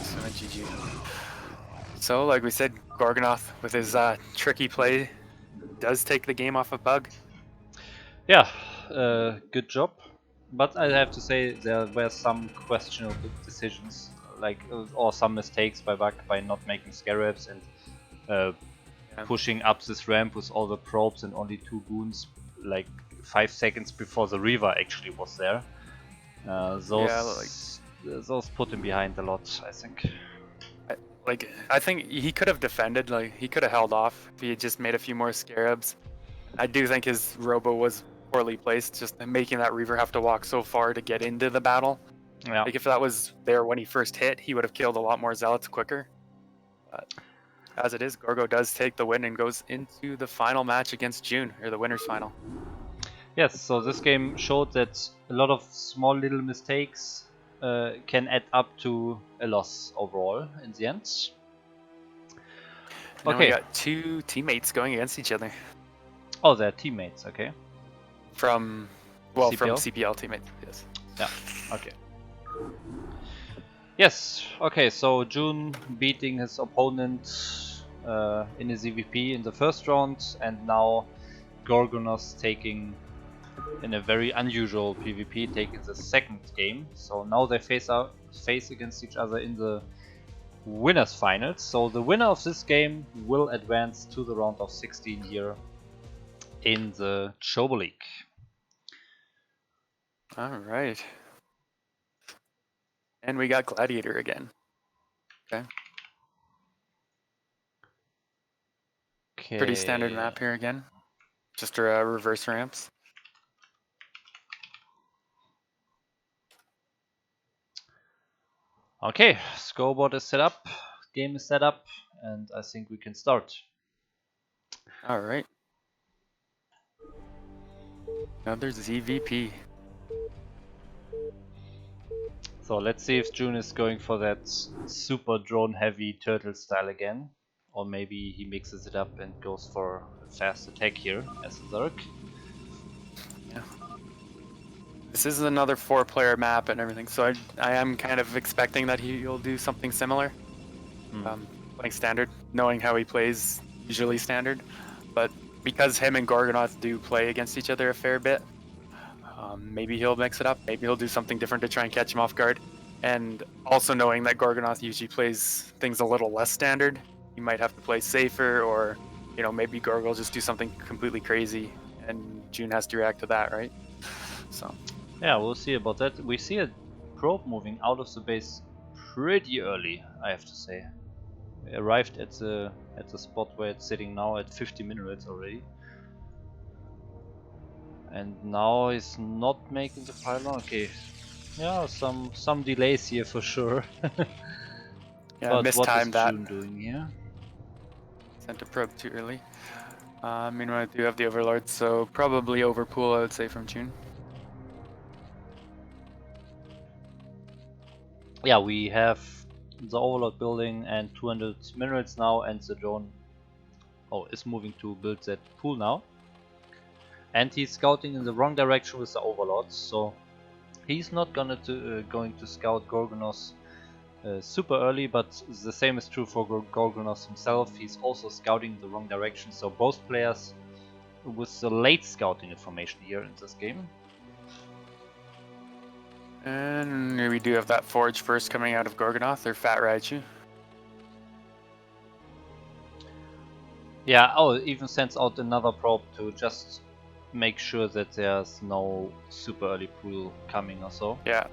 So GG. So, like we said, Gorgonoth, with his tricky play, does take the game off of Bug. Yeah, good job. But I have to say there were some questionable decisions, like or some mistakes by Bug by not making scarabs and pushing up this ramp with all the probes and only 2 goons, like 5 seconds before the Reaver actually was there. Those put him behind a lot, I think. I think he could have defended, like he could have held off if he had just made a few more scarabs. I do think his robo was poorly placed, just making that Reaver have to walk so far to get into the battle. Yeah. Like if that was there when he first hit, he would have killed a lot more Zealots quicker. But as it is, Gorgo does take the win and goes into the final match against June, or the winner's final. Yes, so this game showed that a lot of small little mistakes can add up to a loss overall in the end. And then we got 2 teammates going against each other. Oh, they're teammates, okay. From CPL teammates, yes. Yeah, okay. Yes, okay, so June beating his opponent in his EVP in the first round, and now Gorgonos taking, in a very unusual PvP, taking the second game. So now they face against each other in the winners finals. So the winner of this game will advance to the round of 16 here in the ChoboLeague. Alright. And we got Gladiator again. Okay. Pretty standard map here again. Just reverse ramps. Okay, scoreboard is set up, game is set up, and I think we can start. Alright. Another ZVP. So let's see if June is going for that super drone heavy turtle style again. Or maybe he mixes it up and goes for a fast attack here as a Zerg. Yeah. This is another 4-player map and everything, so I am kind of expecting that he'll do something similar. playing standard, knowing how he plays usually standard. But because him and Gorgonoth do play against each other a fair bit, maybe he'll mix it up. Maybe he'll do something different to try and catch him off guard. And also knowing that Gorgonoth usually plays things a little less standard, he might have to play safer, or maybe Gorg will just do something completely crazy, and June has to react to that, right? So yeah, we'll see about that. We see a probe moving out of the base pretty early, I have to say. We arrived at the spot where it's sitting now at 50 minerals already. And now it's not making the pylon. Okay, yeah, some delays here for sure. yeah, But what is mistimed that. June doing here? Sent a probe too early. Meanwhile, I do have the Overlord, so probably overpool, I would say, from June. Yeah, we have the Overlord building and 200 minerals now, and the drone is moving to build that pool now. And he's scouting in the wrong direction with the Overlords, so he's not going to scout Gorgonos super early, but the same is true for Gorgonos himself. He's also scouting in the wrong direction, so both players with the late scouting information here in this game. And here we do have that Forge first coming out of Gorgonoth, or Fat Raichu. Yeah, even sends out another probe to just make sure that there's no super early pool coming or so. Yeah,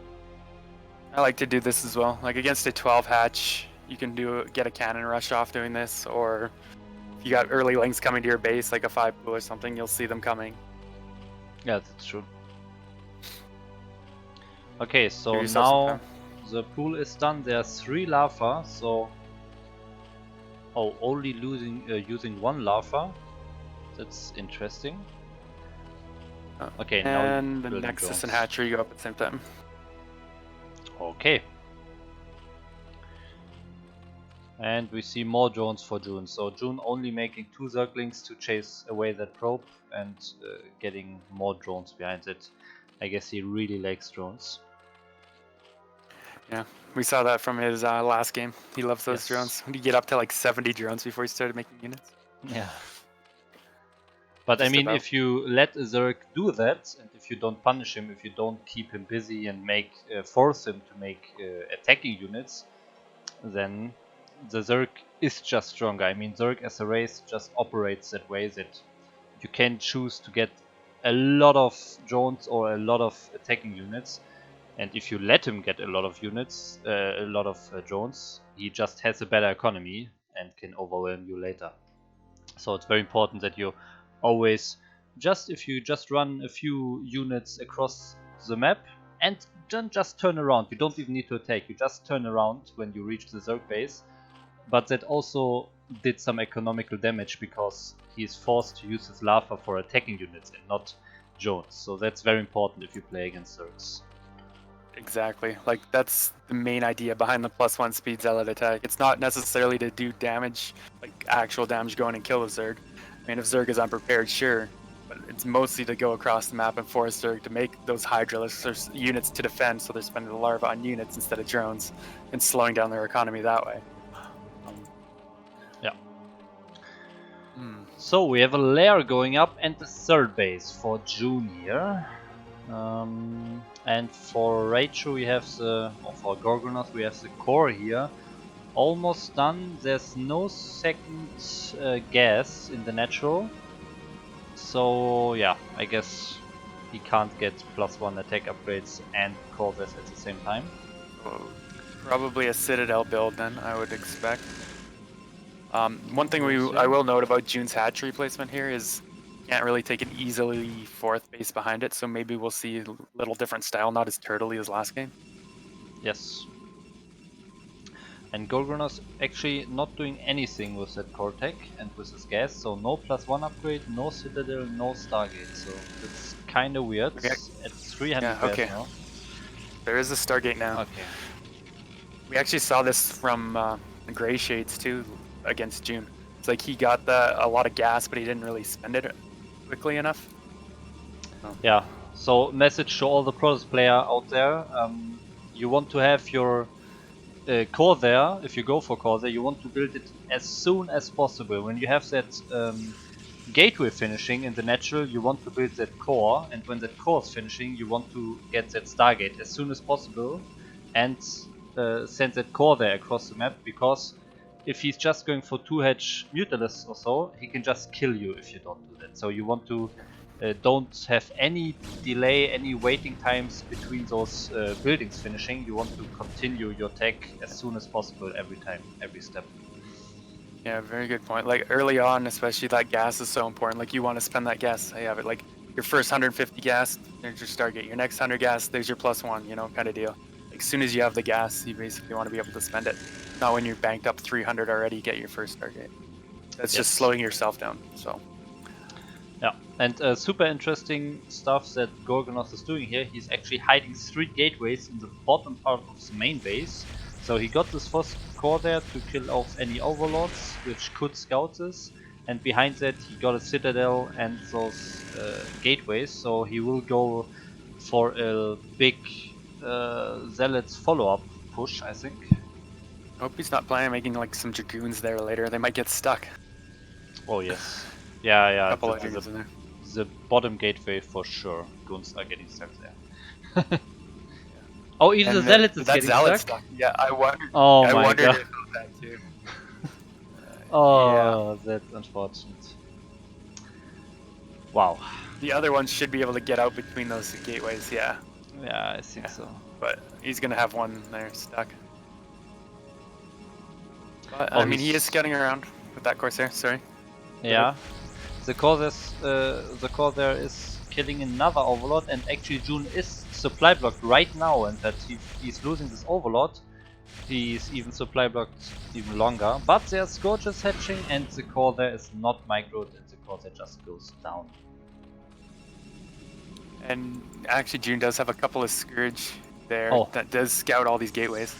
I like to do this as well. Like against a 12 hatch, you can get a cannon rush off doing this, or if you got early links coming to your base, like a 5 pool or something, you'll see them coming. Yeah, that's true. Okay, so now the pool is done. There's 3 larva, so only using 1 larva. That's interesting. Okay, and now the Nexus and Hatchery go up at the same time. Okay. And we see more drones for June. So June only making 2 Zerglings to chase away that probe and getting more drones behind it. I guess he really likes drones. Yeah, we saw that from his last game. He loves those drones. He get up to like 70 drones before he started making units. Yeah. But I mean, if you let a Zerg do that, and if you don't punish him, if you don't keep him busy and force him to make attacking units, then the Zerg is just stronger. I mean, Zerg as a race just operates that way, that you can choose to get a lot of drones or a lot of attacking units, and if you let him get a lot of units, a lot of drones, he just has a better economy and can overwhelm you later. So it's very important that you always if you just run a few units across the map and then just turn around. You don't even need to attack, you just turn around when you reach the Zerg base. But that also did some economical damage because he is forced to use his larva for attacking units and not drones. So that's very important if you play against Zergs. Exactly. Like, that's the main idea behind the +1 speed zealot attack. It's not necessarily to do damage, like actual damage, go in and kill a Zerg. I mean, if Zerg is unprepared, sure, but it's mostly to go across the map and force Zerg to make those Hydralisks or units to defend, so they're spending the larva on units instead of drones, and slowing down their economy that way. Yeah. So we have a lair going up and the 3rd base for June here. And for Raichu we have for Gorgonoth we have the core here. Almost done. There's no second gas in the natural. So yeah, I guess he can't get +1 attack upgrades and core this at the same time. Probably a Citadel build then, I would expect. One thing I will note about June's hatchery placement here is can't really take an easily 4th base behind it, so maybe we'll see a little different style, not as turtley as last game. Yes. And Gorgonoth actually not doing anything with that core tech and with his gas, so no +1 upgrade, no Citadel, no Stargate, so it's kinda weird. Okay. At 300 gas now. There is a Stargate now. Okay. We actually saw this from Grey Shades too against June. It's like he got a lot of gas, but he didn't really spend it quickly enough. Yeah, so message to all the Protoss player out there, you want to have your Corsair, if you go for Corsair, you want to build it as soon as possible. When you have that gateway finishing in the natural, you want to build that core, and when that core is finishing, you want to get that Stargate as soon as possible and send that core there across the map, because if he's just going for 2-hedge Mutalisk or so, he can just kill you if you don't do that. So you want to don't have any delay, any waiting times between those buildings finishing. You want to continue your tech as soon as possible every time, every step. Yeah, very good point. Like early on, especially, that gas is so important. Like you want to spend that gas. I have it. Like your first 150 gas, there's your Stargate. Your next 100 gas, there's your +1. You know, kind of deal. Like as soon as you have the gas, you basically want to be able to spend it. Not when you're banked up 300 already, get your first Stargate. That's just slowing yourself down. So. Yeah, and super interesting stuff that Gorgonoth is doing here. He's actually hiding 3 gateways in the bottom part of the main base. So he got this first core there to kill off any overlords, which could scout this. And behind that he got a citadel and those gateways. So he will go for a big Zealots follow-up push, I think. I hope he's not planning on making like some Dragoons there later. They might get stuck. Oh yes. Yeah. A couple of Dragoons in there. The bottom gateway for sure. Goons are getting stuck there. Oh, even the Zealots is getting stuck? Yeah, I wondered. Oh I my wondered god. about that too. Oh, that's unfortunate. Wow. The other ones should be able to get out between those gateways, yeah. Yeah, I think so. But he's gonna have one there stuck. But, Oh, I mean, he is scouting around with that Corsair, sorry. Yeah. The Corsair is killing another Overlord, and actually June is supply blocked right now, and that he's losing this Overlord. He's even supply blocked even longer. But there's Scourges hatching, and the Corsair is not microed, and the Corsair just goes down. And actually June does have a couple of Scourge there that does scout all these gateways.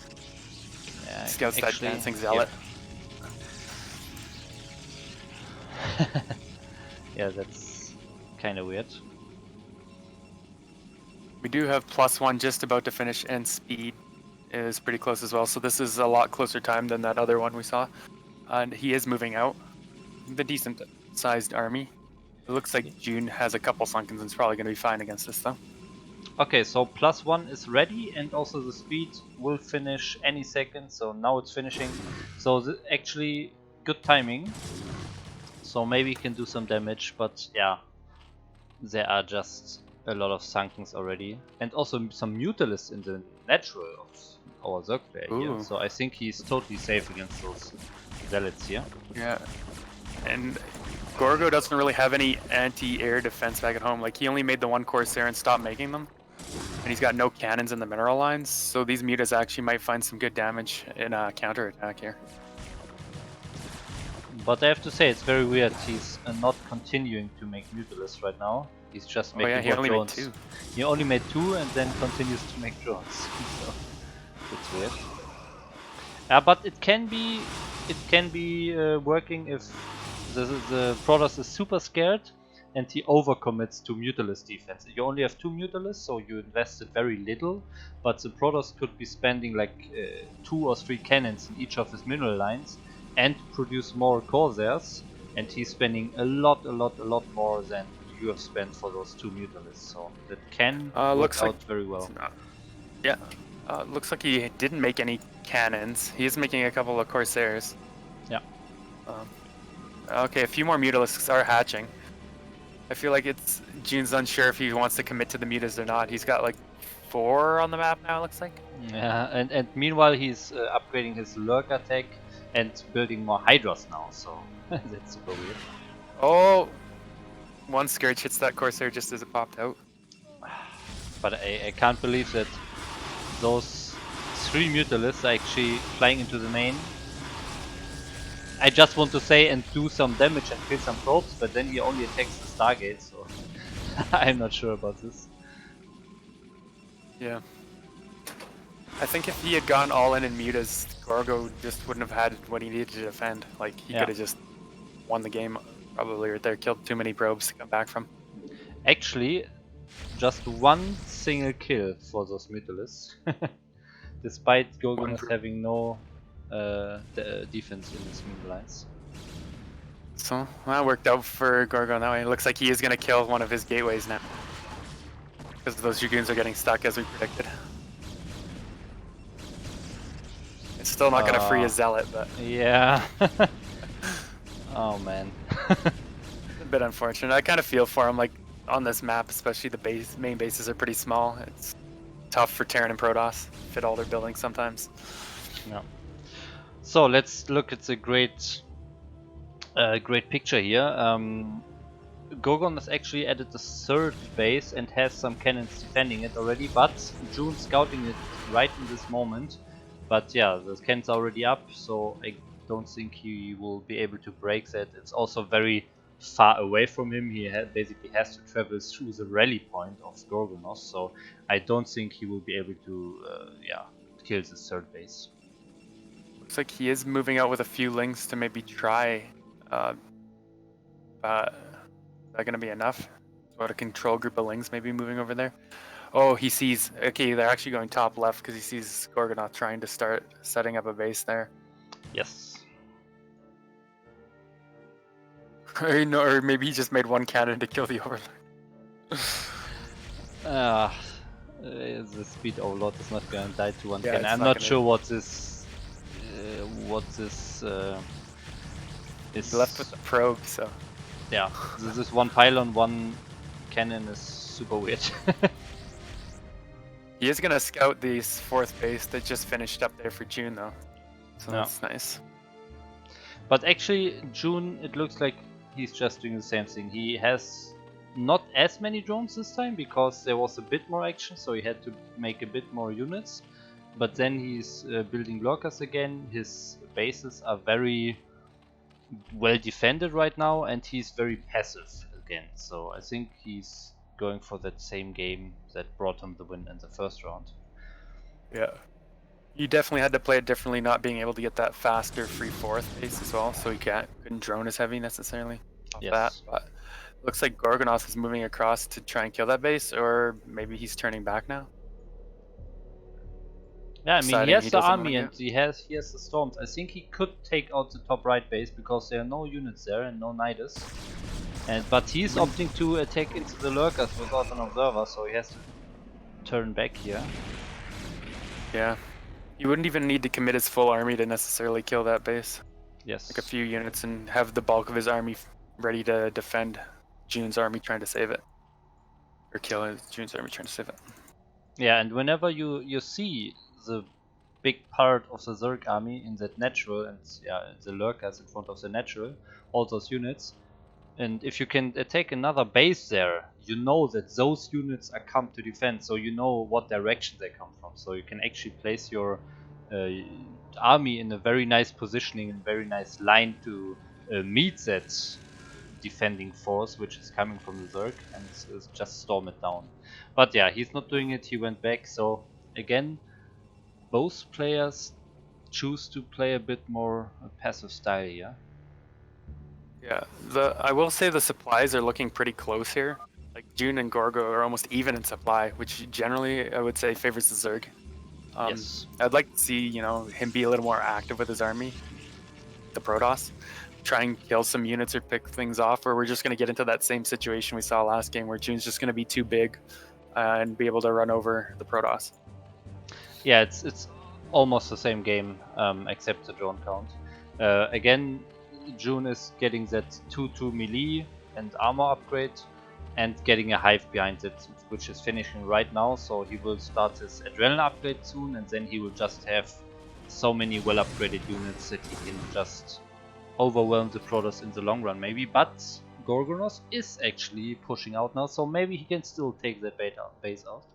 Yeah, scouts that dancing zealot. Yeah, that's kind of weird. We do have +1 just about to finish, and speed is pretty close as well. So this is a lot closer time than that other one we saw. And he is moving out. The decent sized army. It looks like June has a couple Sunkens and is probably going to be fine against this though. Okay, so +1 is ready, and also the speed will finish any second. So now it's finishing. So actually good timing. So maybe he can do some damage, but yeah, there are just a lot of Sunkens already, and also some Mutalisks in the natural of our Zerg player here. So I think he's totally safe against those Zealots here. Yeah, and Gorgo doesn't really have any anti-air defense back at home. Like, he only made the one Corsair and stopped making them. And he's got no cannons in the mineral lines, so these mutas actually might find some good damage in a counterattack here. But I have to say, it's very weird. He's not continuing to make Mutalisks right now. He's just making he only drones. made 2. He only made 2 and then continues to make drones. So it's weird. Yeah, but it can be working if the Protoss is super scared and he overcommits to Mutalisk defense. You only have 2 Mutalisks, so you invested very little, but the Protoss could be spending like 2 or 3 cannons in each of his mineral lines and produce more Corsairs, and he's spending a lot more than you have spent for those 2 Mutalisks, so that can work out very well. Yeah, looks like he didn't make any cannons. He is making a couple of Corsairs. Yeah. Okay, a few more Mutalisks are hatching. I feel like June's unsure if he wants to commit to the mutas or not. He's got like 4 on the map now, it looks like. Yeah, and meanwhile he's upgrading his lurker tech and building more Hydras now, so that's super weird. Oh, one Scourge hits that Corsair just as it popped out. But I can't believe that those 3 Mutalisks are actually flying into the main. I just want to say and do some damage and kill some probes, but then he only attacks the Stargate, so I'm not sure about this. Yeah. I think if he had gone all in mutas, Gorgo just wouldn't have had what he needed to defend. Like, he could have just won the game probably right there, killed too many probes to come back from. Actually, just 1 single kill for those Mutalisks. despite Gorgonos having no defense in his mean lines. So that worked out for Gorgon that way. It looks like he is going to kill one of his gateways now. Because those Dragoons are getting stuck as we predicted. It's still not going to free a Zealot, but... Yeah. Oh man. a bit unfortunate. I kind of feel for him, like, on this map, especially the main bases are pretty small. It's tough for Terran and Protoss. Fit all their buildings sometimes. Yeah. So let's look at the great picture here. Gorgon has actually added the third base and has some cannons defending it already, but June scouting it right in this moment. But yeah, the cannons are already up, so I don't think he will be able to break that. It's also very far away from him. He basically has to travel through the rally point of Gorgonos, so I don't think he will be able to kill the third base. Looks like he is moving out with a few links to maybe try. Is that going to be enough? About a control group of links maybe moving over there. Oh, he sees... Okay, they're actually going top left because he sees Gorgonoth trying to start setting up a base there. Yes. Or maybe he just made one cannon to kill the Overlord. The speed overlord is not going to die to one Yeah, cannon. I'm not sure what this is. Left with the probe, so... Yeah, this is one pylon, one cannon is super weird. He is going to scout this fourth base that just finished up there for June, though. So that's nice. But actually, June, it looks like he's just doing the same thing. He has not as many drones this time because there was a bit more action, so he had to make a bit more units. But then he's building lurkers again. His bases are very well defended right now, and he's very passive again. So I think he's going for that same game that brought him the win in the first round. Yeah. You definitely had to play it differently, not being able to get that faster free fourth base as well, so he couldn't drone as heavy necessarily off that. But looks like Gorgonoth is moving across to try and kill that base, or maybe he's turning back now. Yeah, I mean, he has the army and he has the storms. I think he could take out the top right base because there are no units there and no Nidus. But he's opting to attack into the lurkers without an observer, so he has to turn back here. Yeah. You wouldn't even need to commit his full army to necessarily kill that base. Yes. Like a few units and have the bulk of his army ready to defend June's army trying to save it. Or kill June's army trying to save it. Yeah, and whenever you see the big part of the Zerg army in that natural and the lurkers in front of the natural, all those units, and if you can attack another base there, you know that those units are come to defend, so you know what direction they come from. So you can actually place your army in a very nice positioning and very nice line to meet that defending force which is coming from the Zerg and just storm it down. But yeah, he's not doing it, he went back, so again, both players choose to play a bit more passive style here. Yeah, I will say the supplies are looking pretty close here. Like June and Gorgo are almost even in supply, which generally I would say favors the Zerg. Yes. I'd like to see, him be a little more active with his army, the Protoss. Try and kill some units or pick things off, or we're just going to get into that same situation we saw last game where June's just going to be too big and be able to run over the Protoss. Yeah, it's almost the same game, except the drone count. Again, June is getting that 2-2 melee and armor upgrade, and getting a hive behind it, which is finishing right now, so he will start his adrenaline upgrade soon, and then he will just have so many well upgraded units that he can just overwhelm the Protoss in the long run maybe. But Gorgonos is actually pushing out now, so maybe he can still take that base out.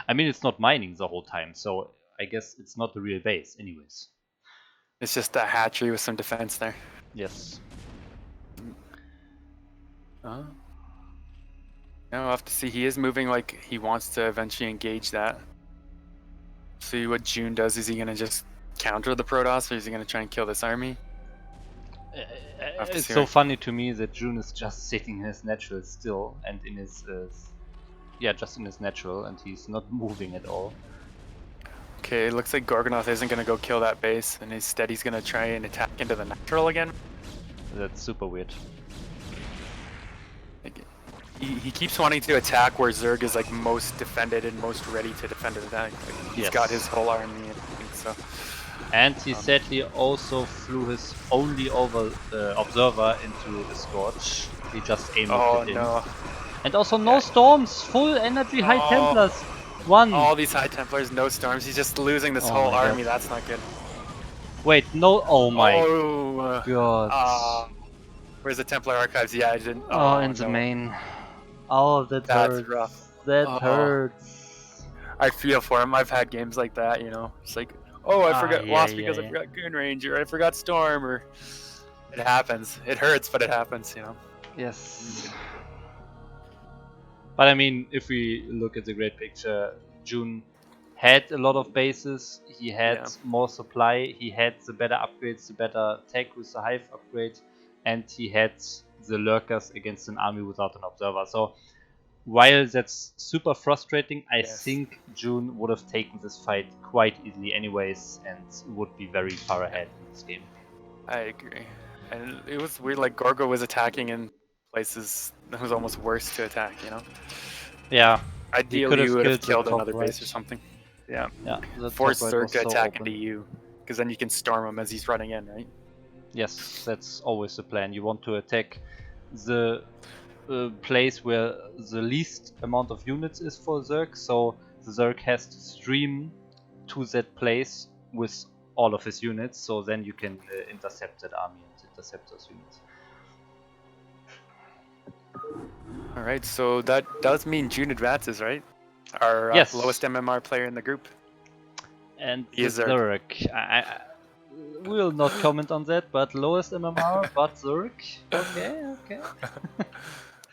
I mean, it's not mining the whole time, so I guess it's not the real base anyways. It's just a hatchery with some defense there. Yes. Now we'll have to see. He is moving like he wants to eventually engage that. See what June does. Is he going to just counter the Protoss, or is he going to try and kill this army? It's so funny to me that June is just sitting in his natural still, and in his just in his natural, and he's not moving at all. Okay, it looks like Gorgonoth isn't gonna go kill that base, and instead he's gonna try and attack into the natural again. That's super weird. Like, he keeps wanting to attack where Zerg is like most defended and most ready to defend an attack. Like, he's got his whole army and everything, so. And he said he also flew his only observer into the Scorch. He just aimed it in. No. And also no storms, full energy High Templars. One. All these High Templars, no storms. He's just losing this whole army. That's not good. Wait, no. Oh my god. Where's the Templar Archives? Yeah, I didn't. Oh, in the main. Oh, that's hurts. Rough. That hurts. I feel for him. I've had games like that, you know. It's like, oh, I forgot lost because I forgot Goon Ranger, I forgot Storm, or it happens. It hurts, but it happens, you know. Yes. But I mean, if we look at the great picture, June had a lot of bases, he had more supply, he had the better upgrades, the better tech with the Hive upgrade, and he had the lurkers against an army without an observer. So while that's super frustrating, I think June would have taken this fight quite easily anyways and would be very far ahead in this game. I agree. And it was weird, like Gorgo was attacking in places that was almost worse to attack, you know? Yeah. Ideally, you would have killed another base or something. Yeah. Force Zerg to attack into you, because then you can storm him as he's running in, right? Yes, that's always the plan. You want to attack the place where the least amount of units is for Zerg, so the Zerg has to stream to that place with all of his units, so then you can intercept that army and intercept those units. Alright, so that does mean June advances, right? Our lowest MMR player in the group. And Zerg. I will not comment on that, but lowest MMR, but Zerg. Okay.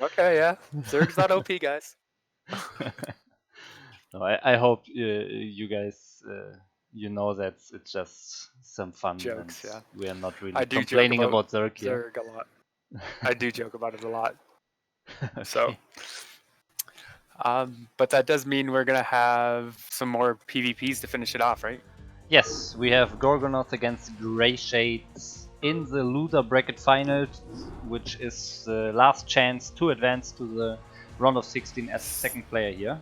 Okay, yeah. Zerg's not OP, guys. No, I hope you guys, you know that it's just some fun. Jokes, and we are not really I do complaining about Zerg here. Zerg a lot. I do joke about it a lot. Okay. So, but that does mean we're gonna have some more PvPs to finish it off, right? Yes, we have Gorgonoth against Grey Shades in the loser bracket final, which is the last chance to advance to the round of 16 as second player here.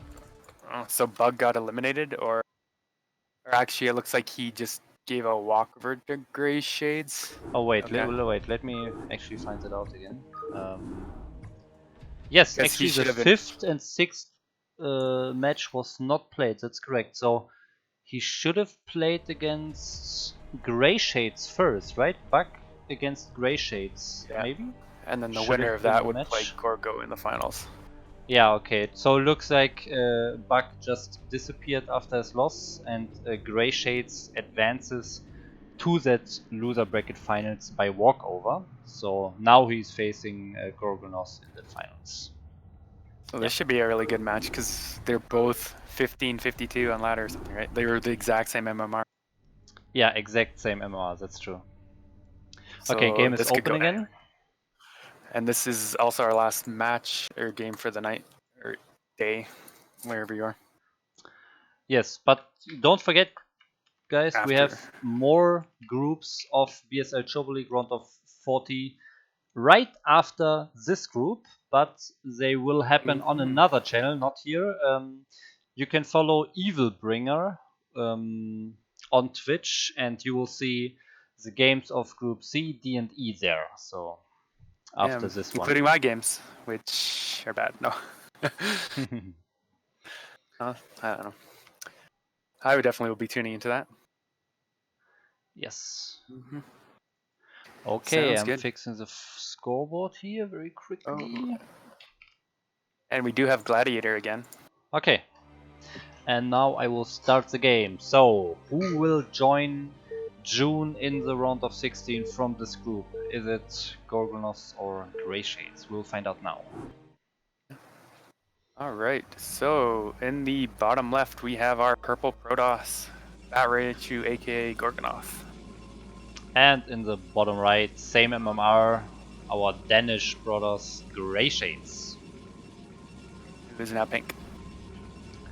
So Bug got eliminated, or actually it looks like he just gave a walkover to Grey Shades. Oh wait, wait, let me actually find it out again. Yes, actually the 5th and 6th match was not played, that's correct. So he should have played against Grey Shades first, right? Bug against Grey Shades, maybe? And then the winner of that would play Gorgo in the finals. Yeah, okay. So looks like Bug just disappeared after his loss, and Grey Shades advances to that loser bracket finals by walkover. So now he's facing Gorgonoth in the finals. So this should be a really good match because they're both 15-52 on ladder or something, right? They were the exact same MMR. Yeah, exact same MMR, that's true. So okay, game is open again. And this is also our last match or game for the night or day, wherever you are. Yes, but don't forget, guys, we have more groups of BSL ChoboLeague round of 40 right after this group, but they will happen on another channel, not here. You can follow Evilbringer on Twitch, and you will see the games of Group C, D, and E there. So after this one, including my games, which are bad. No, I don't know. I would definitely will be tuning into that. Yes. Okay, I'm fixing the scoreboard here very quickly. Oh. And we do have Gladiator again. Okay. And now I will start the game. So, who will join June in the round of 16 from this group? Is it Gorgonoth or Grey Shades? We'll find out now. Alright, so in the bottom left we have our purple Protoss, MasterReY aka Gorgonoth. And in the bottom right, same MMR, our Danish brothers, Grey Shades. Who's now pink.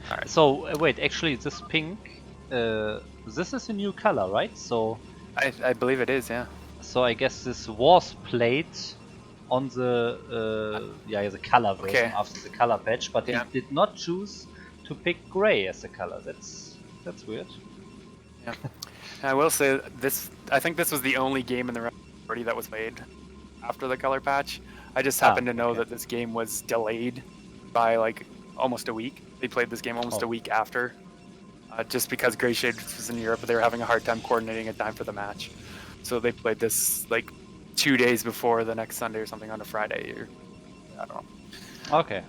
Alright. So, wait, actually this pink this is a new color, right? So I believe it is, yeah. so I guess this was played on the the color version Okay. after the color patch, but Yeah. he did not choose to pick gray as a color. That's weird. Yeah. And I will say this. I think this was the only game in the round of 40 that was played after the color patch. I just happened to know Okay. that this game was delayed by like almost a week. They played this game almost a week after, just because Grey Shade was in Europe. They were having a hard time coordinating a time for the match, so they played this like 2 days before the next Sunday or something on a Friday. Or I don't know. Okay.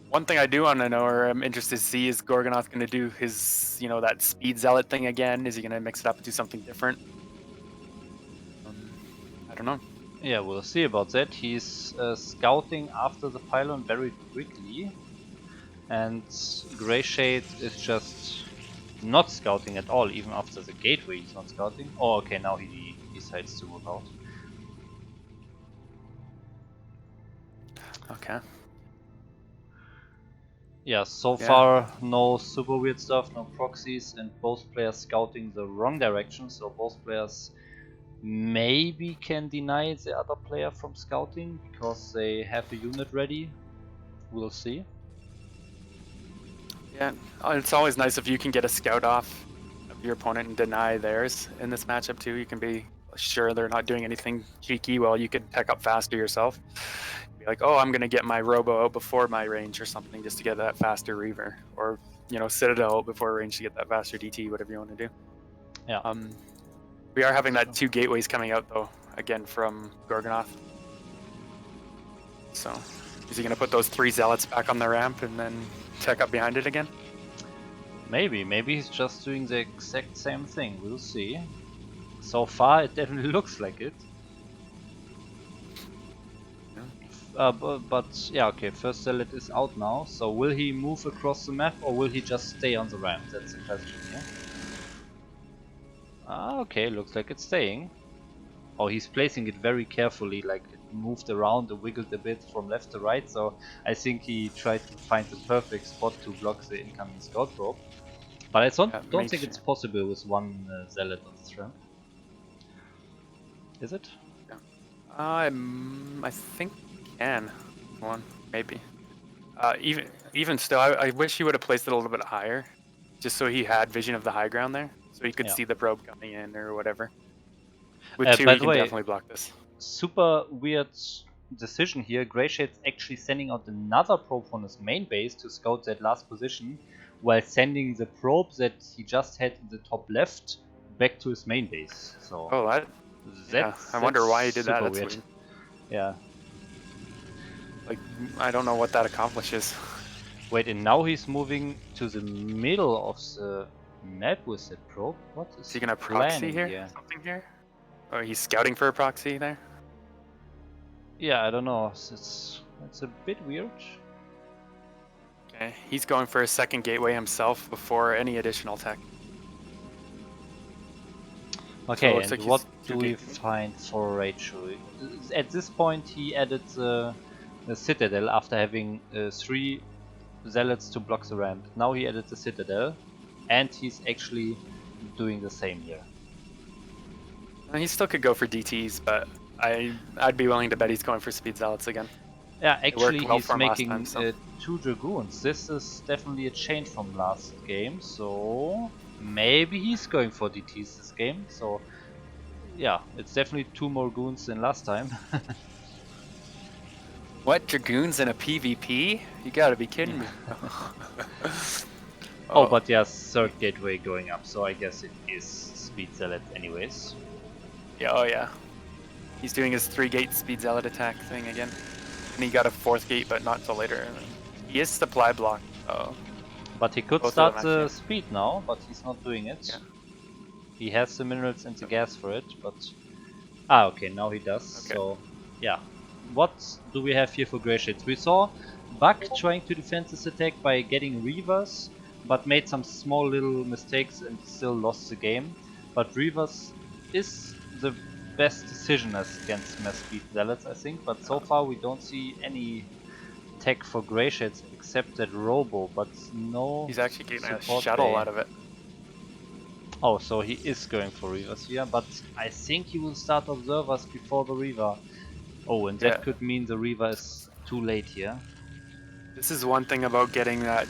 One thing I do want to know, or I'm interested to see, is Gorgonoth going to do his, that speed zealot thing again? Is he going to mix it up and do something different? I don't know. Yeah, we'll see about that. He's scouting after the pylon very quickly, and Grey Shade is just not scouting at all, even after the gateway he's not scouting. Oh, okay, now he decides to move out. Okay. Yeah, so far no super weird stuff, no proxies, and both players scouting the wrong direction, so both players maybe can deny the other player from scouting because they have a unit ready. We'll see. Yeah, it's always nice if you can get a scout off of your opponent and deny theirs in this matchup too. You can be sure they're not doing anything cheeky while you can tech up faster yourself. Be like, oh, I'm going to get my Robo out before my range or something just to get that faster Reaver. Or, Citadel out before range to get that faster DT, whatever you want to do. Yeah. We are having that 2 gateways coming out though, again from Gorgonoth. So, is he going to put those 3 zealots back on the ramp and then tech up behind it again? Maybe he's just doing the exact same thing. We'll see. So far, it definitely looks like it. But yeah, okay. First zealot is out now. So will he move across the map or will he just stay on the ramp? That's the question here. Okay, looks like it's staying. Oh, he's placing it very carefully, like it moved around and wiggled a bit from left to right, so I think he tried to find the perfect spot to block the incoming scout probe. But I don't think it's possible with one zealot on this ramp. Is it? I think you can. One, maybe. Even still, I wish he would have placed it a little bit higher, just so he had vision of the high ground there, so he could see the probe coming in or whatever. With 2, he can definitely block this. Super weird decision here. Grey Shade's actually sending out another probe from his main base to scout that last position, while sending the probe that he just had in the top left back to his main base. So I wonder why he did that. That's weird. Yeah. Like, I don't know what that accomplishes. Wait, and now he's moving to the middle of the map with that probe? What is he gonna proxy here? Something here? Or he's scouting for a proxy there? Yeah, I don't know. It's a bit weird. Okay, he's going for a second gateway himself before any additional tech. Okay, so and what do we find for Rachel? At this point he added the Citadel after having 3 zealots to block the ramp. Now he added the Citadel, and he's actually doing the same here. He still could go for DTs, but I'd be willing to bet he's going for speed zealots again. Yeah, actually he's making 2 Dragoons. This is definitely a change from last game, so maybe he's going for DTs this game. So yeah, it's definitely 2 more goons than last time. What, Dragoons in a PvP? You gotta be kidding me. Oh, but yeah, 3rd gateway going up, so I guess it is speed zealot anyways. Yeah, oh yeah. He's doing his 3-gate speed zealot attack thing again. And he got a 4th gate, but not till later. He is supply block. Oh. But he could start the speed now, but he's not doing it. Yeah. He has the minerals and the gas for it, but... Ah, okay, now he does. Okay. So, yeah. What do we have here for Grey Shades? We saw Buck trying to defend this attack by getting Reavers, but made some small little mistakes and still lost the game. But Reavers is the best decision against mass speed zealots, I think, but so far we don't see any tech for Grey Shades except that Robo, but no. He's actually getting a support shuttle bay. out of it. Oh, so he is going for Reavers here, but I think he will start Observers before the Reaver. Oh, and that could mean the Reaver is too late here. This is one thing about getting that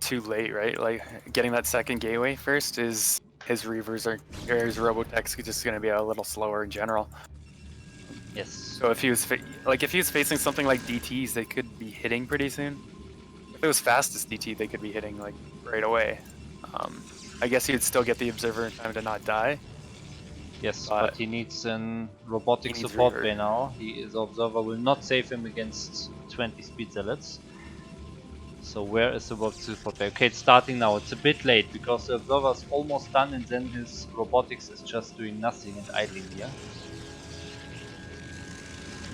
too late, right? Like getting that second gateway first is his Reavers or his Robotech's just going to be a little slower in general. Yes. So if he was if he was facing something like DTs, they could be hitting pretty soon. If it was fastest DT, they could be hitting like right away. I guess he would still get the Observer in time to not die. Yes, but he needs an robotic support bay now. His Observer will not save him against 20 speed zealots. So where is the robotic support bay? Okay, it's starting now. It's a bit late because the Observer is almost done and then his robotics is just doing nothing and idling here.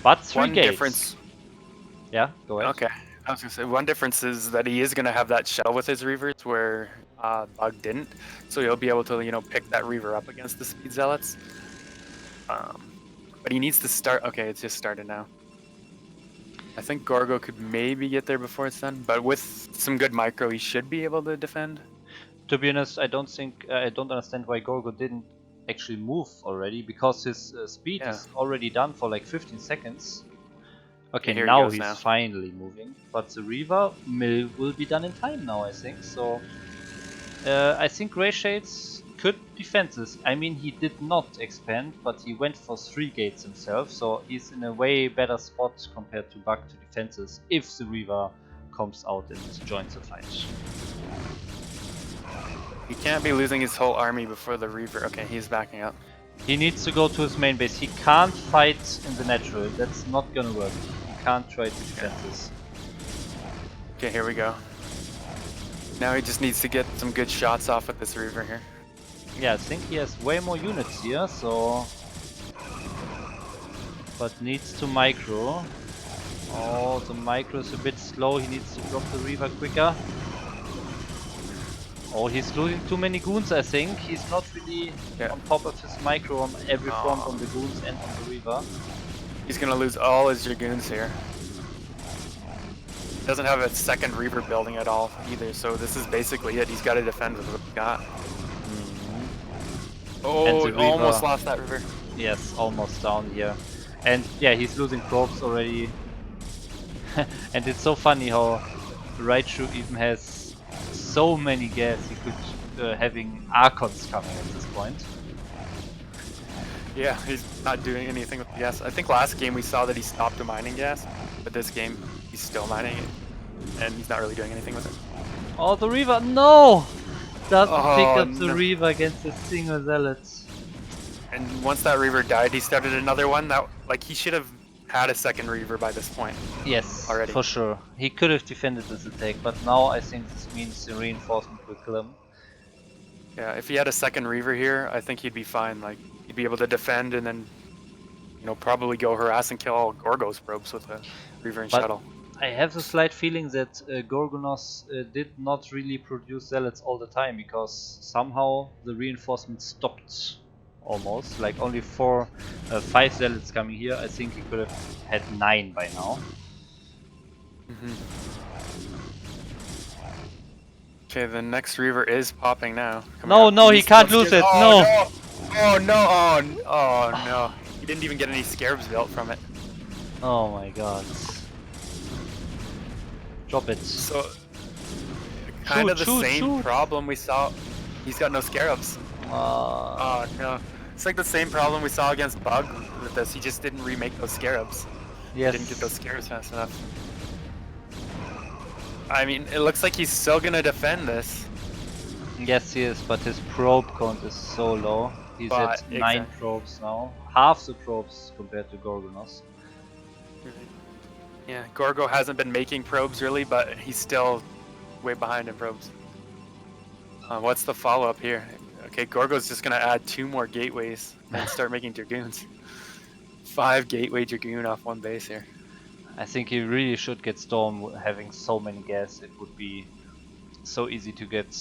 But 3 one gates. Difference. Yeah, go ahead. Okay. I was gonna say one difference is that he is gonna have that shell with his Reavers where Bug didn't, so he'll be able to pick that Reaver up against the speed zealots. But he needs to start. Okay, it's just started now. I think Gorgo could maybe get there before it's done, but with some good micro, he should be able to defend. To be honest, I don't understand why Gorgo didn't actually move already, because his speed is already done for like 15 seconds. Okay, now he's finally moving, but the Reaver will be done in time now, I think. So I think Grey Shades could defend this. I mean, he did not expand, but he went for 3 gates himself, so he's in a way better spot compared to Bug to defend this if the Reaver comes out and joins the fight. He can't be losing his whole army before the Reaver. Okay, he's backing up. He needs to go to his main base. He can't fight in the natural. That's not gonna work. He can't try to defend this. Okay, here we go. Now he just needs to get some good shots off with this Reaver here. Yeah, I think he has way more units here, so... But needs to micro. Oh, the micro is a bit slow. He needs to drop the Reaver quicker. Oh, he's losing too many goons, I think. He's not really on top of his micro on every front, on the goons and on the Reaver. He's gonna lose all his Dragoons here. Doesn't have a second Reaver building at all either, so this is basically it. He's got to defend with what he's got. Oh, Reaver, almost lost that Reaver. Yes, almost down here. And yeah, he's losing probes already. And it's so funny how Raichu even has so many gas. He could having Archons coming at this point. Yeah, he's not doing anything with the gas. I think last game we saw that he stopped mining gas, but this game he's still mining it, and he's not really doing anything with it. Oh, the Reaver, no! Doesn't pick up the Reaver against a single zealot. And once that Reaver died, he started another one. That he should have had a second Reaver by this point. Yes, already. For sure. He could have defended this attack, but now I think this means the reinforcement will kill him. Yeah, if he had a second Reaver here, I think he'd be fine. Like, he'd be able to defend and then, probably go harass and kill all Gorgo's probes with a Reaver and shuttle. I have a slight feeling that Gorgonos did not really produce zealots all the time, because somehow the reinforcement stopped almost. Like only 5 zealots coming here. I think he could have had 9 by now. Okay, the next Reaver is popping now. No, he can't lose it. No. Oh no! Oh no! He didn't even get any scarabs built from it. Oh my god. Drop it. So, kind of the same problem we saw. He's got no scarabs. Oh no. It's like the same problem we saw against Bug with this. He just didn't remake those scarabs. Yes. He didn't get those scarabs fast enough. I mean, it looks like he's still gonna defend this. Yes, he is, but his probe count is so low. He's at 9 probes now. Half the probes compared to Gorgonos. Yeah, Gorgo hasn't been making probes really, but he's still way behind in probes. What's the follow-up here? Okay, Gorgo's just gonna add 2 more gateways and start making Dragoons. 5 gateway Dragoon off 1 base here. I think he really should get Storm having so many gas. It would be so easy to get.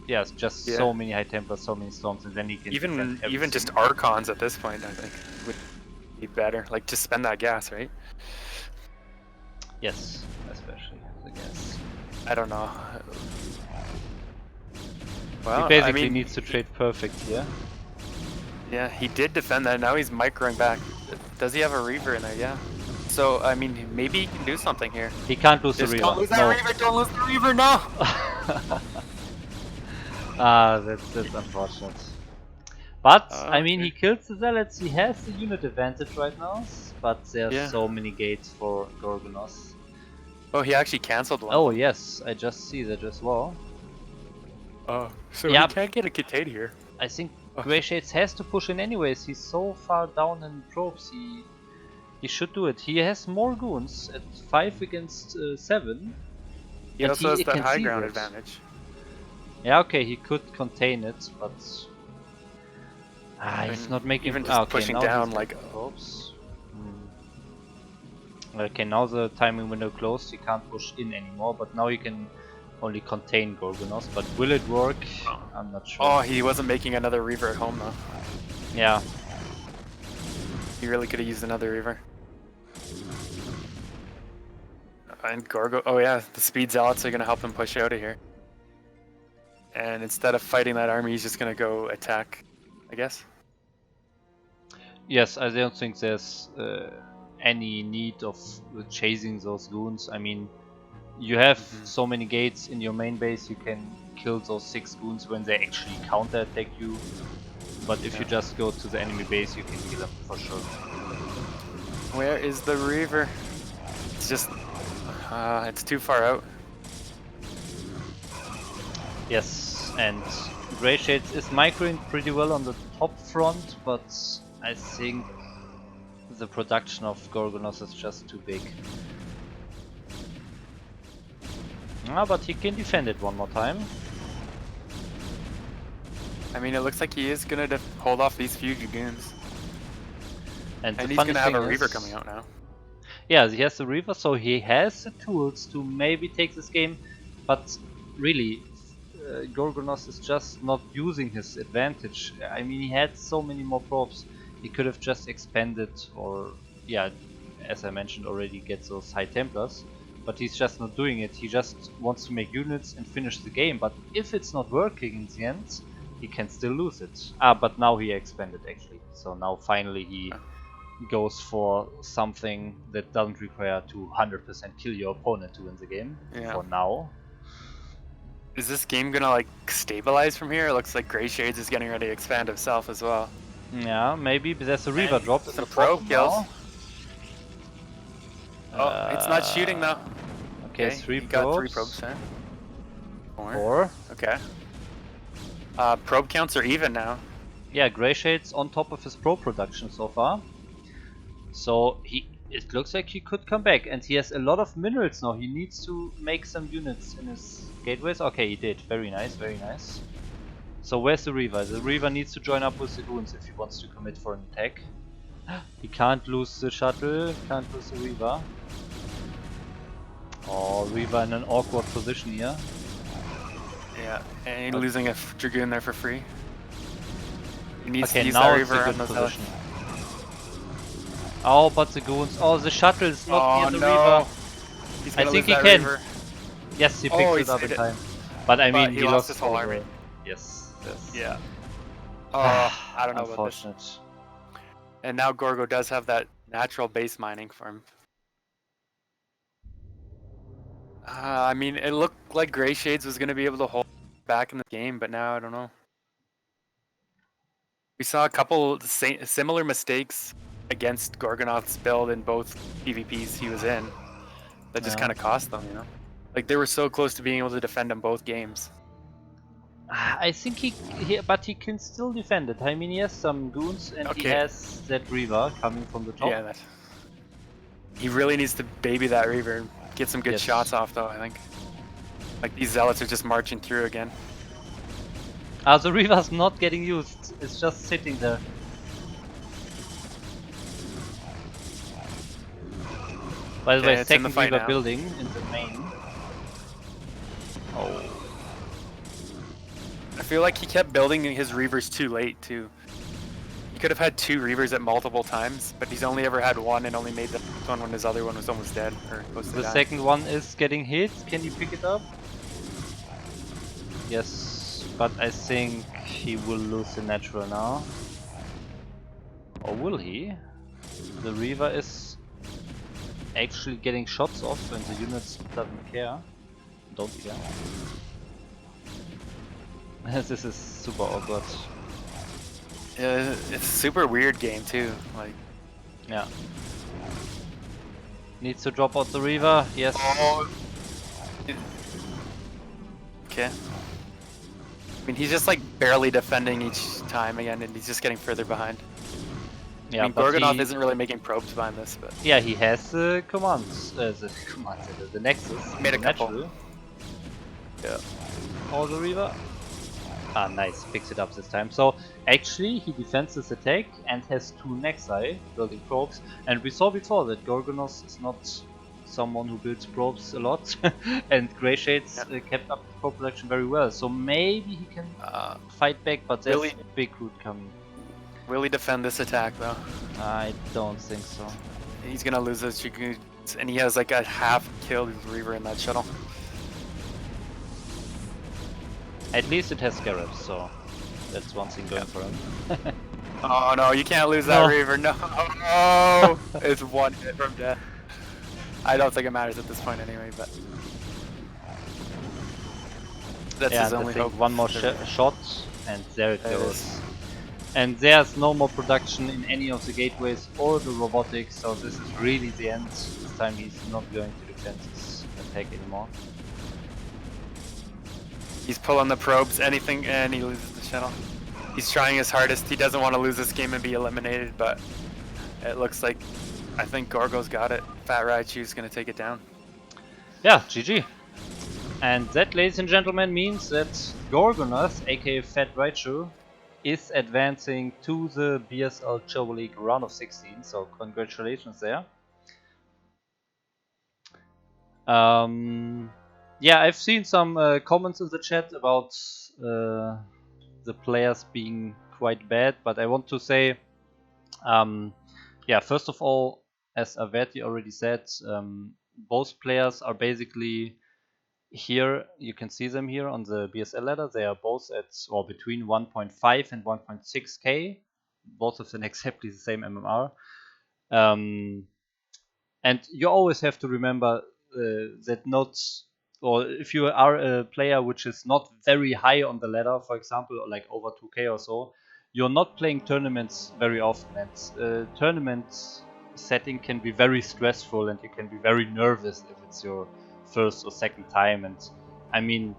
Yeah, just so many High Templars, so many Storms, and then he can even just Archons at this point, I think would be better. Like, just spend that gas, right? Yes, especially, I guess. I don't know. He Well, basically I mean, needs to trade perfect here. yeah, he did defend that. Now he's microing back. Does he have a Reaver in there? Yeah. So, I mean, maybe he can do something here. He can't lose the Just Reaver. don't lose that No. Reaver! Don't lose the Reaver! No! That's unfortunate. But, I mean, Okay. he kills the Zealots, he has the unit advantage right now, but there's Yeah. so many gates for Gorgonos. Oh, he actually cancelled one. Oh yes, I just see that as well. Oh, so Yeah. he can't get a Kitade here. I think Oh. Grey Shades has to push in anyways, he's so far down in probes, he should do it. He has more goons at 5 against 7. He and also has that can high see ground that. advantage. Yeah, okay, he could contain it, but I he's mean, not making. even just Okay, pushing now down he's like. making probes. Okay, now the timing window closed. He can't push in anymore, but now he can only contain Gorgonos. But will it work? I'm not sure. Oh, he wasn't making another Reaver at home though. Yeah. He really could have used another Reaver. And Gorgo. Oh yeah, the speed zealots are gonna help him push out of here. And instead of fighting that army, he's just gonna go attack, I guess. Yes, I don't think there's any need of chasing those goons. I mean, you have so many gates in your main base, you can kill those 6 goons when they actually counter-attack you. But if you just go to the enemy base, you can kill them for sure. Where is the Reaver? It's just... it's too far out. Yes, and Grey Shades is microing pretty well on the top front, but I think the production of Gorgonos is just too big. But he can defend it one more time. I mean, it looks like he is gonna hold off these few goons. And he's gonna have a Reaver coming out now. Yeah, he has the Reaver, so he has the tools to maybe take this game, but really, Gorgonos is just not using his advantage. I mean, he had so many more probes. He could have just expanded, or yeah, as I mentioned already, get those High Templars. But he's just not doing it. He just wants to make units and finish the game. But if it's not working in the end, he can still lose it. But now he expanded actually. So now finally he goes for something that doesn't require to 100% kill your opponent to win the game. Yeah. For now. Is this game gonna like stabilize from here? It looks like Grey Shades is getting ready to expand himself as well. Yeah, maybe, but there's a Reaver drop. Some probe kills. Oh, it's not shooting though. Okay, 3 probes. Got 3 probes, huh? 4. Okay. Probe counts are even now. Yeah, Grey Shades on top of his probe production so far. So it looks like he could come back, and he has a lot of minerals now. He needs to make some units in his gateways. Okay, he did. Very nice, very nice. So where's the Reaver? The Reaver needs to join up with the goons if he wants to commit for an attack. He can't lose the shuttle, can't lose the Reaver. Oh, Reaver in an awkward position here. Yeah, and losing a Dragoon there for free. He needs to use now that it's a Reaver good on position. Oh, but the goons. Oh, the shuttle is not near the Reaver. I think he can. Reaver. Yes, he picks it up in time. But I mean, he lost his whole army. Yes, yes. Yeah. Oh, I don't know about this. Unfortunate. And now Gorgo does have that natural base mining for him. I mean, it looked like Grey Shades was going to be able to hold back in the game, but now I don't know. We saw a couple similar mistakes against Gorgonoth's build in both PvPs he was in. That just kind of cost them, you know? Like, they were so close to being able to defend in both games. I think but he can still defend it. I mean, he has some goons and he has that Reaver coming from the top. Yeah, he really needs to baby that Reaver and get some good shots off, though, I think. Like, these Zealots are just marching through again. The Reaver's not getting used. It's just sitting there. By the way, second Reaver building in the main. Oh. I feel like he kept building his Reavers too late, too. He could have had 2 Reavers at multiple times, but he's only ever had 1 and only made the one when his other one was almost dead or close to The die. second one is getting hit. Can you pick it up? Yes, but I think he will lose the natural now. Or will he? The Reaver is actually getting shots off and the units don't care. This is super awkward. Yeah, it's a super weird game too. Like, yeah. Needs to drop out the Reaver. Yes. Oh. Okay. I mean, he's just like barely defending each time again, and he's just getting further behind. Yeah, I mean, Gorgonoth isn't really making probes behind this, but yeah, he has the commands, the Nexus. Made a couple. Natural. Yeah. All the Reaver. Ah, nice, picks it up this time. So actually, he defends this attack and has 2 Nexi building probes. And we saw before that Gorgonoth is not someone who builds probes a lot, and Grey Shades kept up the probe production very well. So maybe he can fight back, but there's really, big root coming. Will he defend this attack though? I don't think so. He's gonna lose those Dragoons, and he has like a half killed Reaver in that shuttle. At least it has Scarabs, so that's one thing going for him. Oh no, you can't lose that Reaver, no! It's 1 hit from death. I don't think it matters at this point anyway, but... That's his only hope. One more shot, and there it goes. And there's no more production in any of the gateways or the robotics, so this is really the end. This time he's not going to defend his attack anymore. He's pulling the probes, anything, and he loses the shuttle. He's trying his hardest. He doesn't want to lose this game and be eliminated, but it looks like I think Gorgo's got it. Fat Raichu's gonna take it down. Yeah, GG. And that, ladies and gentlemen, means that Gorgonoth, aka Fat Raichu, is advancing to the BSL ChoboLeague round of 16. So congratulations there. Yeah, I've seen some comments in the chat about the players being quite bad, but I want to say, yeah, first of all, as Averti already said, both players are basically here. You can see them here on the BSL ladder. They are both at or between 1.5 and 1.6k, both of them exactly the same MMR. And you always have to remember that not, or if you are a player which is not very high on the ladder, for example, like over 2k or so, you're not playing tournaments very often, and tournament setting can be very stressful, and you can be very nervous if it's your first or second time. And I mean,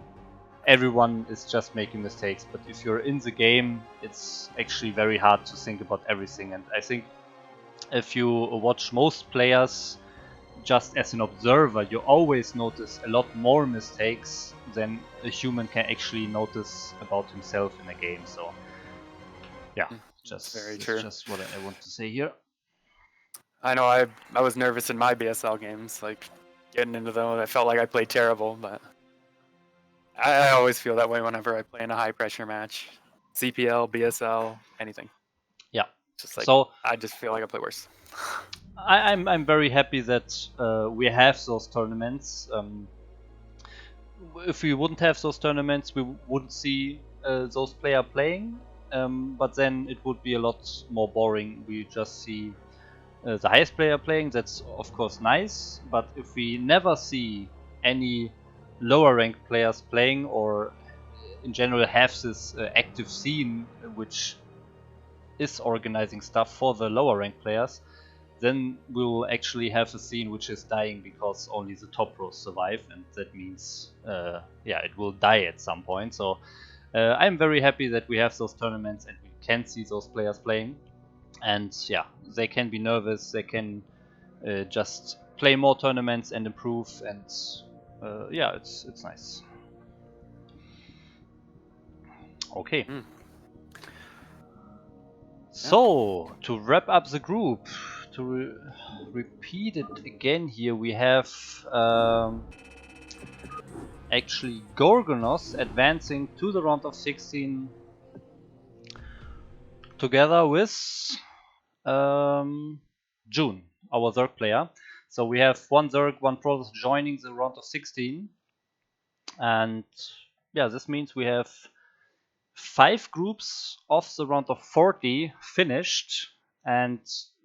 everyone is just making mistakes, but if you're in the game, it's actually very hard to think about everything. And I think if you watch most players just as an observer, you always notice a lot more mistakes than a human can actually notice about himself in a game. So yeah, just very true. Just what I want to say here. I know I was nervous in my BSL games, like getting into them. I felt like I played terrible, but I always feel that way whenever I play in a high pressure match, CPL, BSL, anything. Yeah, just like so I just feel like I play worse. I'm very happy that we have those tournaments. If we wouldn't have those tournaments, we wouldn't see those players playing. But then it would be a lot more boring. We just see the highest player playing. That's of course nice. But if we never see any lower ranked players playing, or in general have this active scene which is organizing stuff for the lower ranked players, then we'll actually have a scene which is dying because only the top pros survive, and that means yeah, it will die at some point. So I'm very happy that we have those tournaments and we can see those players playing, and yeah, they can be nervous, they can just play more tournaments and improve, and yeah, it's nice. Okay. So, to wrap up the group, to repeat it again here, we have actually Gorgonoth advancing to the round of 16 together with June, our Zerg player. So we have one Zerg, one Protoss joining the round of 16. And yeah, this means we have 5 groups of the round of 40 finished, and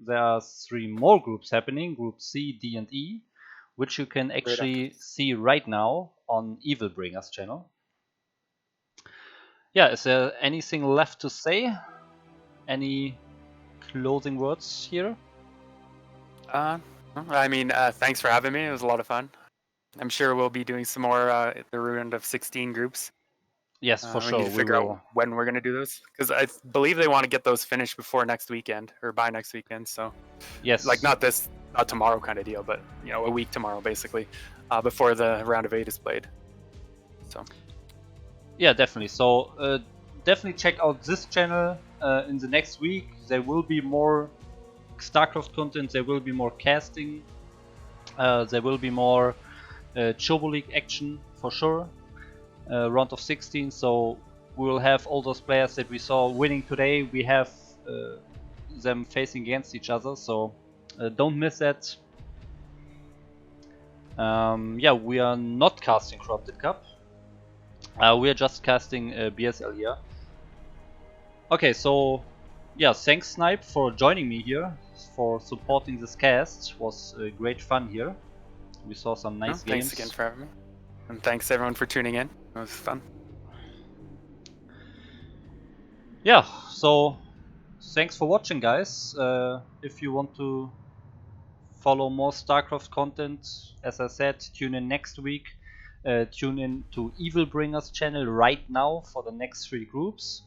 there are 3 more groups happening, Group C, D, and E, which you can actually see right now on Evilbringer's channel. Yeah, is there anything left to say? Any closing words here? I mean, thanks for having me. It was a lot of fun. I'm sure we'll be doing some more at the round of 16 groups. Yes, for We sure. need to figure out when we're going to do those, because I believe they want to get those finished before next weekend, or by next weekend. So, yes, like not tomorrow kind of deal, but you know, a week tomorrow basically, before the round of 8 is played. So. Yeah, definitely. So definitely check out this channel in the next week. There will be more StarCraft content. There will be more casting. There will be more ChoboLeague action for sure. Round of 16. So we will have all those players that we saw winning today. We have them facing against each other. So don't miss that. Yeah, we are not casting Corrupted Cup. We are just casting BSL here. Okay, so yeah, thanks Snipe for joining me here, for supporting this cast. It was great fun here. We saw some nice games. Thanks again for having me. And thanks everyone for tuning in. It was fun. Yeah, so thanks for watching, guys. If you want to follow more StarCraft content, as I said, tune in next week. Tune in to Evilbringer's channel right now for the next 3 groups.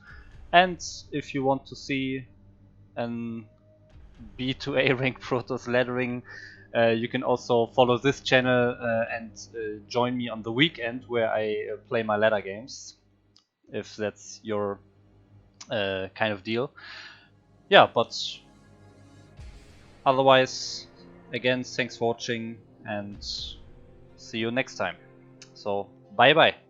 And if you want to see an B2A rank Protoss laddering, you can also follow this channel and join me on the weekend where I play my ladder games, if that's your kind of deal. Yeah, but otherwise, again, thanks for watching and see you next time. So, bye bye.